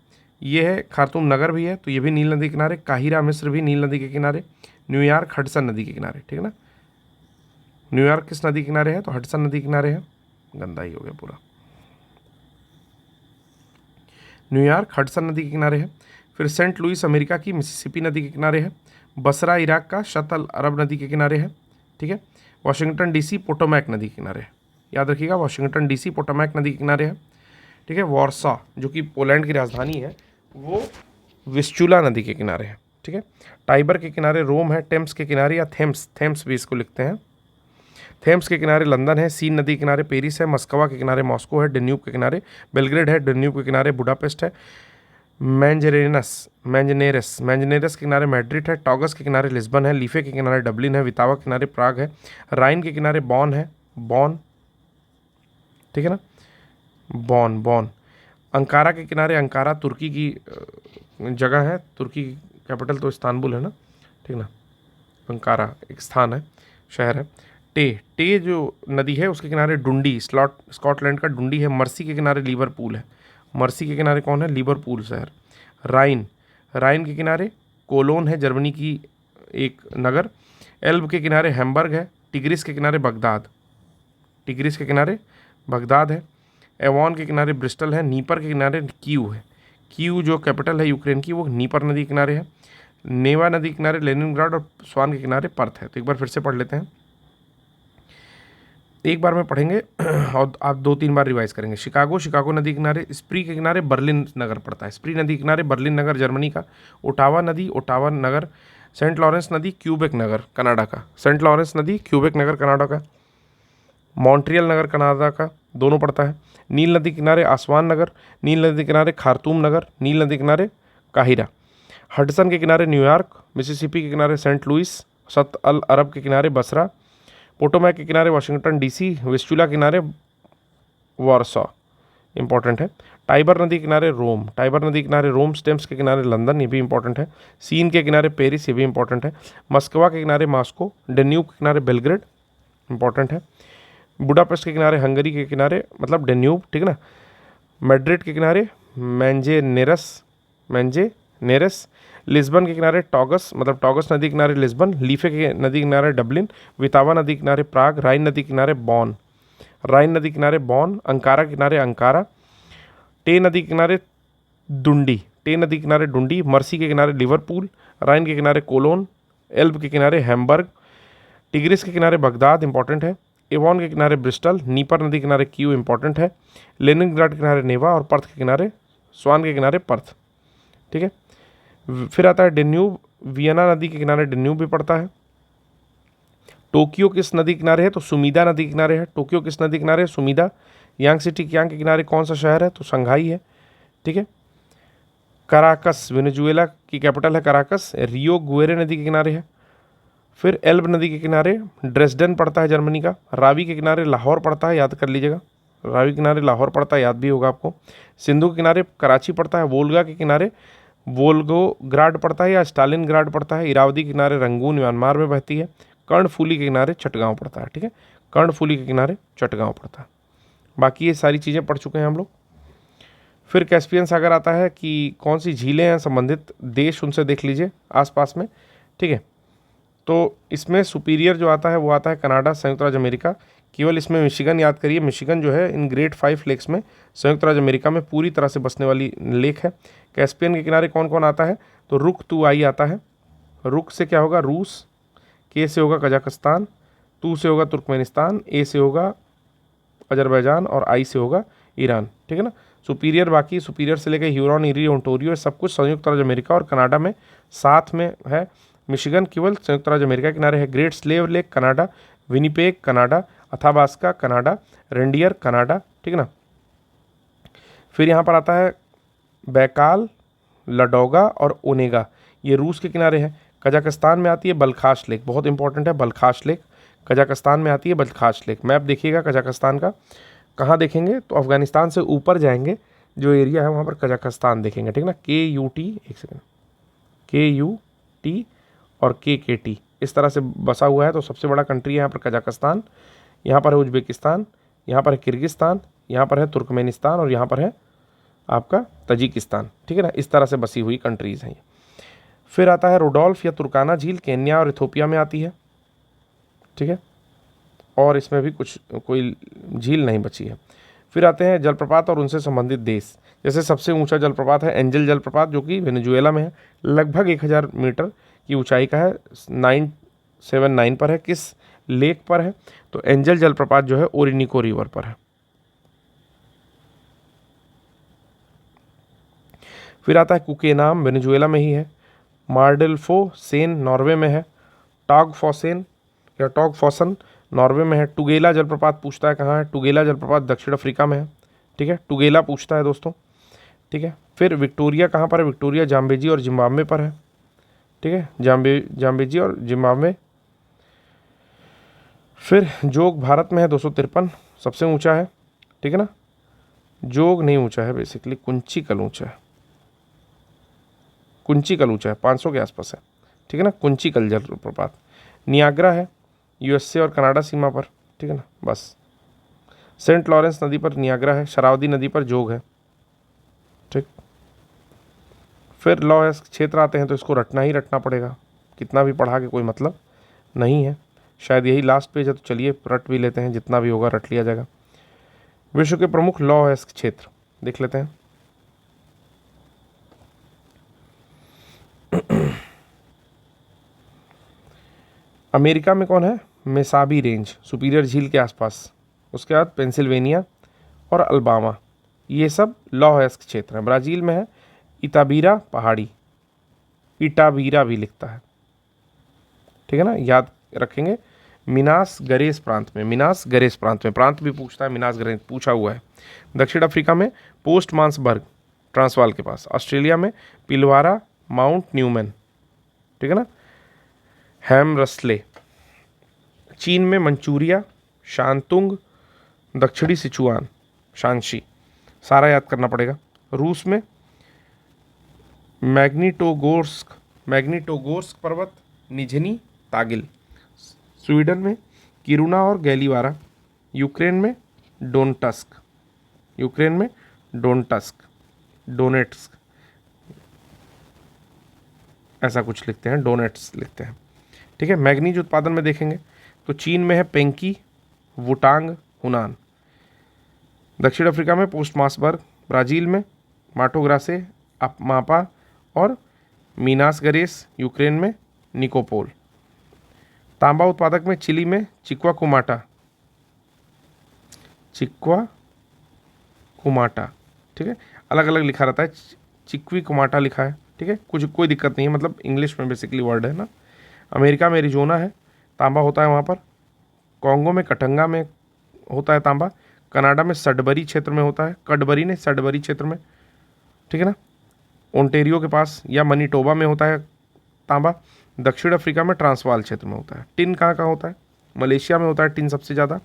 ये है। खार्तूम नगर भी है, तो ये भी नील नदी के किनारे। काहिरा मिस्र भी नील नदी के किनारे। न्यूयॉर्क हडसन नदी के किनारे, ठीक है ना। न्यूयॉर्क किस नदी के किनारे है, तो हडसन नदी के किनारे है। गंदा ही हो गया पूरा। न्यूयॉर्क हडसन नदी के किनारे है। फिर सेंट लुइस अमेरिका की मिसिसिपी नदी के किनारे है। बसरा इराक का शतल अरब नदी के किनारे है, ठीक है। वाशिंगटन डीसी पोटोमैक नदी के किनारे है, याद रखिएगा, वाशिंगटन डीसी पोटोमैक नदी के किनारे है, ठीक है। वॉर्सा जो कि पोलैंड की राजधानी है, वो विस्चुला नदी के किनारे है, ठीक है। टाइबर के किनारे रोम है। टेम्स के किनारे या थेम्स भी इसको लिखते हैं, थेम्स के किनारे लंदन है। सीन नदी के किनारे पेरिस है। मस्कवा के किनारे मॉस्को है। डेन्यूब के किनारे बेलग्रेड है। डेन्यूब के किनारे बुडापेस्ट है। मैंजनेरस के किनारे मैड्रिड है। टॉगस के किनारे लिस्बन है। लीफे के किनारे डबलिन है। वितावा के किनारे प्राग है। राइन के किनारे बॉन है, ठीक है ना, बॉन। अंकारा के किनारे, अंकारा तुर्की की जगह है, तुर्की की कैपिटल तो इस्तांबुल है ना, ठीक ना। अंकारा एक स्थान है, शहर है। टे जो नदी है उसके किनारे डुंडी, स्कॉटलैंड का डुंडी है। मर्सी के किनारे लिवरपूल है। मर्सी के किनारे कौन है, लिवरपूल शहर। राइन के किनारे कोलोन है, जर्मनी की एक नगर। एल्ब के किनारे हैम्बर्ग है। टिग्रिस के किनारे बगदाद है। एवॉन के किनारे ब्रिस्टल है। नीपर के किनारे कीव है। कीव जो कैपिटल है यूक्रेन की, वो नीपर नदी के किनारे है। नेवा नदी के किनारे लेनिनग्राड और स्वान के किनारे पर्थ है। तो एक बार फिर से पढ़ लेते हैं, एक बार में पढ़ेंगे और आप 2-3 बार रिवाइज करेंगे। शिकागो नदी के किनारे। स्प्री के किनारे बर्लिन नगर पड़ता है। स्प्री नदी के किनारे बर्लिन नगर जर्मनी का। ओटावा नगर। सेंट लॉरेंस नदी क्यूबेक नगर कनाडा का। सेंट लॉरेंस नदी क्यूबेक नगर कनाडा का। मॉन्ट्रियल नगर कनाडा का, दोनों पड़ता है। नील नदी किनारे आसवान नगर। नील नदी किनारे खार्तूम नगर। नील नदी किनारे काहिरा। हडसन के किनारे न्यूयॉर्क। मिसिसिपी के किनारे सेंट लुइस। सत अल अरब के किनारे बसरा। पोटोमैक के किनारे वाशिंगटन डीसी। विस्चुला किनारे वार्सा, इंपॉर्टेंट है। टाइबर नदी किनारे रोम। स्टेम्स के किनारे लंदन, ये भी इंपॉर्टेंट है। सीन के किनारे पेरिस, ये भी इंपॉर्टेंट है। मस्कवा के किनारे मॉस्को। डेन्यूब के किनारे बेलग्रेड, इंपॉर्टेंट है। बुडापेस्ट के किनारे हंगरी के किनारे, मतलब डेन्यूब, ठीक है ना। मैड्रिड के किनारे मैंजेनेरस। लिस्बन के किनारे टॉगस, मतलब टॉगस नदी किनारे लिस्बन। लीफे के नदी किनारे डबलिन। वितावा नदी किनारे प्राग। राइन नदी किनारे बॉन। अंकारा किनारे अंकारा। टे नदी किनारे डुंडी। मर्सी के किनारे लिवरपूल। राइन के किनारे कोलोन। एल्ब के किनारे हैम्बर्ग। टिग्रिस के किनारे बगदाद, इंपॉर्टेंट है। एवॉन के किनारे ब्रिस्टल। नीपर नदी किनारे कीव, इंपॉर्टेंट है। लेनिनग्राड के किनारे नेवा और पर्थ के किनारे, स्वान के किनारे पर्थ, ठीक है। फिर आता है डेन्यूब। वियना नदी के किनारे डेन्यूब भी पड़ता है। टोक्यो किस नदी किनारे है, तो सुमीदा नदी के किनारे है। टोक्यो किस नदी किनारे है, सुमीदा। यांग सिटी यांग के किनारे कौन सा शहर है, तो संघाई है, ठीक है। कराकस, वेनेजुएला की कैपिटल है कराकस। रियो गुएरे नदी के किनारे है। फिर एल्ब नदी के किनारे ड्रेसडन पड़ता है, जर्मनी का। रावी के किनारे लाहौर पड़ता है, याद कर लीजिएगा। रावी के किनारे लाहौर पड़ता है, याद भी होगा आपको। सिंधु के किनारे कराची पड़ता है। वोल्गा के किनारे वोल्गोग्राड पड़ता है या स्टालिनग्राड पड़ता है। इरावदी के किनारे रंगून म्यांमार में बहती है। कर्णफूली के किनारे चटगांव पड़ता है, ठीक है। कर्णफूली के किनारे चटगांव पड़ता है। बाकी ये सारी चीज़ें पढ़ चुके हैं हम लोग। फिर कैस्पियन सागर आता है कि कौन सी झीलें हैं, संबंधित देश उनसे देख लीजिए आसपास में, ठीक है। तो इसमें सुपीरियर जो आता है वो आता है कनाडा, संयुक्त राज्य अमेरिका। केवल इसमें मिशिगन याद करिए। मिशिगन जो है इन ग्रेट 5 लेक्स में संयुक्त राज्य अमेरिका में पूरी तरह से बसने वाली लेक है। कैस्पियन के किनारे कौन कौन आता है, तो रुक तू आई आता है। रुक से क्या होगा, रूस। के से होगा कजाकिस्तान। तू से होगा तुर्कमेनिस्तान। ए से होगा अजरबैजान और आई से होगा ईरान, ठीक है ना। सुपीरियर बाकी, सुपीरियर से लेकर ह्यूरॉन, ईरी, ओंटारियो सब कुछ संयुक्त राज्य अमेरिका और कनाडा में साथ में है। मिशिगन केवल संयुक्त राज्य अमेरिका के किनारे है। Great slave lake Canada, Winnipeg Canada, Athabasca Canada, reindeer Canada, ठीक है ना। फिर यहाँ पर आता है बैकाल, लडोगा और ओनेगा, ये रूस के किनारे है। कजाकिस्तान में आती है बलखाश लेक, बहुत इंपॉर्टेंट है बलखाश लेक, कजाकिस्तान में आती है बलखाश लेक। मैप देखिएगा कजाकिस्तान का, कहाँ देखेंगे तो अफगानिस्तान से ऊपर जाएंगे जो एरिया है वहाँ पर कजाकिस्तान देखेंगे, ठीक है ना। KUT, एक सेकेंड, KUT और KKT इस तरह से बसा हुआ है। तो सबसे बड़ा कंट्री है यहाँ पर कजाकिस्तान, यहाँ पर है उज्बेकिस्तान, यहाँ पर है किर्गिस्तान, यहाँ पर है तुर्कमेनिस्तान और यहाँ पर है आपका तजिकिस्तान, ठीक है ना। इस तरह से बसी हुई कंट्रीज़ हैं ये। फिर आता है रुडोल्फ या तुर्काना झील, केन्या और इथोपिया में आती है, ठीक है। और इसमें भी कुछ कोई झील नहीं बची है। फिर आते हैं जलप्रपात और उनसे संबंधित देश। जैसे सबसे ऊंचा जलप्रपात है एंजल जलप्रपात, जो कि वेनेजुएला में है, लगभग 1000 मीटर की ऊंचाई का है, 979 पर है। किस लेक पर है तो एंजल जलप्रपात जो है ओरिनिको रिवर पर है। फिर आता है कुकेनाम, वेनेजुएला में ही है। मार्डेल्फो सेन नॉर्वे में है। टॉगफॉसेन या टॉगफॉसन नॉर्वे में है। टुगेला जलप्रपात पूछता है कहाँ है, टुगेला जलप्रपात दक्षिण अफ्रीका में है, ठीक है। टुगेला पूछता है दोस्तों, ठीक है। फिर विक्टोरिया कहाँ पर है, विक्टोरिया जाम्बेजी और जिम्बाब्वे पर है, ठीक है, जाम्बेजी और जिम्बाब्वे। फिर जोग भारत में है 253, सबसे ऊंचा है, ठीक है ना। जोग नहीं ऊंचा है, बेसिकली कुंचिकल ऊंचा है, कुंचिकल ऊंचा है, 500 के आसपास है, ठीक है ना। कुंचिकल जलप्रपात। नियाग्रा है USA और कनाडा सीमा पर, ठीक है ना। बस सेंट लॉरेंस नदी पर नियाग्रा है, शरावती नदी पर जोग है, ठीक। फिर लॉ क्षेत्र आते हैं तो इसको रटना ही रटना पड़ेगा, कितना भी पढ़ा के कोई मतलब नहीं है। शायद यही लास्ट पेज है तो चलिए रट भी लेते हैं, जितना भी होगा रट लिया जाएगा। विश्व के प्रमुख लॉ क्षेत्र देख लेते हैं। अमेरिका में कौन है, मेसाबी रेंज, सुपीरियर झील के आसपास। उसके बाद पेंसिल्वेनिया और अल्बामा, ये सब लॉ क्षेत्र हैं। ब्राज़ील में है इताबीरा पहाड़ी, इटाबीरा भी लिखता है, ठीक है ना, याद रखेंगे। मिनास गरेस प्रांत में, मिनास गरेस प्रांत में, प्रांत भी पूछता है, मिनास गरेस पूछा हुआ है। दक्षिण अफ्रीका में पोस्ट मांसबर्ग, ट्रांसवाल के पास। ऑस्ट्रेलिया में पिलवारा, माउंट न्यूमैन, ठीक है ना, हैमरस्ले। चीन में मंचूरिया, शांतुंग, दक्षिणी सिचुआन, शांशी, सारा याद करना पड़ेगा। रूस में मैग्निटोगोर्स्क पर्वत, निझनी, तागिल। स्वीडन में किरुना और गैलीवारा। यूक्रेन में डोनेट्स्क, ऐसा कुछ लिखते हैं, डोनेट्स लिखते हैं, ठीक है। मैग्नीज उत्पादन में देखेंगे तो चीन में है पेंकी, वुटांग, हुनान। दक्षिण अफ्रीका में पोस्ट मासबर्ग। ब्राज़ील में माटोग्रासे, मापा और मीनास गरेस। यूक्रेन में निकोपोल। तांबा उत्पादक में चिली में चिक्वाकुमाटा, ठीक है, अलग अलग लिखा रहता है, चिक्विकुमाटा लिखा है, ठीक है, कुछ कोई दिक्कत नहीं है, मतलब इंग्लिश में बेसिकली वर्ड है ना। अमेरिका में एरिजोना है, तांबा होता है वहाँ पर। कॉन्गो में कटंगा में होता है तांबा। कनाडा में सडबरी क्षेत्र में होता है, सडबरी क्षेत्र में, ठीक है ना। ओंटेरियो के पास या मनीटोबा में होता है तांबा। दक्षिण अफ्रीका में ट्रांसवाल क्षेत्र में होता है। टिन कहाँ कहाँ होता है, मलेशिया में होता है टिन सबसे ज़्यादा।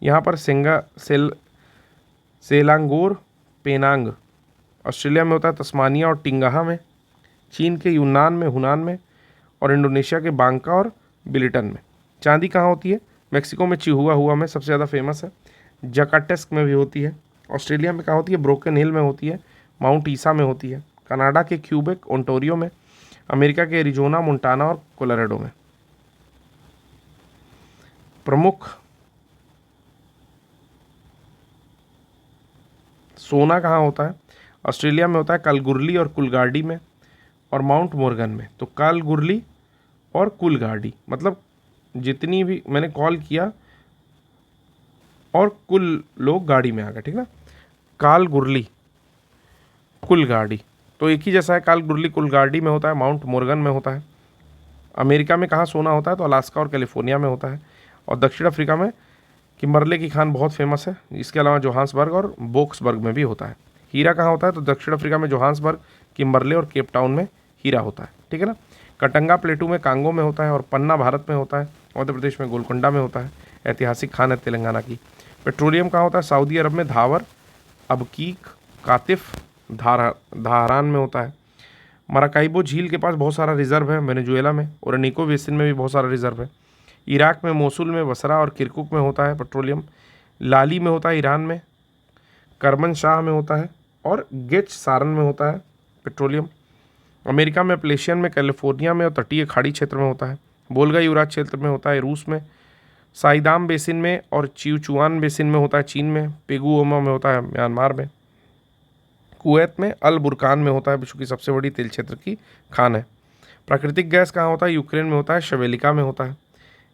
यहाँ पर सेलांगोर, पेनांग। ऑस्ट्रेलिया में होता है तस्मानिया और टिंगाहा में। चीन के यूनान में, हुनान में। और इंडोनेशिया के बांका और बिलिटन में। चांदी कहाँ होती है, मेक्सिको में चिहुआ में सबसे ज़्यादा फेमस है। जकाटेस्क में भी होती है। ऑस्ट्रेलिया में कहाँ होती है, ब्रोकन हिल में होती है, माउंट ईसा में होती है। कनाडा के क्यूबेक, ओंटारियो में। अमेरिका के एरिजोना, मोंटाना और कोलोराडो में। प्रमुख सोना कहाँ होता है, ऑस्ट्रेलिया में होता है कलगुरली और कुलगार्डी में और माउंट मोर्गन में। तो कलगुरली और कुलगार्डी, मतलब जितनी भी मैंने कॉल किया और कुल लोग गाड़ी में आ गए, ठीक ना। काल गुरली कुल गाड़ी, तो एक ही जैसा है, काल गुरली कुल गाड़ी में होता है, माउंट मोर्गन में होता है। अमेरिका में कहाँ सोना होता है, तो अलास्का और कैलिफोर्निया में होता है। और दक्षिण अफ्रीका में किम्बरले की खान बहुत फेमस है। इसके अलावा जोहान्सबर्ग और बोक्सबर्ग में भी होता है। हीरा कहाँ होता है, तो दक्षिण अफ्रीका में जोहान्सबर्ग, किम्बरले और केप टाउन में हीरा होता है, ठीक है ना। कटंगा प्लेटू में कांगो में होता है। और पन्ना भारत में होता है। मध्य प्रदेश में गोलकोंडा में होता है। ऐतिहासिक खान है तेलंगाना की। पेट्रोलियम कहाँ होता है, सऊदी अरब में धावर, अबकीक, कातिफ, धारान में होता है। मराकाइबो झील के पास बहुत सारा रिजर्व है वेनेजुएला में। और अनिको बेसिन में भी बहुत सारा रिजर्व है। इराक में मोसुल में, बसरा और किरकुक में होता है पेट्रोलियम। लाली में होता है ईरान में। करमन शाह में होता है। और गेच सारन में होता है पेट्रोलियम। अमेरिका में प्लेशियन में, कैलिफोर्निया में और तटीय खाड़ी क्षेत्र में होता है। बोल्गा युवराज क्षेत्र में होता है रूस में। साइदाम बेसिन में और चिवचुआन बेसिन में होता है चीन में। पेगुओमा में होता है म्यांमार में। कुवैत में अल बुरकान में होता है, विश्व की सबसे बड़ी तेल क्षेत्र की खान है। प्राकृतिक गैस कहाँ होता है, यूक्रेन में होता है, शवेलिका में होता है।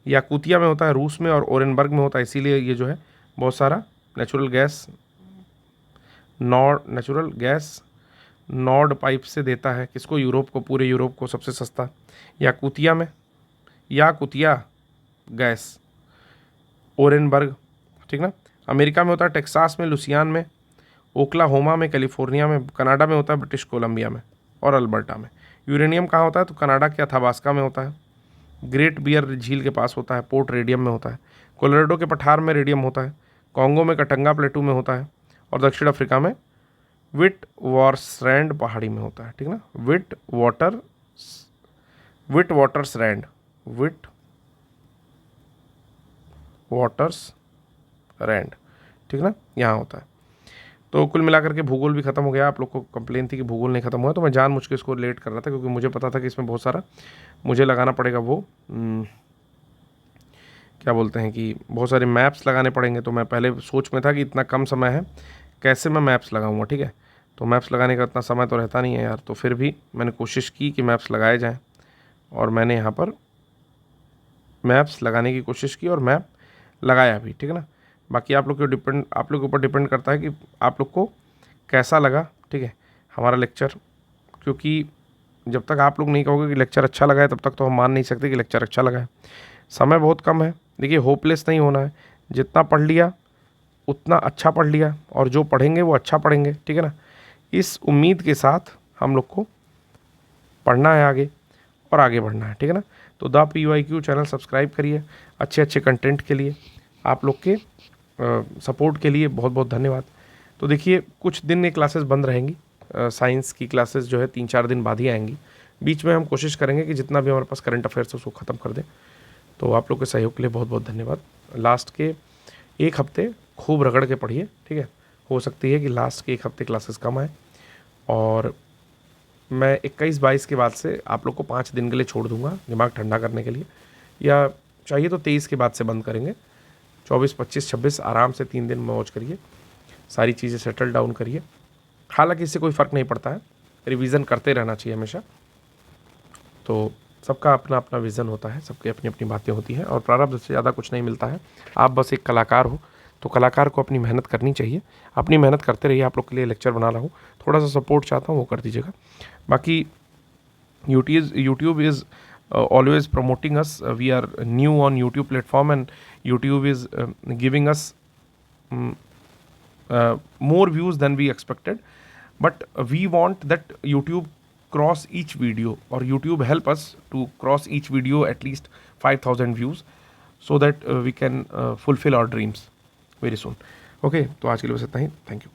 याकुतिया में होता है रूस में। और ओरेनबर्ग में होता है। इसीलिए ये जो है बहुत सारा नेचुरल गैस नॉर्ड पाइप से देता है। किसको, यूरोप को, पूरे यूरोप को सबसे सस्ता। याकुतिया गैस, ओरेनबर्ग, ठीक ना। अमेरिका में होता है टेक्सास में, लुसियान में, ओक्लाहोमा में, कैलिफोर्निया में। कनाडा में होता है ब्रिटिश कोलंबिया में और अल्बर्टा में। यूरेनियम कहाँ होता है, तो कनाडा के अथाबास्का में होता है। ग्रेट बियर झील के पास होता है। पोर्ट रेडियम में होता है। कोलोराडो के पठार में रेडियम होता है। कॉन्गो में कटंगा प्लेटू में होता है। और दक्षिण अफ्रीका में विट वाटरसरैंड पहाड़ी में होता है, ठीक ना। विट वाटरसरैंड, ठीक ना, यहाँ होता है। तो कुल मिलाकर के भूगोल भी खत्म हो गया। आप लोग को कंप्लेन थी कि भूगोल नहीं खत्म हुआ, तो मैं जान मुझ के इसको लेट कर रहा था, क्योंकि मुझे पता था कि इसमें बहुत सारा मुझे लगाना पड़ेगा। वो क्या बोलते हैं कि बहुत सारे मैप्स लगाने पड़ेंगे। तो मैं पहले सोच में था कि इतना कम समय है, कैसे मैं मैप्स लगाऊंगा, ठीक है। तो मैप्स लगाने का इतना समय तो रहता नहीं है यार। तो फिर भी मैंने कोशिश की कि मैप्स लगाए जाएँ, और मैंने यहाँ पर मैप्स लगाने की कोशिश की और मैप लगाया भी, ठीक है ना। बाकी आप लोग के ऊपर डिपेंड करता है कि आप लोग को कैसा लगा, ठीक है, हमारा लेक्चर। क्योंकि जब तक आप लोग नहीं कहोगे कि लेक्चर अच्छा लगा है, तब तक तो हम मान नहीं सकते कि लेक्चर अच्छा लगा है। समय बहुत कम है। देखिए, होपलेस नहीं होना है। जितना पढ़ लिया उतना अच्छा पढ़ लिया, और जो पढ़ेंगे वो अच्छा पढ़ेंगे, ठीक है ना। इस उम्मीद के साथ हम लोग को पढ़ना है आगे, और आगे बढ़ना है, ठीक है ना। तो द PYQ चैनल सब्सक्राइब करिए। अच्छे अच्छे कंटेंट के लिए, आप लोग के सपोर्ट के लिए बहुत बहुत धन्यवाद। तो देखिए, कुछ दिन ये क्लासेस बंद रहेंगी। साइंस की क्लासेस जो है 3-4 दिन बाद ही आएंगी। बीच में हम कोशिश करेंगे कि जितना भी हमारे पास करंट अफेयर्स है उसको ख़त्म कर दें। तो आप लोग के सहयोग के लिए बहुत बहुत धन्यवाद। लास्ट के एक हफ्ते खूब रगड़ के पढ़िए, ठीक है। हो सकती है कि लास्ट के एक हफ्ते क्लासेस कम आए, और मैं 21-22 के बाद से आप लोग को 5 दिन के लिए छोड़ दूंगा दिमाग ठंडा करने के लिए, या चाहिए तो 23 के बाद से बंद करेंगे। 24, 25, 26 आराम से 3 दिन मौज करिए, सारी चीज़ें सेटल डाउन करिए। हालांकि इससे कोई फ़र्क नहीं पड़ता है, रिवीज़न करते रहना चाहिए हमेशा। तो सबका अपना अपना विज़न होता है, सबकी अपनी अपनी बातें होती हैं, और प्रारब्ध से ज़्यादा कुछ नहीं मिलता है। आप बस एक कलाकार हो, तो कलाकार को अपनी मेहनत करनी चाहिए। अपनी मेहनत करते रहिए। आप लोग के लिए लेक्चर बना रहा हूँ, थोड़ा सा सपोर्ट चाहता हूँ, वो कर दीजिएगा। बाकी YouTube is always promoting us. We are new on YouTube platform, and YouTube is giving us more views than we expected. But we want that YouTube cross each video, or YouTube help us to cross each video at least 5,000 views, so that we can fulfill our dreams very soon. Okay, तो आज के लिए बस इतना ही। Thank you.